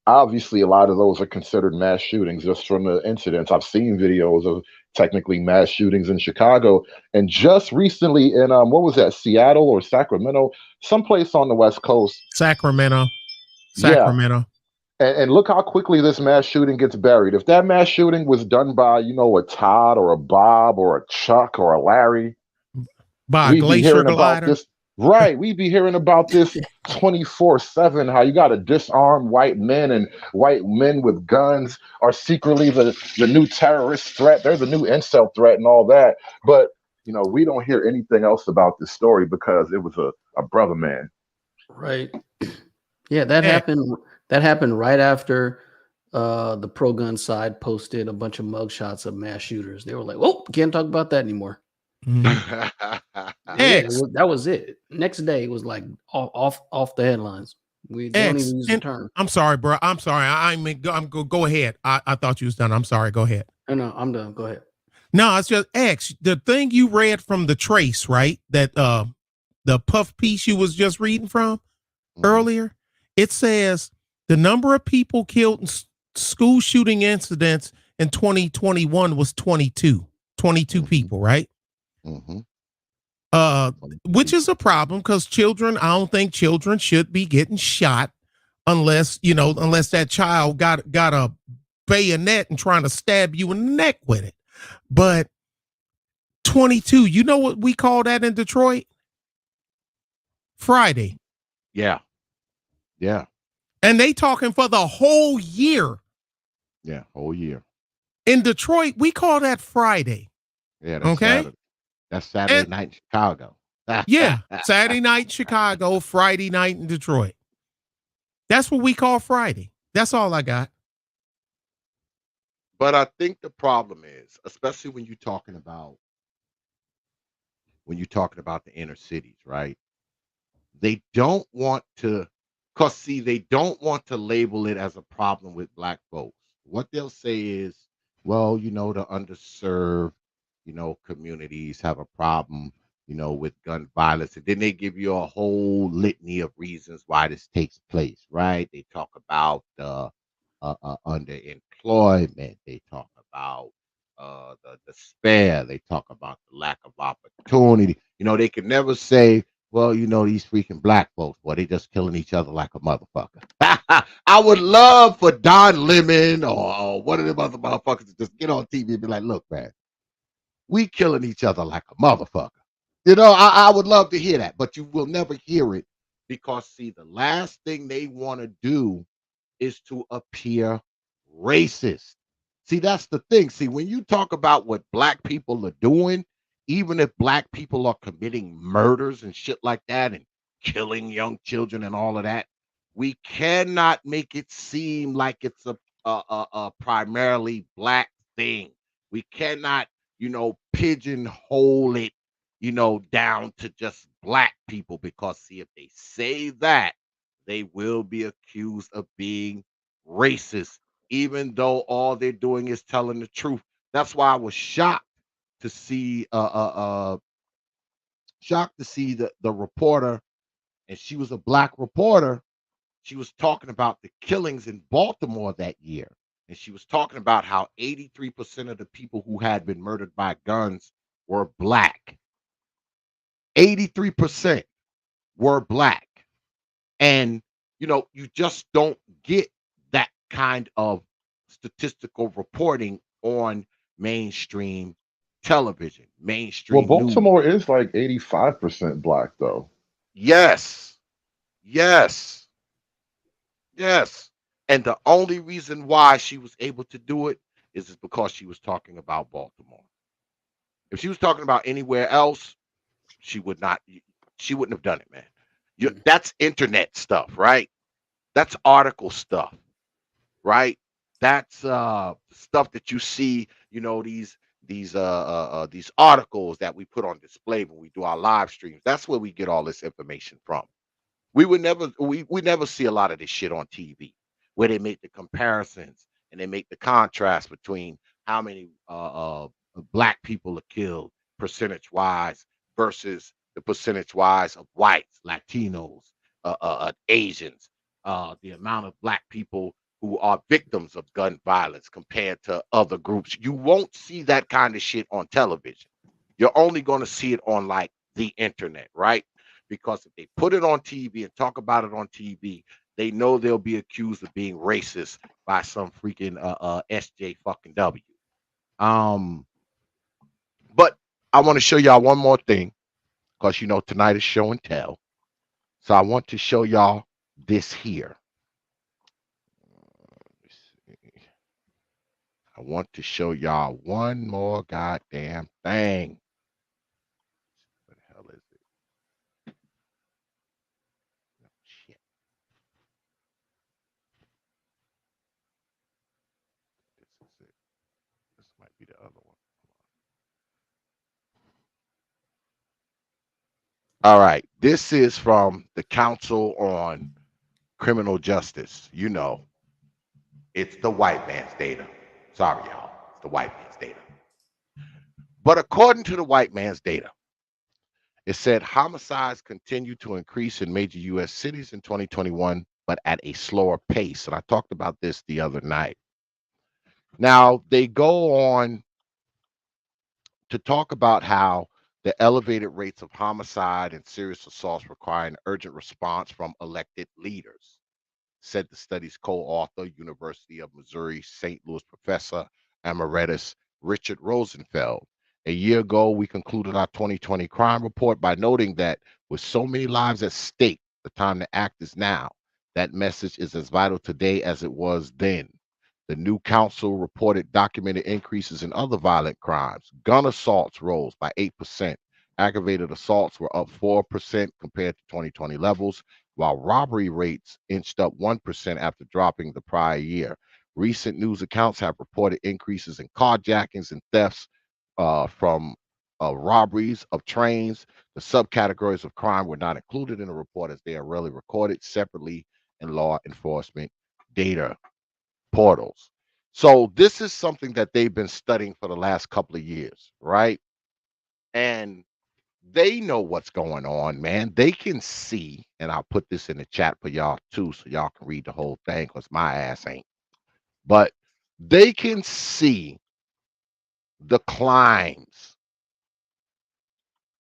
obviously a lot of those are considered mass shootings just from the incidents. I've seen videos of technically mass shootings in Chicago, and just recently in what was that, Seattle or Sacramento, someplace on the West Coast. Sacramento. Yeah. And look how quickly this mass shooting gets buried. If that mass shooting was done by, a Todd or a Bob or a Chuck or a Larry, by we'd glacier be hearing glider. about this. Right. We'd be hearing about this 24/7, how you got to disarm white men, and white men with guns are secretly the new terrorist threat. They're the new incel threat and all that. But, we don't hear anything else about this story because it was a brother man. Right. Yeah, that happened. That happened right after the pro-gun side posted a bunch of mugshots of mass shooters. They were like, "Whoa, can't talk about that anymore." That was it. Next day, it was like off the headlines. They don't even use the term. I'm sorry, bro. I'm sorry. Go ahead. I thought you was done. I'm sorry. Go ahead. No, I'm done. Go ahead. No, it's just X. The thing you read from the trace, right? That the puff piece you was just reading from earlier. It says the number of people killed in school shooting incidents in 2021 was 22 people, right? Which is a problem because I don't think children should be getting shot unless that child got a bayonet and trying to stab you in the neck with it. But 22. You know what we call that in Detroit? Friday. Yeah. Yeah. And they talking for the whole year. Yeah. Whole year. In Detroit, we call that Friday. Yeah. That's Okay. Saturday. That's Saturday And night in Chicago. yeah, Saturday night in Chicago, Friday night in Detroit. That's what we call Friday. That's all I got. But I think the problem is, especially when you're talking about the inner cities, right? They don't want to, cause see, they don't want to label it as a problem with black folks. What they'll say is, well, the underserved, communities have a problem, with gun violence. And then they give you a whole litany of reasons why this takes place, right? They talk about underemployment. They talk about the despair. They talk about the lack of opportunity. They can never say, well, these freaking black folks, boy, they just killing each other like a motherfucker. I would love for Don Lemon or one of them other motherfuckers to just get on TV and be like, look, man, we killing each other like a motherfucker. I would love to hear that, but you will never hear it because, see, the last thing they want to do is to appear racist. See, that's the thing. See, when you talk about what black people are doing, even if black people are committing murders and shit like that and killing young children and all of that, we cannot make it seem like it's a primarily black thing. We cannot, pigeonhole it, down to just black people because, see, if they say that, they will be accused of being racist, even though all they're doing is telling the truth. That's why I was to see shocked to see the reporter, and she was a black reporter. She was talking about the killings in Baltimore that year. And she was talking about how 83% of the people who had been murdered by guns were black. 83% were black. And, you just don't get that kind of statistical reporting on mainstream television, Well, mainstream news. Baltimore is like 85% black, though. Yes, yes, yes. And the only reason why she was able to do it is because she was talking about Baltimore. If she was talking about anywhere else, she would not. She wouldn't have done it, man. That's internet stuff, right? That's article stuff, right? That's stuff that you see, these articles that we put on display when we do our live streams. That's where we get all this information from. We never see a lot of this shit on TV where they make the comparisons and they make the contrast between how many black people are killed percentage wise versus the percentage wise of whites, Latinos, Asians, the amount of black people who are victims of gun violence compared to other groups. You won't see that kind of shit on television. You're only going to see it on like the internet, right? Because if they put it on TV and talk about it on TV, they know they'll be accused of being racist by some freaking SJ fucking W. Um, but I want to show y'all one more thing because tonight is show and tell. So I want to show y'all this here. I want to show y'all one more goddamn thing. What the hell is it? Oh, shit. This is it. This might be the other one. All right. This is from the Council on Criminal Justice. It's the white man's data. Sorry, y'all. It's the white man's data. But according to the white man's data, it said homicides continue to increase in major U.S. cities in 2021, but at a slower pace. And I talked about this the other night. Now, they go on to talk about how the elevated rates of homicide and serious assaults require an urgent response from elected leaders, said the study's co-author, University of Missouri St. Louis professor emeritus Richard Rosenfeld. A year ago, we concluded our 2020 crime report by noting that with so many lives at stake, the time to act is now. That message is as vital today as it was then. The new council reported documented increases in other violent crimes. Gun assaults rose by 8%. Aggravated assaults were up 4% compared to 2020 levels, while robbery rates inched up 1% after dropping the prior year. Recent news accounts have reported increases in carjackings and thefts from robberies of trains. The subcategories of crime were not included in the report as they are rarely recorded separately in law enforcement data portals. So this is something that they've been studying for the last couple of years, right? And they know what's going on, man. They can see, and I'll put this in the chat for y'all too, so y'all can read the whole thing because my ass ain't. But they can see the climbs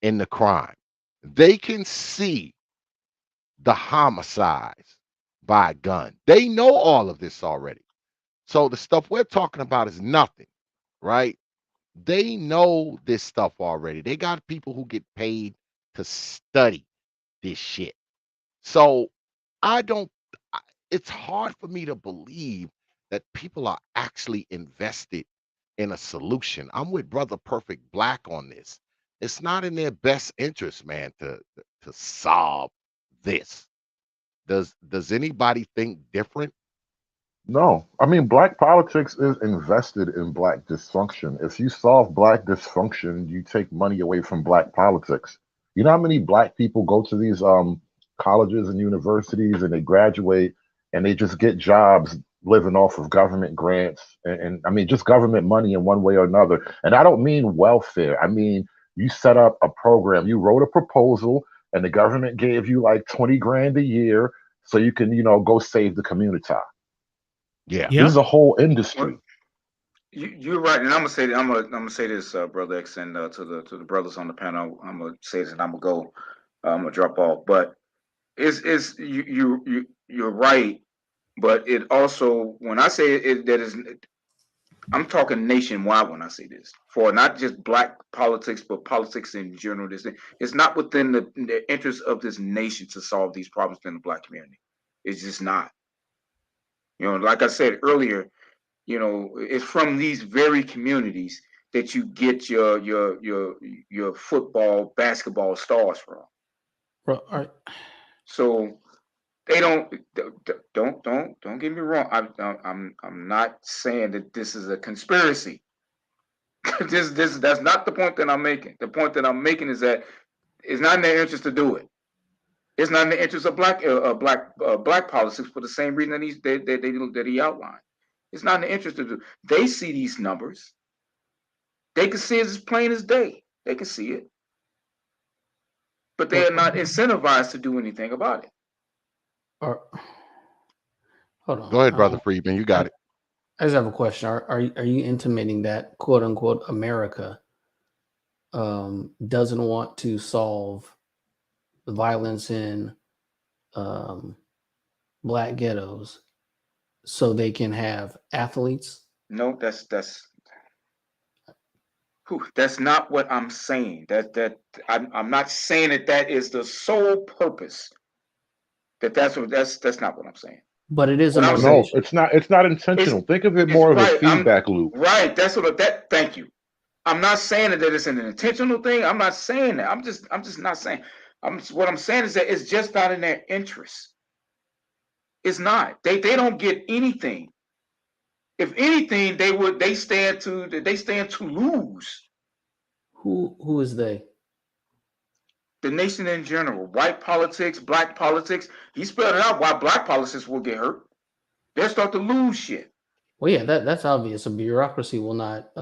in the crime. They can see the homicides by gun. They know all of this already. So the stuff we're talking about is nothing, right? They know this stuff already. They got people who get paid to study this shit. So I don't, it's hard for me to believe that people are actually invested in a solution. I'm with Brother Perfect Black on this. It's not in their best interest, man, to solve this. Does anybody think different? No, I mean, black politics is invested in black dysfunction. If you solve black dysfunction, you take money away from black politics. You know how many black people go to these colleges and universities and they graduate and they just get jobs living off of government grants and I mean just government money in one way or another. And I don't mean welfare. I mean you set up a program, you wrote a proposal, and the government gave you like 20 grand a year so you can, go save the community. Yeah. This is Yep. a whole industry. You're right, and I'm gonna say this, brother X, and to the brothers on the panel, I'm gonna say this, and I'm gonna go, I'm gonna drop off. But it's you're right, but it also when I say it that is, I'm talking nationwide when I say this for not just black politics, but politics in general. This it's not within the interest of this nation to solve these problems in the black community. It's just not. Like I said earlier, it's from these very communities that you get your football, basketball stars from. Bro, So they don't get me wrong. I'm not saying that this is a conspiracy. That's not the point that I'm making. The point that I'm making is that it's not in their interest to do it. It's not in the interest of black politics for the same reason that he outlined. It's not in the interest to do. They see these numbers. They can see it as plain as day. They can see it, but they are not incentivized to do anything about it. Hold on. Go ahead, Brother Friedman. You got it. I just have a question. Are you intimating that quote unquote America doesn't want to solve the violence in black ghettos so they can have athletes? No, that's not what I'm saying. I'm not saying that is the sole purpose. That's not what I'm saying. But it is a What I'm saying, No, motivation. it's not intentional. Think of it more of a right. feedback loop. Right. That's what that. Thank you. I'm not saying that it's an intentional thing. I'm not saying that. I'm just not saying. What I'm saying is that it's just not in their interest. It's not. They don't get anything. If anything, they stand to lose. Who is they? The nation in general, white politics, black politics. He spelled it out why black politics will get hurt. They'll start to lose shit. Well, yeah, that's obvious. A bureaucracy will not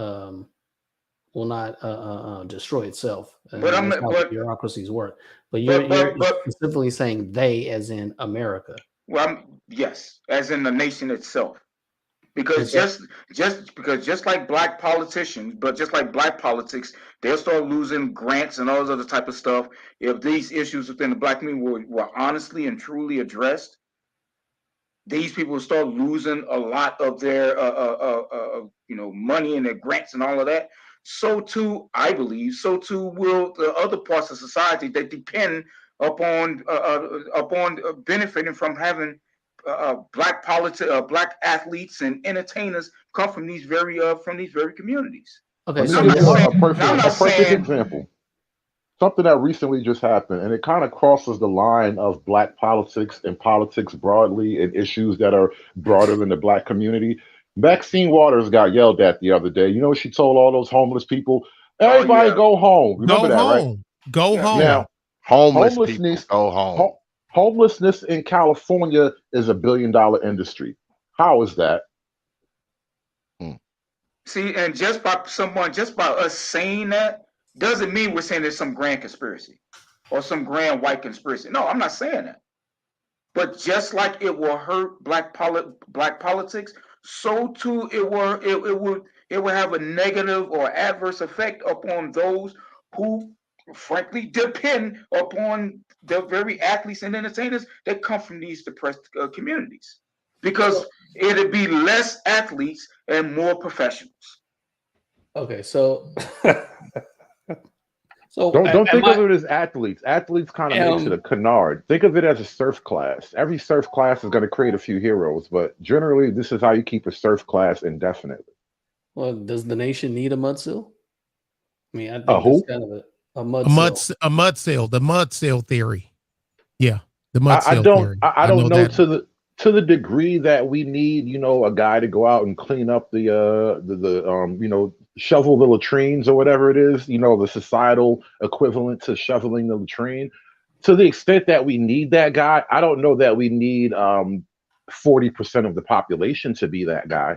destroy itself. But that's how bureaucracies work. But you're specifically saying they, as in America. Well, yes, as in the nation itself. Because just like black politicians, but just like black politics, they'll start losing grants and all this other type of stuff. If these issues within the black community were honestly and truly addressed, these people will start losing a lot of their money and their grants and all of that. so too, I believe, so too will the other parts of society that depend upon benefiting from having black athletes and entertainers come from these very communities. Okay, Let me Now, I'm give not you saying, now I'm a not perfect saying, example. Something that recently just happened, and it kind of crosses the line of black politics and politics broadly and issues that are broader than the black community. Maxine Waters got yelled at the other day. You know what she told all those homeless people? oh Everybody yeah, go home. Remember Go that, right? home. Go yeah, home. Now, Homeless people homelessness, go home. homelessness in California is a $1 billion industry. How is that? Hmm. see, and just by us saying that doesn't mean we're saying there's some grand conspiracy or some grand white conspiracy. No, I'm not saying that. But just like it will hurt black politics, so too it will have a negative or adverse effect upon those who frankly depend upon the very athletes and entertainers that come from these depressed communities. Because so it'd be less athletes and more professionals. okay, so so Don't am think of I it as athletes. Athletes kind of makes it a am canard. Think of it as a surf class. Every surf class is going to create a few heroes, but generally, this is how you keep a surf class indefinitely. well, does the nation need a mud seal? I mean, I A think that's who? kind of a mud seal. A mud seal, the mud seal theory. Yeah, the mud seal theory. I I don't know know that. to the degree that we need, a guy to go out and clean up the shovel the latrines or whatever it is, the societal equivalent to shoveling the latrine. To the extent that we need that guy, I don't know that we need 40% of the population to be that guy.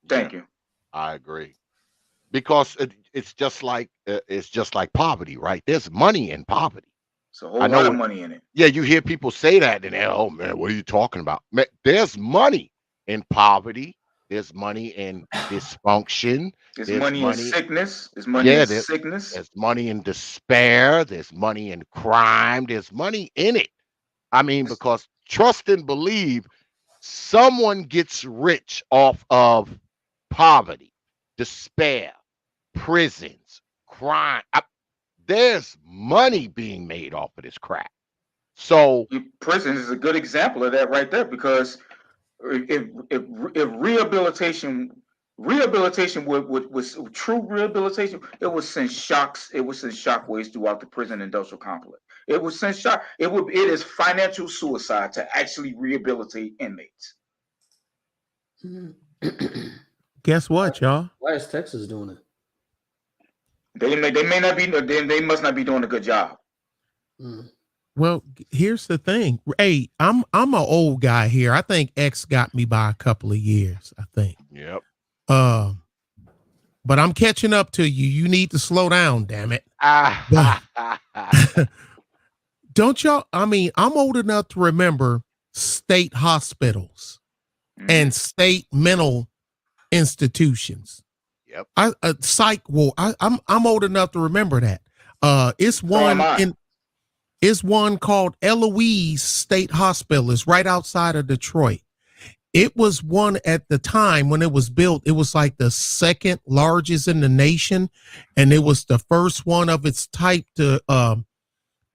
Thank you. I agree. Because it's just like poverty, right? There's money in poverty. It's a I whole lot know of it. money in it. Yeah, you hear people say that, and they're, oh man, what are you talking about? Man, there's money in poverty. There's money in dysfunction. There's There's money in money. sickness. There's money Yeah, in sickness. there's money in despair. There's money in crime. There's money in it. I mean, because trust and believe, someone gets rich off of poverty, despair, prisons, crime. There's money being made off of this crap. So Prisons is a good example of that right there, because if rehabilitation was true rehabilitation, it would send shockwaves throughout the prison industrial complex. It would send shock. It is financial suicide to actually rehabilitate inmates. Guess what, y'all? Why is Texas doing it? They may not be. They must not be doing a good job. Well, here's the thing. Hey, I'm an old guy here. I think X got me by a couple of years, I think. Yep. But I'm catching up to you. You need to slow down, damn it. Don't y'all, I mean, I'm old enough to remember state hospitals and state mental institutions. Yep. Psych ward. I'm old enough to remember that. It's one called Eloise State Hospital. It's right outside of Detroit. It was one at the time when it was built. It was like the second largest in the nation, and it was the first one of its type to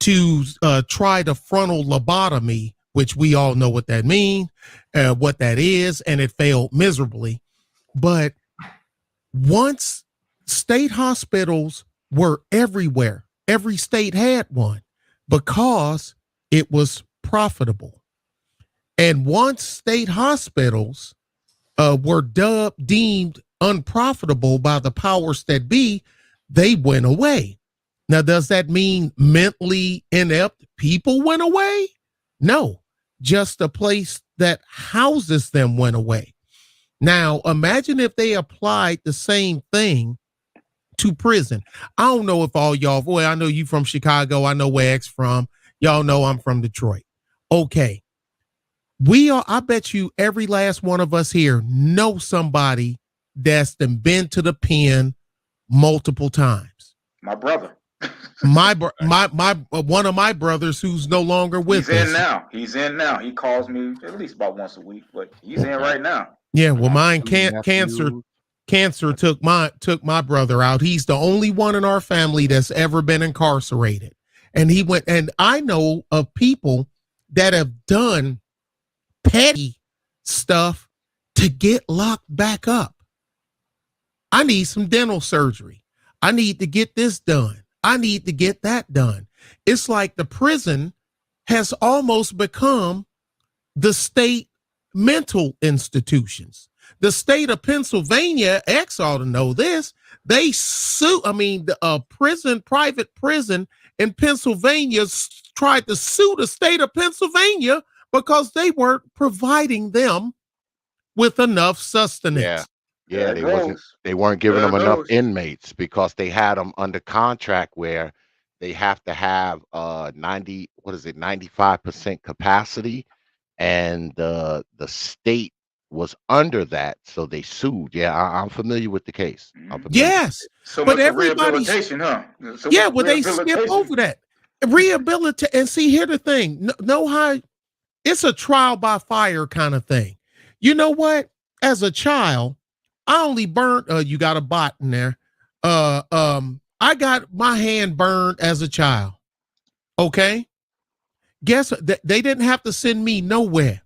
try the frontal lobotomy, which we all know what that means, what that is, and it failed miserably. But once state hospitals were everywhere, every state had one because it was profitable. And once state hospitals were deemed unprofitable by the powers that be, they went away. Now, does that mean mentally inept people went away? No, just the place that houses them went away. Now, imagine if they applied the same thing to prison. I don't know if all y'all, boy, I know you from Chicago. I know where X from. Y'all know I'm from Detroit. Okay. I bet you every last one of us here know somebody that's been to the pen multiple times. My brother. my one of my brothers who's no longer with us. He's in now. He calls me at least about once a week, but he's in right now. Yeah, well, mine cancer Cancer took my brother out. He's the only one in our family that's ever been incarcerated. And he went, and I know of people that have done petty stuff to get locked back up. I need some dental surgery. I need to get this done. I need to get that done. It's like the prison has almost become the state mental institutions. The state of Pennsylvania, X ought to know this. They sue, the private prison in Pennsylvania tried to sue the state of Pennsylvania because they weren't providing them with enough sustenance. Yeah, they weren't giving them enough inmates because they had them under contract where they have to have 95% capacity, and the state was under that, so they sued. Yeah, I'm familiar with the case. Yes, so but much for everybody's rehabilitation, huh? So yeah, well, they skip over that rehabilitate. And see, here the thing, know how it's a trial by fire kind of thing. You know what? As a child, I only burnt. You got a bot in there. I got my hand burned as a child. Okay, guess they didn't have to send me nowhere.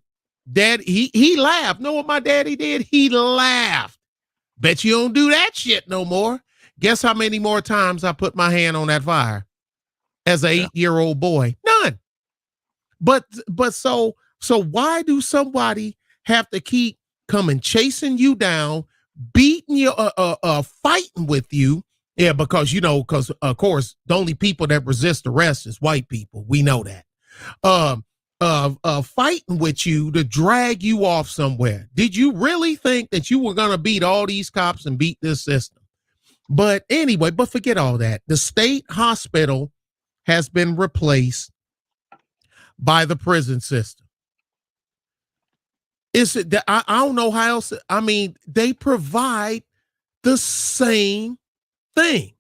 Dad, he laughed. Know what my daddy did? He laughed. Bet you don't do that shit no more. Guess how many more times I put my hand on that fire as an 8-year-old boy? None. But so why do somebody have to keep coming chasing you down, beating you, fighting with you? Yeah, because of course the only people that resist arrest is white people. We know that. Fighting with you to drag you off somewhere. Did you really think that you were gonna beat all these cops and beat this system? But anyway, but forget all that. The state hospital has been replaced by the prison system. Is it that I don't know how else? I mean, they provide the same thing: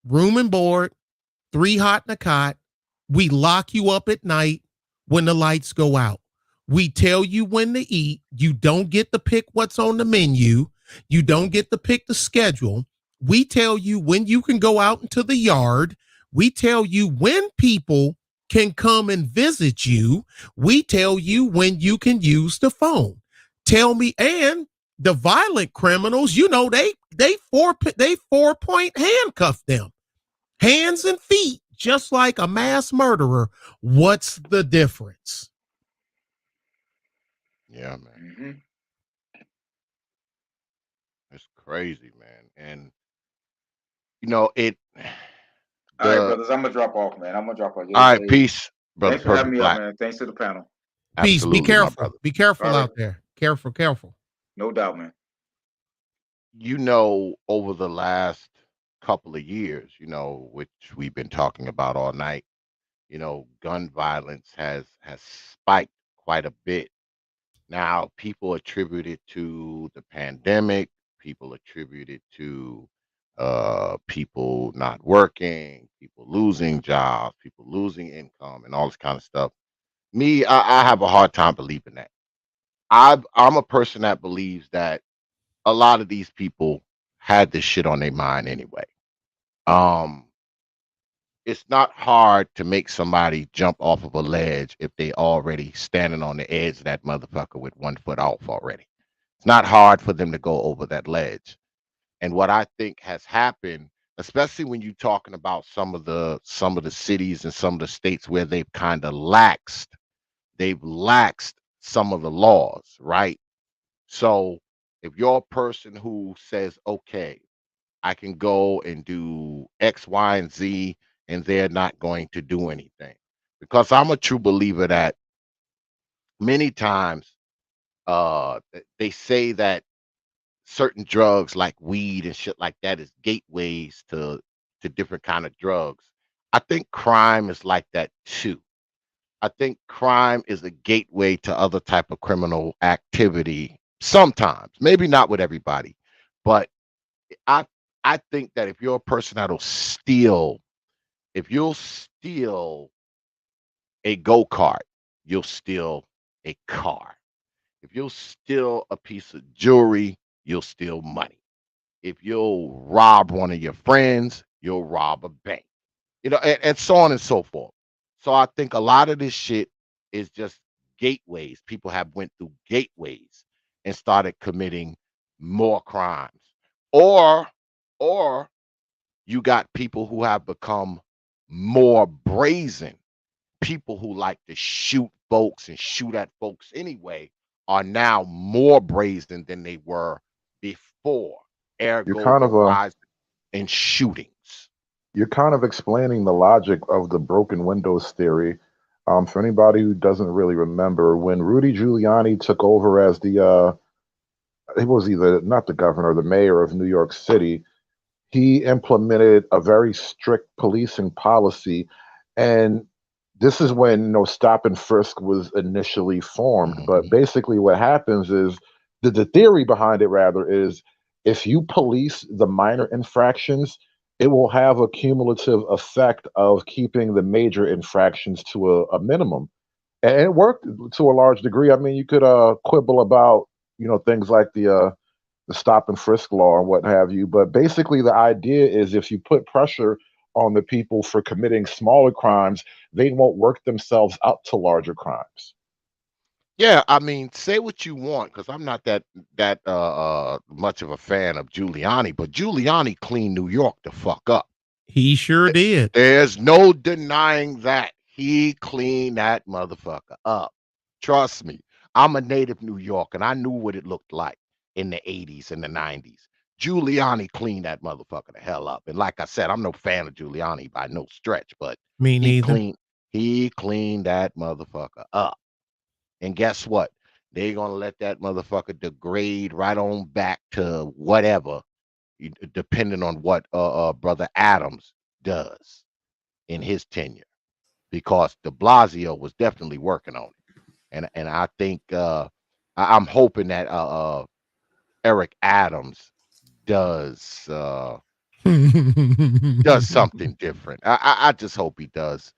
room and board, 3 hot in a cot. We lock you up at night when the lights go out. We tell you when to eat. You don't get to pick what's on the menu. You don't get to pick the schedule. We tell you when you can go out into the yard. We tell you when people can come and visit you. We tell you when you can use the phone. Tell me, and the violent criminals, they 4-point handcuff them, hands and feet, just like a mass murderer. What's the difference? Yeah, man. It's crazy, man. And it. All right, brothers, I'm gonna drop off, man. I'm gonna drop off. All right, peace, brother. Thanks for having me Black. up, man. Thanks to the panel. Peace. Absolutely, be careful. my brother. Be careful out there. Careful. No doubt, man. Over the last couple of years, which we've been talking about all night, gun violence has spiked quite a bit. Now, people attribute it to the pandemic. People attribute it to people not working, people losing jobs, people losing income, and all this kind of stuff. Me, I have a hard time believing that. I'm a person that believes that a lot of these people had this shit on their mind anyway. It's not hard to make somebody jump off of a ledge if they already standing on the edge of that motherfucker with 1 foot off already. It's not hard for them to go over that ledge. And what I think has happened, especially when you're talking about some of the cities and some of the states where they've laxed some of the laws, right? So if you're a person who says, okay, I can go and do X, Y, and Z, and they're not going to do anything. Because I'm a true believer that many times they say that certain drugs like weed and shit like that is gateways to different kind of drugs. I think crime is like that too. I think crime is a gateway to other type of criminal activity sometimes, maybe not with everybody, but I think that if you're a person that'll steal, if you'll steal a go-kart, you'll steal a car. If you'll steal a piece of jewelry, you'll steal money. If you'll rob one of your friends, you'll rob a bank. And so on and so forth. So I think a lot of this shit is just gateways. People have went through gateways and started committing more crimes. Or or you got people who have become more brazen. People who like to shoot folks and shoot at folks anyway are now more brazen than they were before. You're Ergo, kind the of a rise in shootings. you're kind of explaining the logic of the broken windows theory. For anybody who doesn't really remember, when Rudy Giuliani took over as he was either not the governor, the mayor of New York City, he implemented a very strict policing policy, and this is when stop and frisk was initially formed. But basically, what happens is the theory behind it rather is if you police the minor infractions, it will have a cumulative effect of keeping the major infractions to a minimum, and it worked to a large degree. I mean, you could quibble about things like the stop and frisk law and what have you. But basically, the idea is if you put pressure on the people for committing smaller crimes, they won't work themselves up to larger crimes. Yeah, I mean, say what you want, because I'm not that much of a fan of Giuliani, but Giuliani cleaned New York the fuck up. He sure did. There's no denying that. He cleaned that motherfucker up. Trust me. I'm a native New York, and I knew what it looked like in the 80s and the 90s. Giuliani cleaned that motherfucker the hell up. And like I said, I'm no fan of Giuliani by no stretch, but Me neither. he cleaned that motherfucker up. And guess what? They're gonna let that motherfucker degrade right on back to whatever, depending on what brother Adams does in his tenure, because De Blasio was definitely working on it, and I think I'm hoping that Eric Adams does does something different. I just hope he does.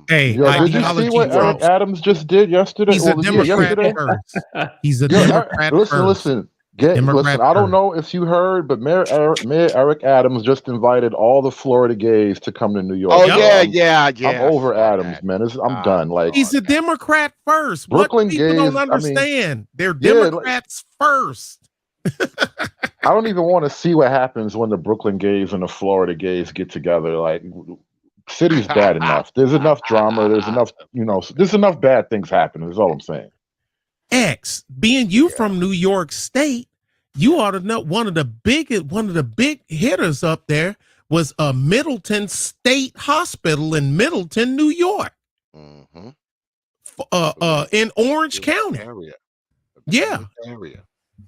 Hey, Yo, did you see ideology what Eric trumps. Adams just did yesterday? He's a Well, yeah, Democrat yesterday. first. He's a Yo, Democrat listen, first. listen, listen. Democrat I don't first. know if you heard, but Mayor Eric Adams just invited all the Florida gays to come to New York. Oh Yep. So yeah, I'm I over saw Adams, that. man. I'm I done. Like saw He's a that. Democrat first. What Brooklyn people don't gays. I mean, understand, they're yeah. Democrats first. I don't even want to see what happens when the Brooklyn gays and the Florida gays get together. Like, city's bad enough. There's enough drama. There's enough, there's enough bad things happening. Is all I'm saying. X, being you from New York State, you ought to know one of the big hitters up there was a Middleton State Hospital in Middleton, New York. Mm-hmm. In Orange County. Area. Yeah. Area.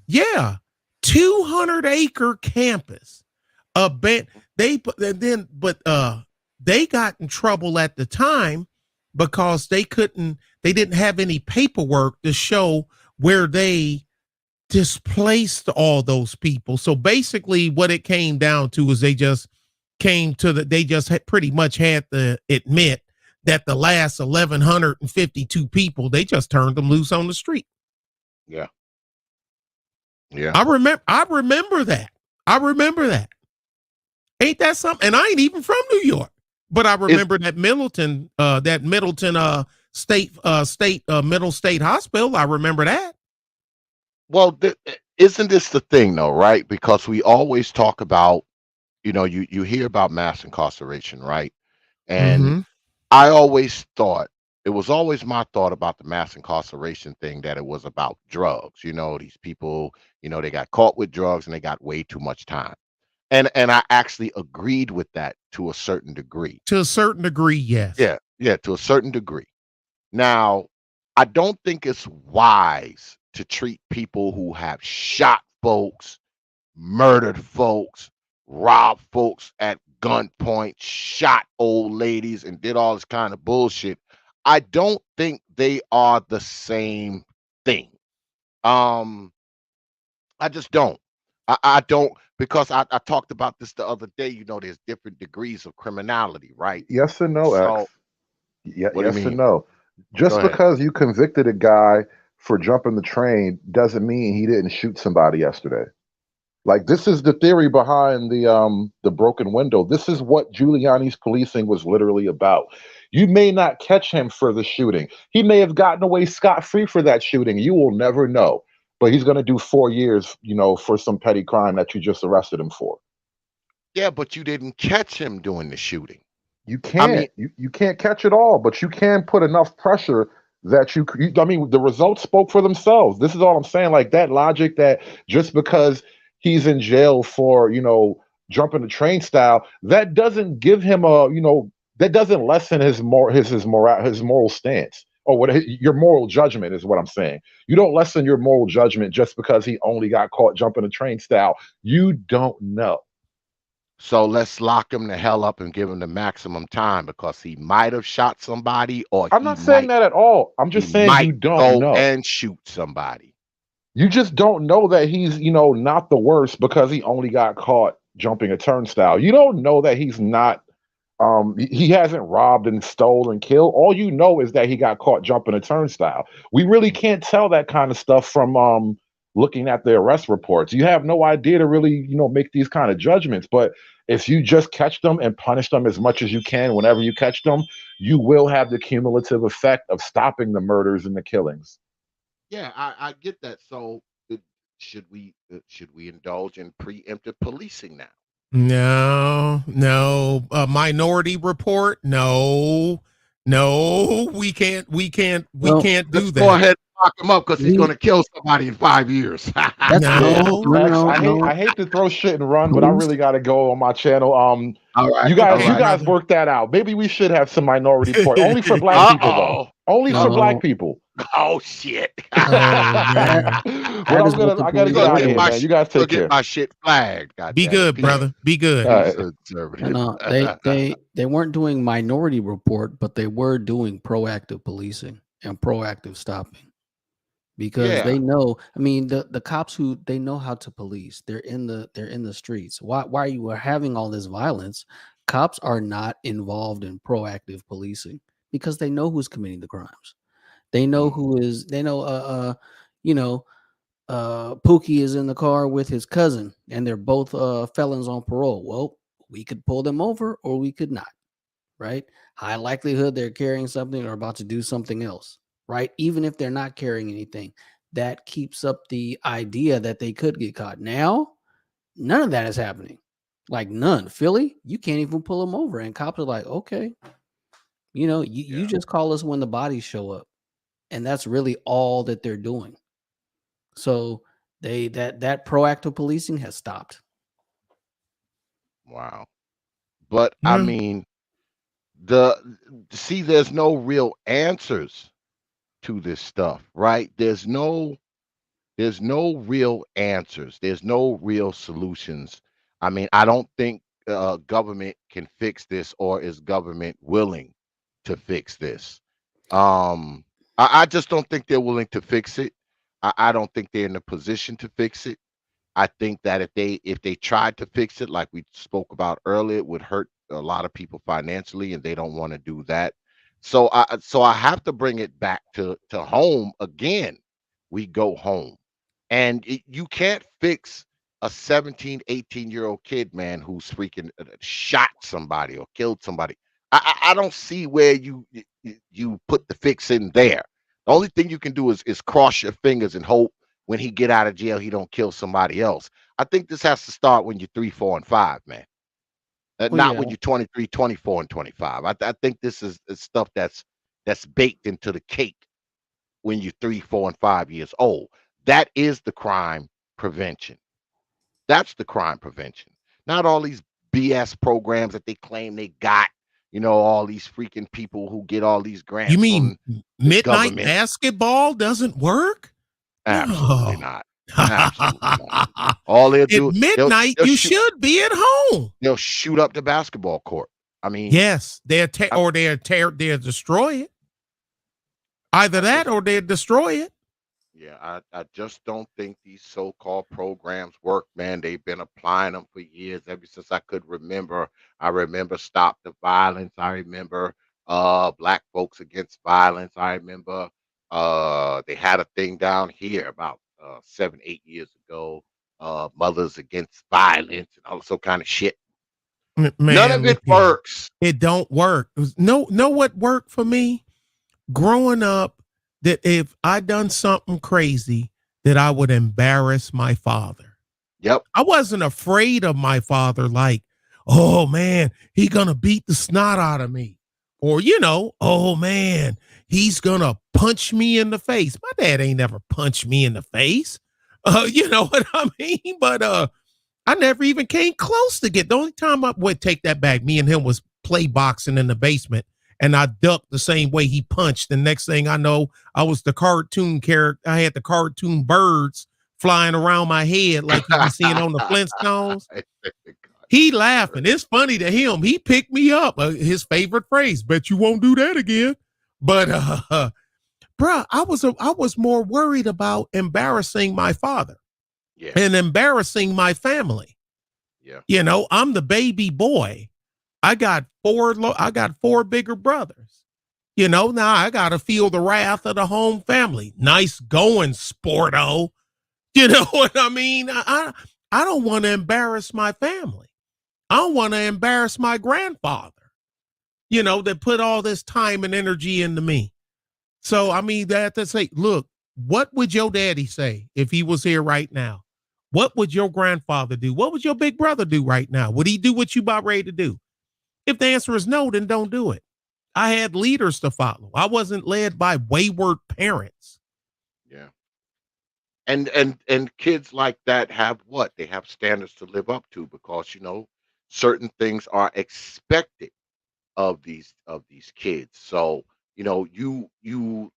Yeah. 200-acre campus. They got in trouble at the time because they didn't have any paperwork to show where they displaced all those people. So basically what it came down to is they just pretty much had to admit that the last 1,152 people, they just turned them loose on the street. Yeah. Yeah. I remember that. Ain't that something? And I ain't even from New York, but I remember that Middleton State Middle State Hospital. I remember that. Well, isn't this the thing though, right? Because we always talk about, you hear about mass incarceration, right? And I always thought, it was always my thought about the mass incarceration thing, that it was about drugs. These people, they got caught with drugs and they got way too much time. And I actually agreed with that to a certain degree. To a certain degree, yes. Yeah, to a certain degree. Now, I don't think it's wise to treat people who have shot folks, murdered folks, robbed folks at gunpoint, shot old ladies, and did all this kind of bullshit. I don't think they are the same thing. I just don't. I don't, because I talked about this the other day. There's different degrees of criminality, right? Yes and no, So, X. Yeah, what do you yes and mean? no. Just Go ahead. because you convicted a guy for jumping the train doesn't mean he didn't shoot somebody yesterday. Like this is the theory behind the broken window. This is what Giuliani's policing was literally about. You may not catch him for the shooting. He may have gotten away scot-free for that shooting. You will never know. But he's going to do 4 years, for some petty crime that you just arrested him for. Yeah, but you didn't catch him doing the shooting. You I mean, can't. You can't catch it all, but you can put enough pressure that I mean, the results spoke for themselves. This is all I'm saying. Like that logic that just because he's in jail for jumping the train style, that doesn't give him that doesn't lessen his moral stance or your moral judgment is what I'm saying. You don't lessen your moral judgment just because he only got caught jumping the train style. You don't know. so let's lock him the hell up and give him the maximum time because he might have shot somebody or I'm he not saying might that at all. I'm he just saying you might don't go know. and shoot somebody. You just don't know that he's, not the worst because he only got caught jumping a turnstile. You don't know that he's not he hasn't robbed and stole and killed. All you know is that he got caught jumping a turnstile. We really can't tell that kind of stuff from looking at the arrest reports. You have no idea to really, make these kind of judgments. But if you just catch them and punish them as much as you can whenever you catch them, you will have the cumulative effect of stopping the murders and the killings. Yeah, I get that. So should we indulge in preemptive policing now? No. Minority Report. No. We Well, can't Let's do go that. ahead and lock him up because he's we going to kill somebody in 5 years. that's Yeah, no, no, No. X. no, I no. hate to throw shit and run, but I Police. really got to go on my channel. All right, You all guys, Okay, you right. guys brother. work that out. Maybe we should have some minority report only for black Uh people though. oh. Only for black No, people. Oh shit. Oh that man. But that is what the I gotta You police get gonna are out of get here, doing. my man. You guys gonna take get care. my shit flagged. God Be damn it. good, Peace. brother. Be good. All Peace, right. conservative. They weren't doing Minority Report, but they were doing proactive policing and proactive stopping because Yeah. they know. I mean, the cops who they know how to police. They're in the streets. Why you are having all this violence? Cops are not involved in proactive policing because they know who's committing the crimes. They know Mm, who is. They know. You know. Pookie is in the car with his cousin, and they're both felons on parole. Well, we could pull them over, or we could not. Right? High likelihood they're carrying something or about to do something else. Right? Even if they're not carrying anything, that keeps up the idea that they could get caught. Now, none of that is happening. Like none. Philly, you can't even pull them over, and cops are like, okay, you yeah. just call us when the bodies show up, and that's really all that they're doing. So that proactive policing has stopped. Wow. But I Yeah. mean, the see, there's no real answers to this stuff, right? There's no real answers. There's no real solutions. I mean, I don't think government can fix this, or is government willing to fix this? I just don't think they're willing to fix it. I don't think they're in a position to fix it. I think that if they tried to fix it, like we spoke about earlier, it would hurt a lot of people financially, and they don't want to do that. So I have to bring it back to home again. We go home, and you can't fix a 17, 18-year-old kid, man, who's freaking shot somebody or killed somebody. I don't see where you put the fix in there. The only thing you can do is cross your fingers and hope when he get out of jail, he don't kill somebody else. I think this has to start when you're 3, 4, and 5, man. Well, Not yeah, when you're 23, 24, and 25. I think this is stuff that's baked into the cake when you're 3, 4, and 5 years old. That is the crime prevention. That's the crime prevention. Not all these BS programs that they claim they got. All these freaking people who get all these You grants mean from the midnight government. basketball doesn't work? Absolutely No. not. Absolutely not. All they'll At do, they'll midnight, they'll you shoot should be at home. they'll shoot up the basketball court. I mean, Yes, I, they'll destroy it. Either I that just or they'll destroy it. yeah, I just don't think these so-called programs work, man. They've been applying them for years, ever since I could remember. I remember Stop the Violence. I remember Black Folks Against Violence. I remember they had a thing down here about 7, 8 years ago. mothers against violence and all this kind of shit. Man, None of it look here. works. It don't work. Know what worked for me? Growing up, that if I done something crazy, that I would embarrass my father. Yep. I wasn't afraid of my father, like, oh man, he gonna beat the snot out of me. Or, oh man, he's gonna punch me in the face. My dad ain't never punched me in the face. You know what I mean? But I never even came close to get. The only time I would take that back, me and him was play boxing in the basement, and I ducked the same way he punched. The next thing I know, I was the cartoon character. I had the cartoon birds flying around my head like you be seeing on the Flintstones. He laughing. It's funny to him. He picked me up. His favorite phrase, bet you won't do that again. But bruh, I was more worried about embarrassing my father and embarrassing my family. Yeah. I'm the baby boy. I got four bigger brothers. Now I got to feel the wrath of the home family. Nice going, sporto. You know what I mean? I don't want to embarrass my family. I don't want to embarrass my grandfather, that put all this time and energy into me. So, I mean, that to say, look, what would your daddy say if he was here right now? What would your grandfather do? What would your big brother do right now? Would he do what you about ready to do? If the answer is no, then don't do it. I had leaders to follow. I wasn't led by wayward parents. Yeah. And kids like that have what? They have standards to live up to because, certain things are expected of these kids. So, you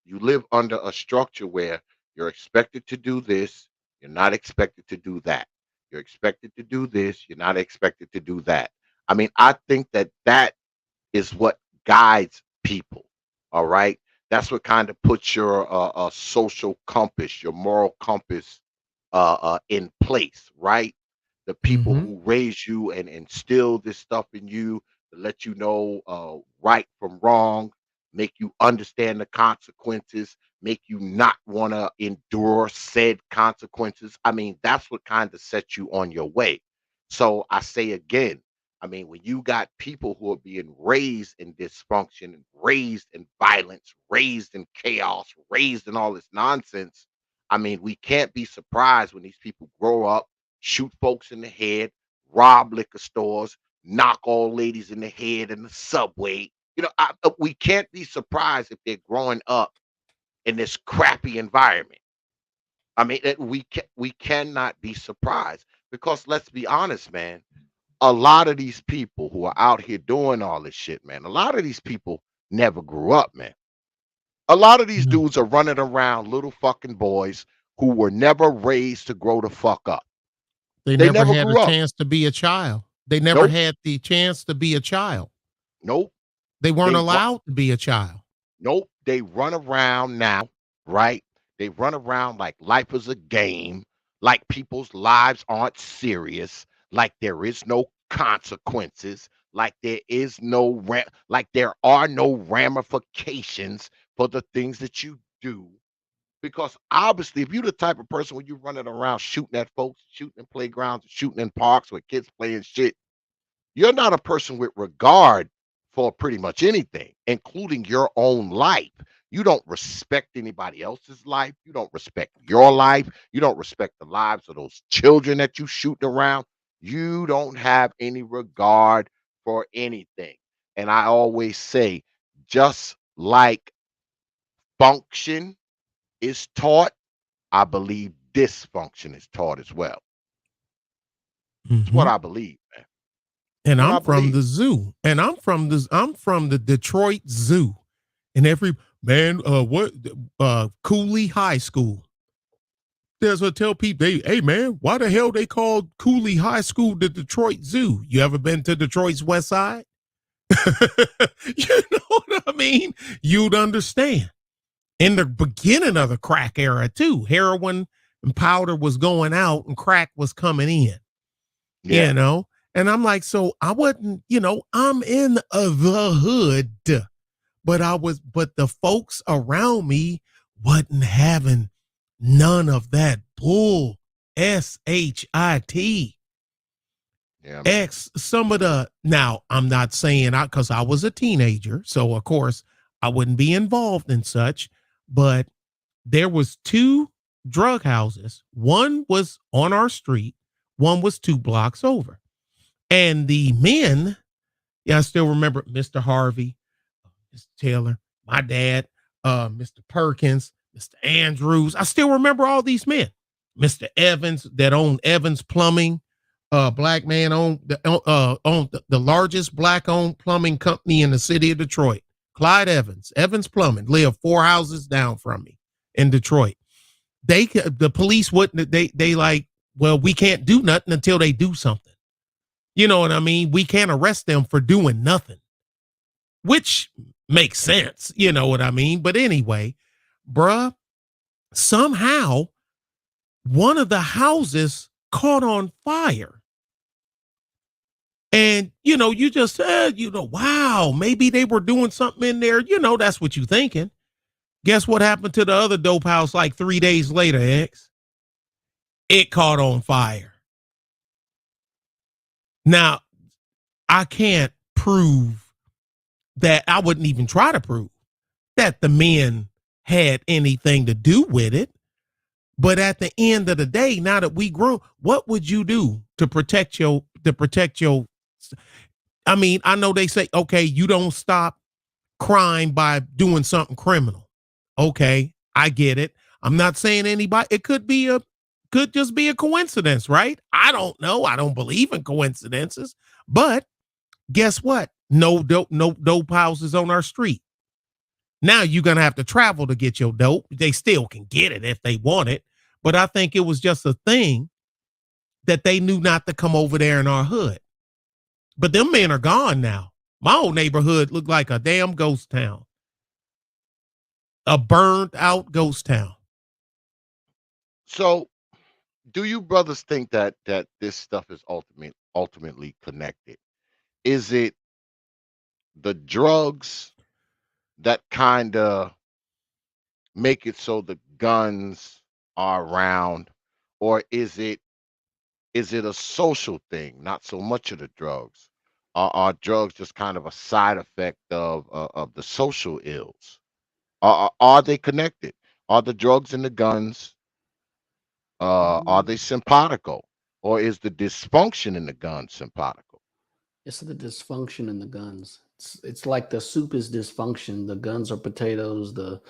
live under a structure where you're expected to do this, you're not expected to do that. You're expected to do this, you're not expected to do that. I mean, I think that is what guides people. All right. That's what kind of puts your social compass, your moral compass in place, right? The people Mm-hmm. who raise you and instill this stuff in you to let you know right from wrong, make you understand the consequences, make you not want to endure said consequences. I mean, that's what kind of sets you on your way. So I say again, I mean, when you got people who are being raised in dysfunction, raised in violence, raised in chaos, raised in all this nonsense, I mean, we can't be surprised when these people grow up, shoot folks in the head, rob liquor stores, knock old ladies in the head in the subway. We can't be surprised if they're growing up in this crappy environment. I mean, we cannot be surprised because let's be honest, man. A lot of these people who are out here doing all this shit, man, a lot of these people never grew up, man. A lot of these No. dudes are running around little fucking boys who were never raised to grow the fuck up. They They never never had a grew up. chance to be a child. They never Nope. had the chance to be a child. Nope. They weren't They allowed to be a child. Nope. They run around now, right? They run around like life is a game, like people's lives aren't serious, like there is no consequences, like like there are no ramifications for the things that you do. Because obviously, if you're the type of person when you're running around shooting at folks, shooting in playgrounds, shooting in parks where kids playing shit, you're not a person with regard for pretty much anything, including your own life. You don't respect anybody else's life. You don't respect your life. You don't respect the lives of those children that you shooting around. You don't have any regard for anything. And I always say, just like function is taught, I believe dysfunction is taught as well. It's what Mm-hmm. I believe, man. And What I'm I from believe. the zoo. And I'm from the Detroit Zoo. And every man, Cooley High School. There's what tell people, hey man, why the hell they called Cooley High School the Detroit Zoo? You ever been to Detroit's West Side? You know what I mean? You'd understand. In the beginning of the crack era, too, heroin and powder was going out and crack was coming in. Yeah. And I'm like, so I wasn't, I'm in the hood, but the folks around me wasn't having none of that bull S-H-I-T. Yeah, man. X, some of the, now I'm not saying because I was a teenager, so of course I wouldn't be involved in such, but there was 2 drug houses. One was on our street, one was 2 blocks over. And the men, yeah, I still remember Mr. Harvey, Mr. Taylor, my dad, Mr. Perkins, Mr. Andrews. I still remember all these men. Mr. Evans that owned Evans Plumbing, black man owned the largest black owned plumbing company in the city of Detroit. Clyde Evans Plumbing, lived 4 houses down from me in Detroit. The police wouldn't, they like, well, we can't do nothing until they do something. You know what I mean? We can't arrest them for doing nothing, which makes sense. You know what I mean? But anyway, bruh, somehow one of the houses caught on fire. And, you just said, wow, maybe they were doing something in there. That's what you're thinking. Guess what happened to the other dope house like 3 days later, X? It caught on fire. Now, I can't prove that. I wouldn't even try to prove that the men had anything to do with it. But at the end of the day, now that we grow, what would you do to protect your, I mean, I know they say, okay, you don't stop crime by doing something criminal. Okay, I get it. I'm not saying anybody, it could just be a coincidence, right? I don't know. I don't believe in coincidences, but guess what? No dope houses on our street. Now you're going to have to travel to get your dope. They still can get it if they want it. But I think it was just a thing that they knew not to come over there in our hood. But them men are gone now. My old neighborhood looked like a damn ghost town. A burned out ghost town. So, do you brothers think that this stuff is ultimately connected? Is it the drugs that kind of make it so the guns are around, or is it a social thing, not so much of the drugs? Are drugs just kind of a side effect of the social ills? Are they connected? Are the drugs and the guns, are they simpatico, or is the dysfunction in the gun simpatico? It's the dysfunction in the guns. It's like the soup is dysfunction. The guns are potatoes. The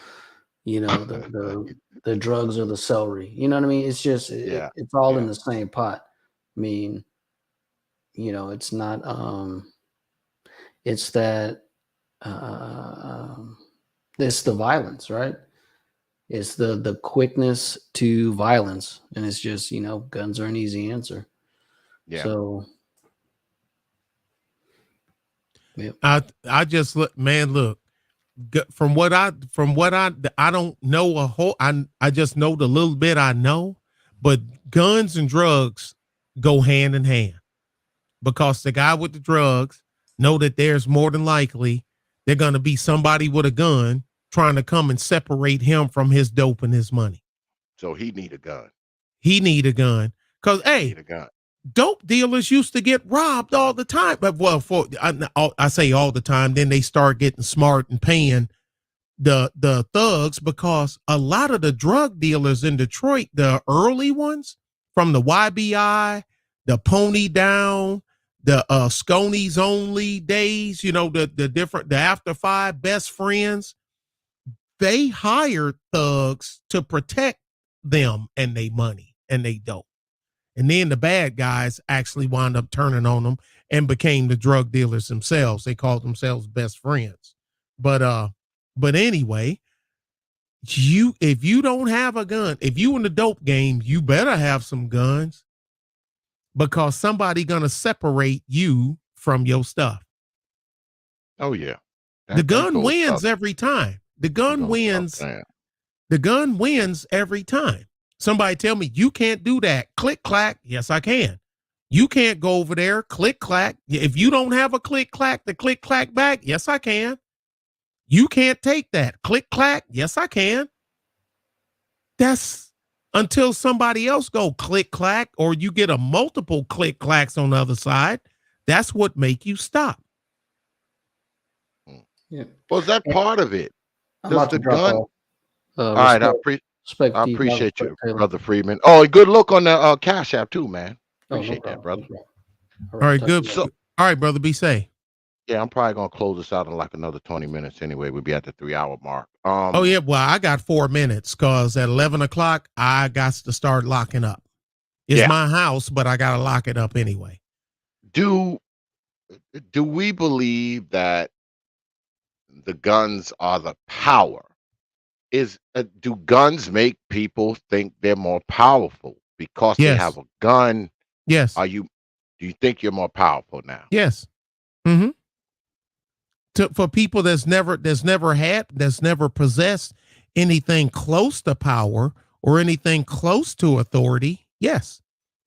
drugs are the celery. You know what I mean? It's just it's all in the same pot. I mean, it's not. It's that. It's the violence, right? It's the quickness to violence, and it's just guns are an easy answer. Yeah. So. Yep. I just look, man, look, from what I don't know a whole, I just know the little bit I know, but guns and drugs go hand in hand, because the guy with the drugs know that there's more than likely they're going to be somebody with a gun trying to come and separate him from his dope and his money. So he need a gun. He need a gun. Cause hey, dope dealers used to get robbed all the time. But I say all the time, then they start getting smart and paying the thugs, because a lot of the drug dealers in Detroit, the early ones from the YBI, the Pony Down, the Sconies Only days, the After Five Best Friends, they hired thugs to protect them and they money and they dope. And then the bad guys actually wound up turning on them and became the drug dealers themselves. They called themselves best friends. But anyway, if you don't have a gun, if you in the dope game, you better have some guns, because somebody gonna separate you from your stuff. Oh yeah. The gun wins every time. The gun wins. The gun wins every time. Somebody tell me you can't do that. Click, clack. Yes, I can. You can't go over there. Click, clack. If you don't have a click, clack, the click, clack back. Yes, I can. You can't take that. Click, clack. Yes, I can. That's until somebody else go click clack, or you get a multiple click clacks on the other side. That's what make you stop. Yeah. Well, is that part of it? I'm Does about the to drop gun? off. All right, Respect I to you, appreciate respect you, Taylor. Brother Freeman. Oh, good look on the Cash App too, man. Oh, no Appreciate that, problem. brother. All All right, talk good. to you So, later. All right, brother, be safe. yeah, I'm probably gonna close this out in like another 20 minutes anyway. We'll be at the 3 hour mark. Oh yeah, well, I got 4 minutes because at 11 o'clock I got to start locking up. It's Yeah. my house, but I gotta lock it up anyway. Do we believe that the guns are the power? Do guns make people think they're more powerful because they have Yes. a gun? Yes. Do you think you're more powerful now? Yes. Mm-hmm. For people that's never possessed anything close to power or anything close to authority, yes.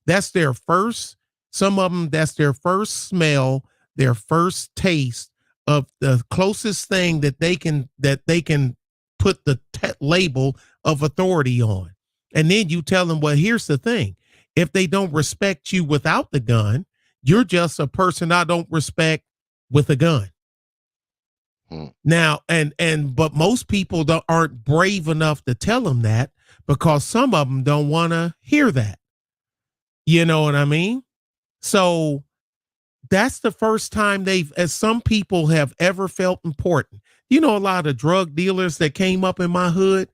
That's their first, some of them, that's their first smell, their first taste of the closest thing that they can put the label of authority on. And then you tell them, well, here's the thing. If they don't respect you without the gun, you're just a person I don't respect with a gun. Now, but most people aren't brave enough to tell them that because some of them don't want to hear that. You know what I mean? So that's the first time as some people have ever felt important. You know, a lot of drug dealers that came up in my hood,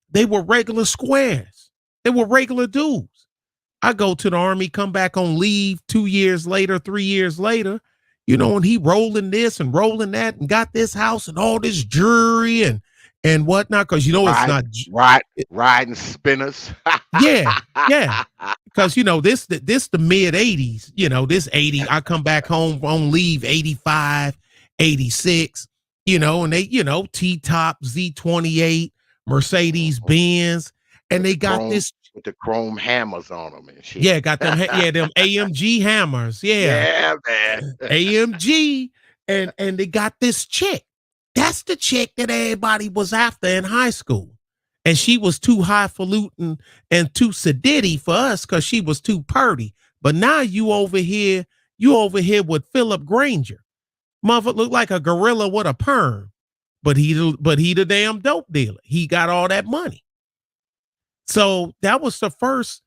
they were regular squares. They were regular dudes. I go to the Army, come back on leave 2 years later, 3 years later, you know, and he rolling this and rolling that and got this house and all this jewelry and whatnot. Cause you know, it's not riding spinners. Yeah. Cause you know, this the mid 80s, you know, this 80, I come back home on leave 85, 86, you know, and they, you know, T-Top, Z28, Mercedes Benz, and they got this with the chrome hammers on them and shit. Yeah, got them. Yeah, them AMG hammers. Yeah, man. AMG, and they got this chick. That's the chick that everybody was after in high school, and she was too highfalutin and too sedity for us because she was too purty. But now you over here with Philip Granger. Motherfucker look like a gorilla with a perm, but he the damn dope dealer. He got all that money. So that was the first.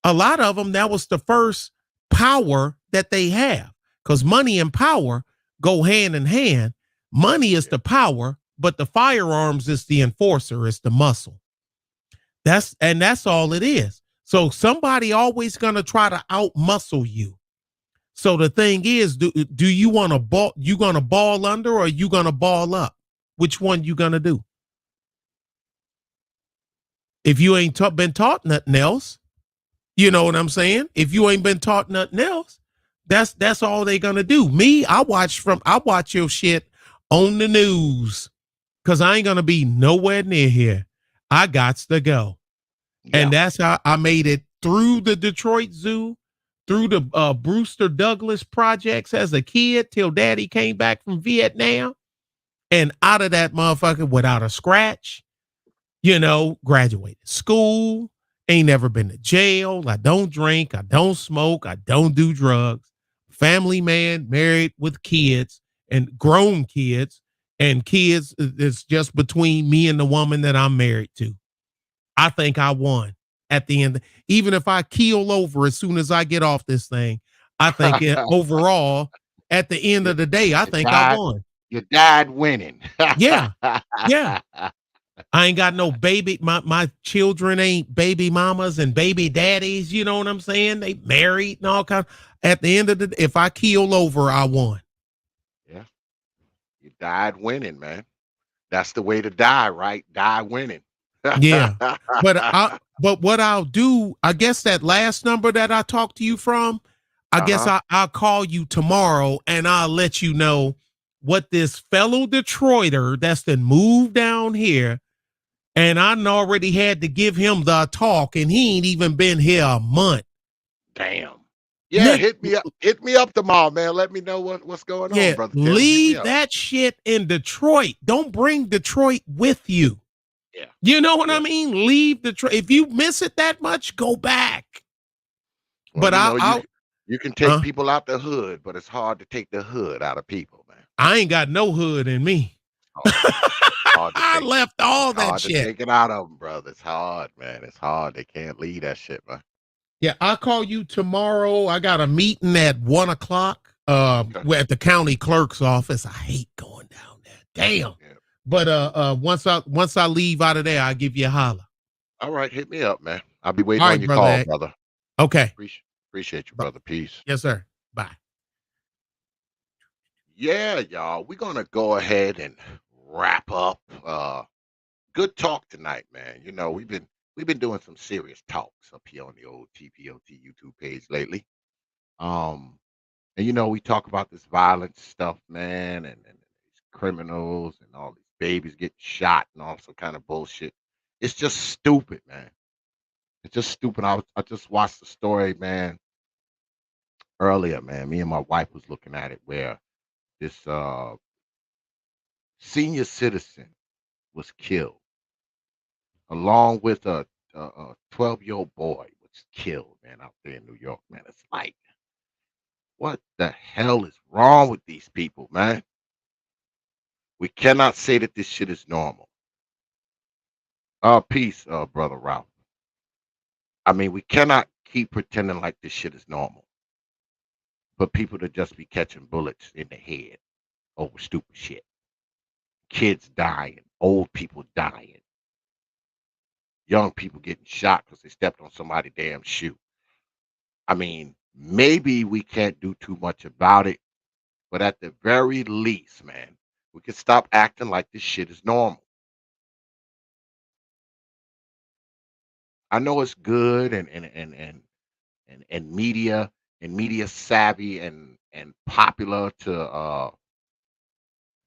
A lot of them, that was the first power that they have, because money and power go hand in hand. Money is the power, but the firearms is the enforcer, is the muscle. That's all it is. So somebody always gonna try to out muscle you. So the thing is, do you want to ball? You gonna ball under or you gonna ball up? Which one you gonna do? If you ain't been taught nothing else. You know what I'm saying? If you ain't been taught nothing else, that's all they gonna do. Me, I watch your shit on the news because I ain't gonna be nowhere near here. I gots to go. Yeah. And that's how I made it through the Detroit Zoo, through the Brewster Douglass projects as a kid till daddy came back from Vietnam, and out of that motherfucker without a scratch, you know, graduated school. Ain't never been to jail. I don't drink. I don't smoke. I don't do drugs. Family man, married with kids and grown kids, and kids is just between me and the woman that I'm married to. I think I won at the end. Even if I keel over as soon as I get off this thing, I think overall, at the end of the day, I think I won. Your dad winning. Yeah. I ain't got no baby. My children ain't baby mamas and baby daddies. You know what I'm saying? They married and all kinds. At the end of the day, if I keel over, I won. Yeah. You died winning, man. That's the way to die, right? Die winning. Yeah. But what I'll do, I guess that last number that I talked to you from, I guess I'll call you tomorrow and I'll let you know what this fellow Detroiter that's been moved down here. And I already had to give him the talk, and he ain't even been here a month. Damn. Yeah, hit me up tomorrow, man. Let me know what's going on, brother. Leave that shit in Detroit. Don't bring Detroit with you. Yeah. You know what I Yeah. mean? Leave the if you miss it that much, go back. Well, But you can take people out the hood, but it's hard to take the hood out of people, man. I ain't got no hood in me. Hard to I take. left all It's that hard to shit. take it out of them, brother. It's hard, man. It's hard. They can't leave that shit, man. Yeah, I'll call you tomorrow. I got a meeting at 1:00. We're at the county clerk's office. I hate going down there. Damn. Yeah. But once I leave out of there, I'll give you a holler. All right, hit me up, man. I'll be waiting All on right, your brother. call, brother. Okay. Appreciate you, brother. Peace. Yes, sir. Bye. Yeah, y'all. We're gonna go ahead and wrap up. Good talk tonight, man. You know, we've been doing some serious talks up here on the old T.P.O.T YouTube page lately. And you know, we talk about this violent stuff, man, and these criminals and all these babies getting shot and all some kind of bullshit. It's just stupid, man. It's just stupid. I just watched the story, man, earlier, man. Me and my wife was looking at it where this senior citizen was killed, along with a 12-year-old boy was killed, man, out there in New York, man. It's like, what the hell is wrong with these people, man? We cannot say that this shit is normal. Peace, brother Ralph. I mean, we cannot keep pretending like this shit is normal for people to just be catching bullets in the head over stupid shit. Kids dying, old people dying, young people getting shot because they stepped on somebody's damn shoe. I mean, maybe we can't do too much about it, but at the very least, man, we can stop acting like this shit is normal. I know it's good and media savvy and popular to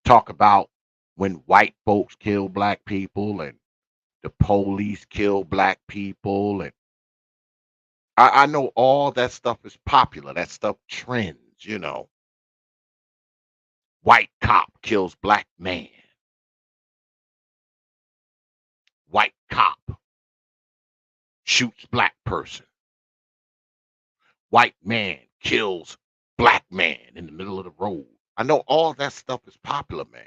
talk about when white folks kill black people and the police kill black people, and I know all that stuff is popular. That stuff trends, you know. White cop kills black man. White cop shoots black person. White man kills black man in the middle of the road. I know all that stuff is popular, man.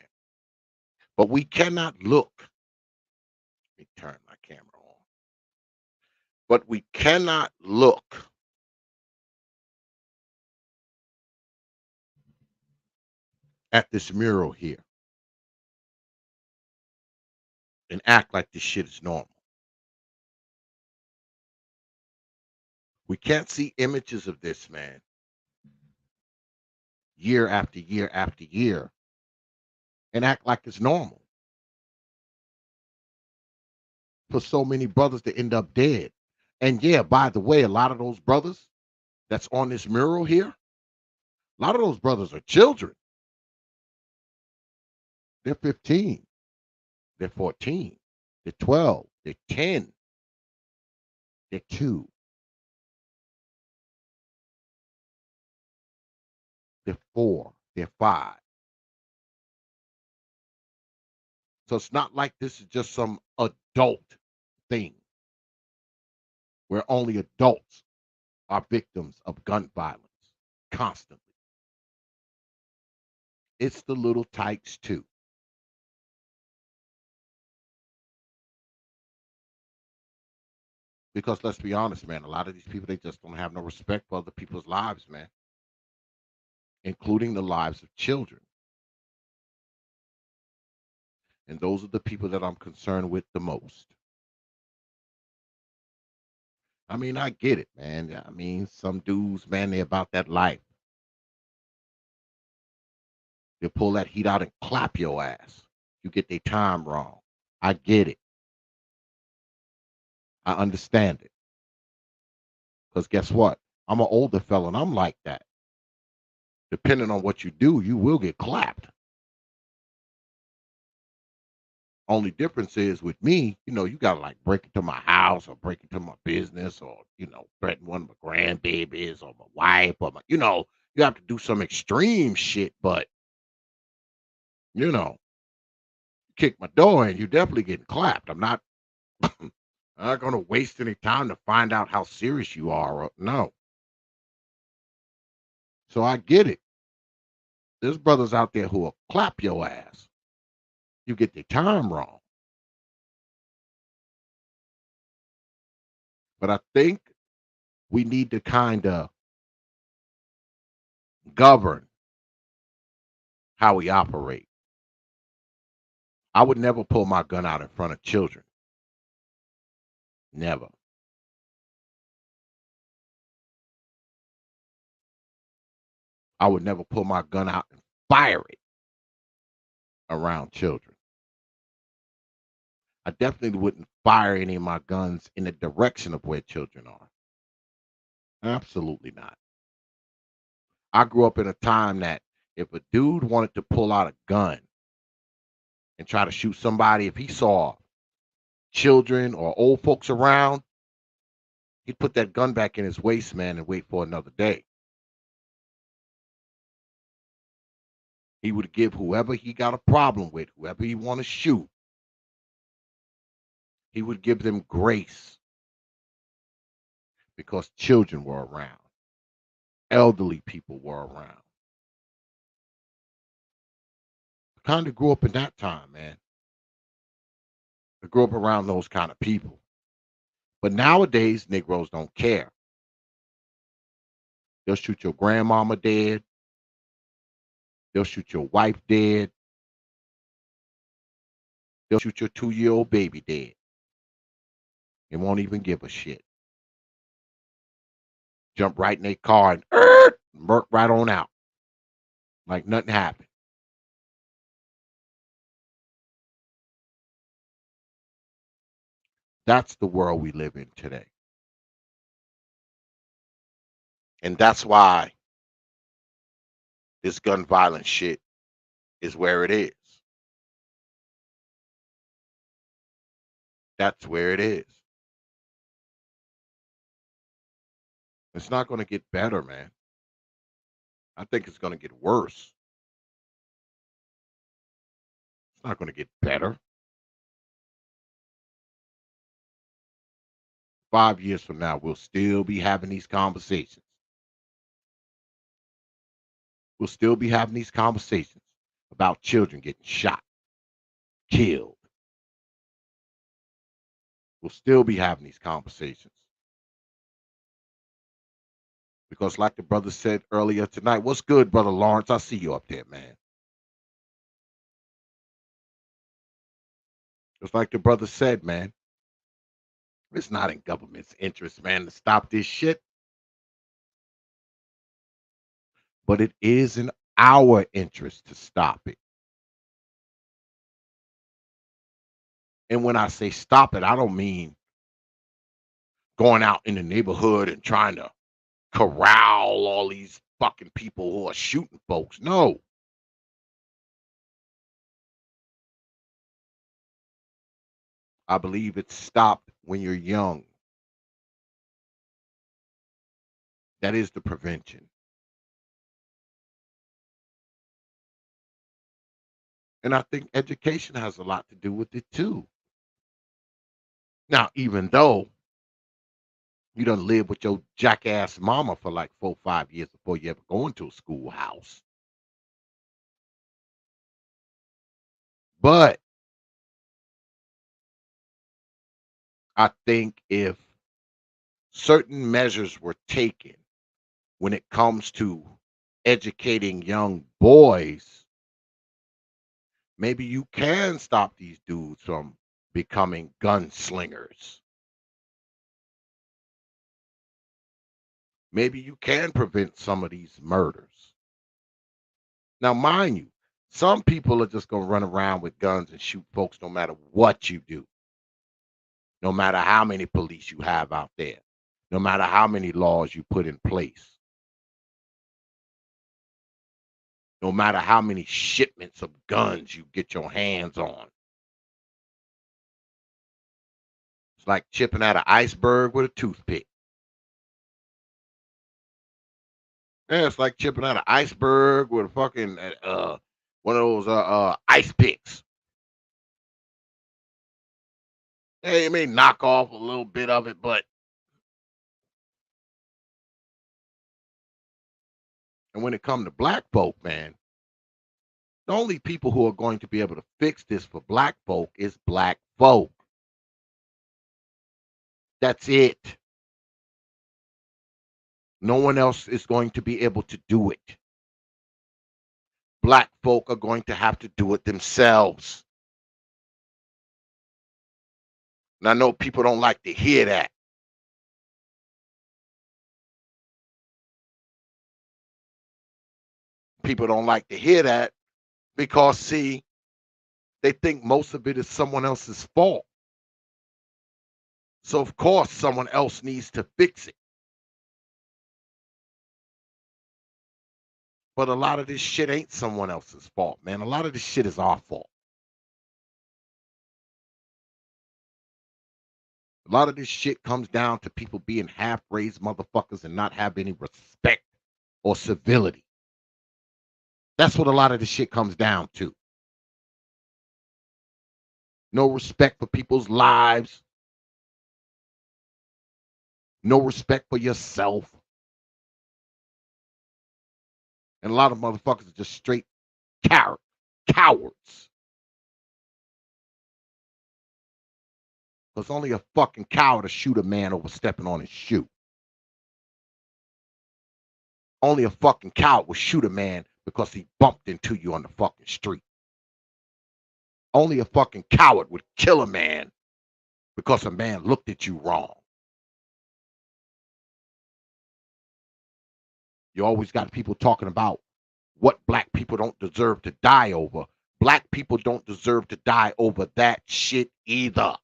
But we cannot look. Let me turn my camera on. But we cannot look at this mural here and act like this shit is normal. We can't see images of this, man, year after year after year and act like it's normal for so many brothers to end up dead. And yeah, by the way, a lot of those brothers that's on this mural here, a lot of those brothers are children. They're 15, they're 14, they're 12, they're 10, they're 2, they're 4, they're 5. So it's not like this is just some adult thing where only adults are victims of gun violence constantly. It's the little tykes too. Because let's be honest, man, a lot of these people, they just don't have no respect for other people's lives, man, including the lives of children. And those are the people that I'm concerned with the most. I mean, I get it, man. I mean, some dudes, man, they about that life. They pull that heat out and clap your ass. You get their time wrong. I get it. I understand it. Because guess what? I'm an older fella and I'm like that. Depending on what you do, you will get clapped. Only difference is with me, you know, you gotta like break into my house or break into my business or, you know, threaten one of my grandbabies or my wife or my, you know, you have to do some extreme shit, but you know, you kick my door in, you're definitely getting clapped. I'm not I'm not gonna waste any time to find out how serious you are. No. So I get it. There's brothers out there who will clap your ass. You get the time wrong. But I think we need to kind of govern how we operate. I would never pull my gun out in front of children. Never. I would never pull my gun out and fire it around children. I definitely wouldn't fire any of my guns in the direction of where children are. Absolutely not. I grew up in a time that if a dude wanted to pull out a gun and try to shoot somebody, if he saw children or old folks around, he'd put that gun back in his waist, man, and wait for another day. He would give whoever he got a problem with, whoever he want to shoot, he would give them grace because children were around, elderly people were around. I kind of grew up in that time, man. I grew up around those kind of people. But nowadays, Negroes don't care. They'll shoot your grandmama dead. They'll shoot your wife dead. They'll shoot your 2-year-old baby dead. They won't even give a shit. Jump right in their car and murk right on out. Like nothing happened. That's the world we live in today. And that's why this gun violence shit is where it is. That's where it is. It's not going to get better, man. I think it's going to get worse. It's not going to get better. 5 years from now, we'll still be having these conversations. We'll still be having these conversations about children getting shot, killed. We'll still be having these conversations. Because like the brother said earlier tonight, what's good, Brother Lawrence? I see you up there, man. Just like the brother said, man, it's not in government's interest, man, to stop this shit. But it is in our interest to stop it. And when I say stop it, I don't mean going out in the neighborhood and trying to corral all these fucking people who are shooting folks. No. I believe it's stopped when you're young. That is the prevention. And I think education has a lot to do with it too. Now, even though you done live with your jackass mama for like 4 or 5 years before you ever go into a schoolhouse. But I think if certain measures were taken when it comes to educating young boys, maybe you can stop these dudes from becoming gunslingers. Maybe you can prevent some of these murders. Now, mind you, some people are just going to run around with guns and shoot folks no matter what you do, no matter how many police you have out there, no matter how many laws you put in place, no matter how many shipments of guns you get your hands on. It's like chipping at an iceberg with a toothpick. Yeah, it's like chipping at an iceberg with a fucking one of those ice picks. Hey, it may knock off a little bit of it, but and when it comes to black folk, man, the only people who are going to be able to fix this for black folk is black folk. That's it. No one else is going to be able to do it. Black folk are going to have to do it themselves. And I know people don't like to hear that. People don't like to hear that because, see, they think most of it is someone else's fault. So, of course, someone else needs to fix it. But a lot of this shit ain't someone else's fault, man. A lot of this shit is our fault. A lot of this shit comes down to people being half-raised motherfuckers and not have any respect or civility. That's what a lot of this shit comes down to. No respect for people's lives. No respect for yourself. And a lot of motherfuckers are just straight cowards. Because only a fucking coward to shoot a man over stepping on his shoe. Only a fucking coward will shoot a man because he bumped into you on the fucking street. Only a fucking coward would kill a man because a man looked at you wrong. You always got people talking about what black people don't deserve to die over. Black people don't deserve to die over that shit either.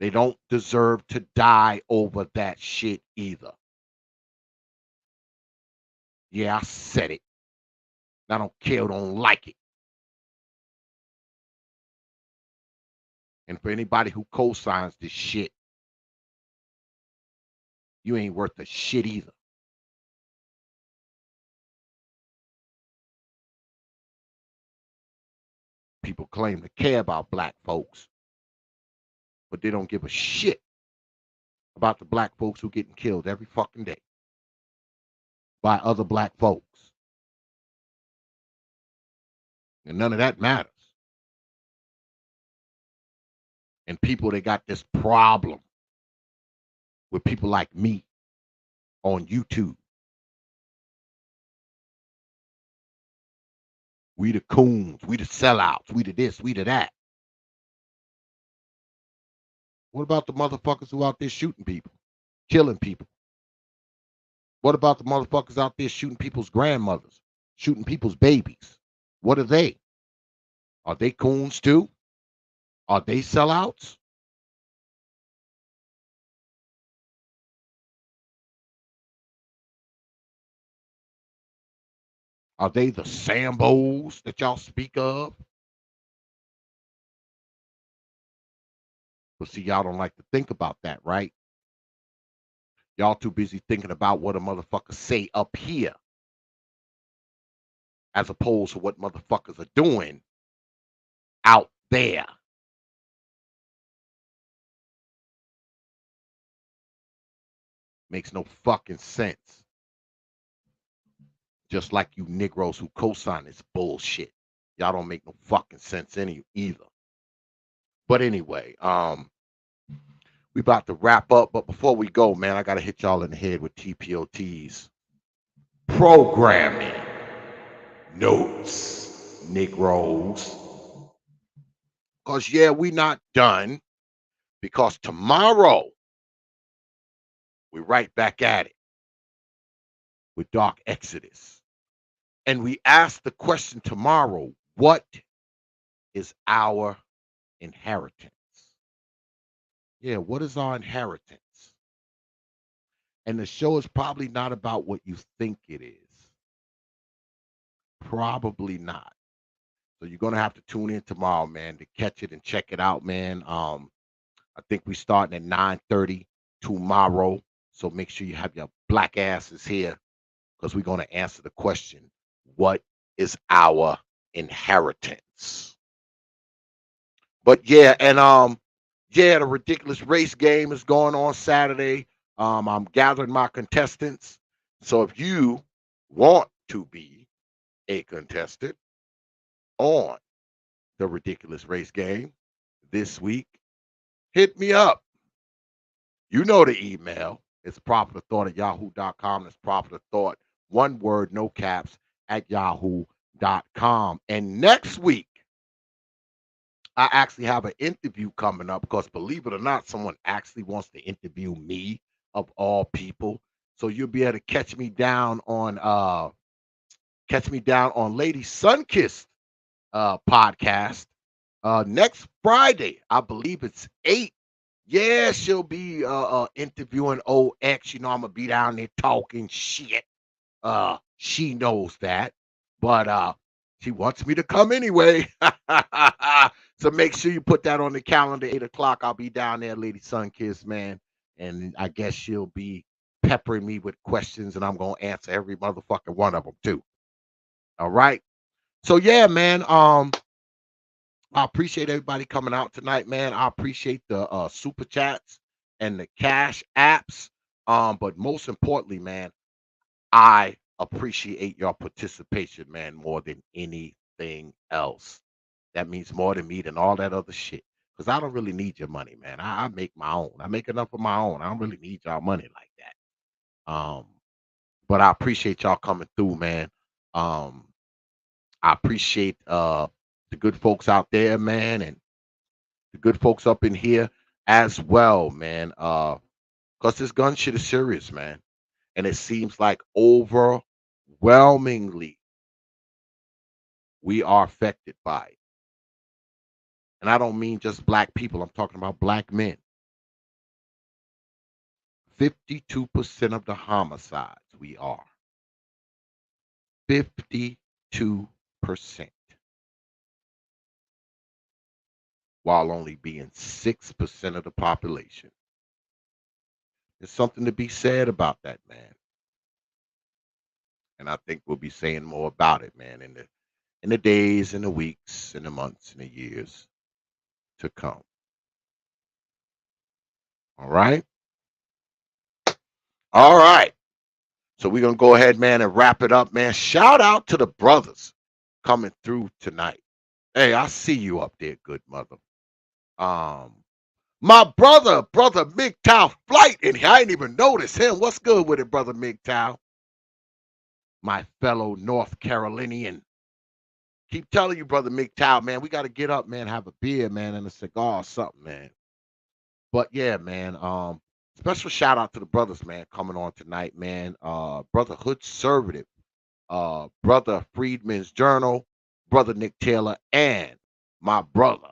They don't deserve to die over that shit either. Yeah, I said it. I don't care or don't like it. And for anybody who co-signs this shit, you ain't worth a shit either. People claim to care about black folks, but they don't give a shit about the black folks who getting killed every fucking day by other black folks. And none of that matters. And people, they got this problem with people like me on YouTube. We the coons, we the sellouts, we the this, we the that. What about the motherfuckers who out there shooting people, killing people? What about the motherfuckers out there shooting people's grandmothers, shooting people's babies? What are they? Are they coons too? Are they sellouts? Are they the Sambos that y'all speak of? But see, y'all don't like to think about that, right? Y'all too busy thinking about what a motherfucker say up here as opposed to what motherfuckers are doing out there. Makes no fucking sense. Just like you Negroes who co-sign this bullshit. Y'all don't make no fucking sense either. But anyway, we about to wrap up. But before we go, man, I gotta hit y'all in the head with T.P.O.T's programming notes, Negroes. Because yeah, we not done. Because tomorrow we're right back at it with Dark Exodus. And we ask the question tomorrow, what is our inheritance? Yeah, what is our inheritance? And the show is probably not about what you think it is. Probably not. So you're gonna have to tune in tomorrow, man, to catch it and check it out, man. I think we starting at 9:30 tomorrow. So make sure you have your black asses here because we're gonna answer the question, what is our inheritance? But yeah, and yeah, the ridiculous race game is going on Saturday. I'm gathering my contestants. So if you want to be a contestant on the ridiculous race game this week, hit me up. You know the email. It's properthought@yahoo.com. It's properthought, one word, no caps, at yahoo.com. And next week, I actually have an interview coming up because, believe it or not, someone actually wants to interview me, of all people. So you'll be able to catch me down on Lady Sunkissed podcast next Friday. I believe it's 8. Yeah, she'll be interviewing OX. You know, I'm gonna be down there talking shit. She knows that, but she wants me to come anyway. So make sure you put that on the calendar. 8 o'clock. I'll be down there, Lady Sunkiss, man. And I guess she'll be peppering me with questions, and I'm gonna answer every motherfucking one of them too. All right. So yeah, man. I appreciate everybody coming out tonight, man. I appreciate the super chats and the cash apps. But most importantly, man, I appreciate your participation, man, more than anything else. That means more to me than all that other shit. Because I don't really need your money, man. I make my own. I make enough of my own. I don't really need y'all money like that. But I appreciate y'all coming through, man. I appreciate the good folks out there, man, and the good folks up in here as well, man. Because this gun shit is serious, man. And it seems like overwhelmingly we are affected by it. And I don't mean just black people. I'm talking about black men. 52% of the homicides we are. 52%. While only being 6% of the population. There's something to be said about that, man. And I think we'll be saying more about it, man, in the days and the weeks and the months and the years to come. All right? All right. So we're going to go ahead, man, and wrap it up, man. Shout out to the brothers coming through tonight. Hey, I see you up there, good mother. My brother MGTOW Flight in here. I didn't even notice him. What's good with it, brother MGTOW? My fellow North Carolinian. Keep telling you, brother MGTOW, man, we got to get up, man, have a beer, man, and a cigar or something, man. But yeah, man, special shout out to the brothers, man, coming on tonight, man. Brother Hood Conservative, brother Freedman's Journal, brother Nick Taylor, and my brother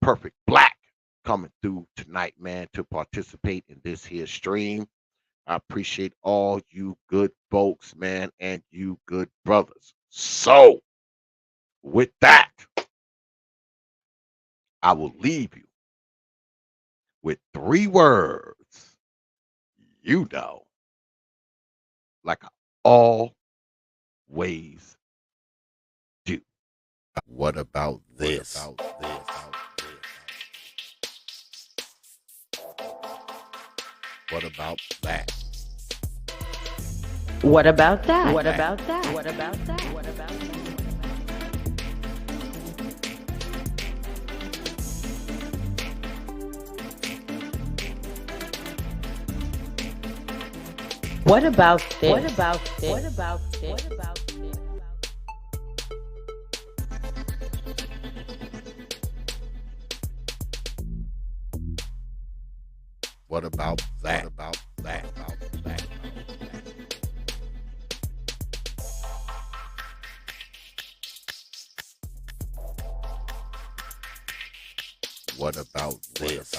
Perfect Black coming through tonight, man, to participate in this here stream. I appreciate all you good folks, man, and you good brothers. So, with that, I will leave you with 3 words. You know, like I always do. What about this? What about that? What about that? What about that? What about that? What about that? What about this? What about this? What about this? What about this? What about that? What about that? What about this? What about this?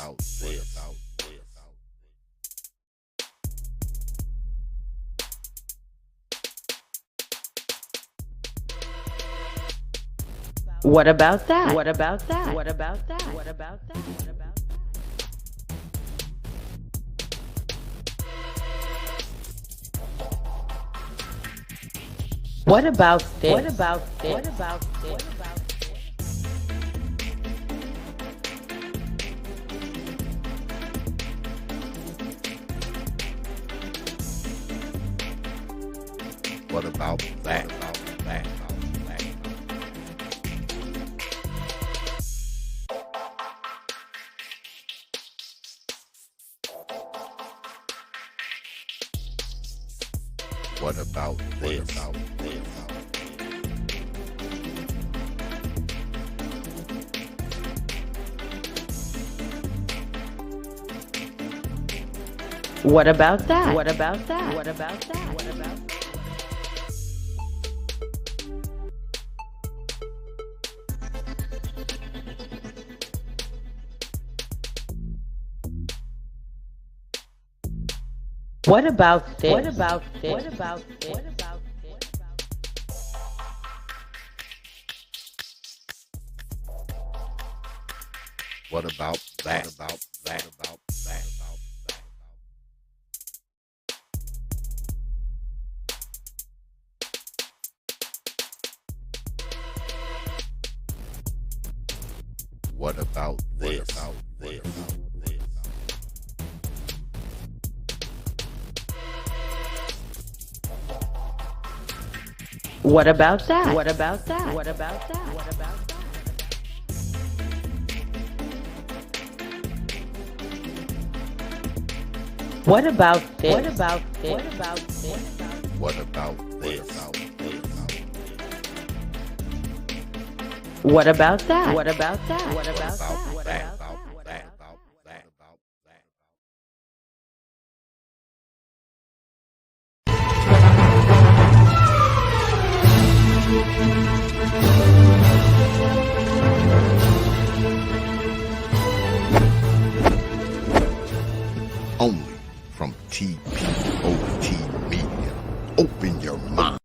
What about that? What about that? What about that? What about that? What about that? What about this? What about this? What about this? What about this? What about that? What about this? What about that? What about that? What about that? What about that? What about this? What about this? What about this? What about this? What about that? What about that? What about this? What about that? What about that? What about that? What about that? What about this? What about this? What about this? What about this? What about that? What about that? What about that? What about that? Only from T.P.O.T. Media. Open your mind.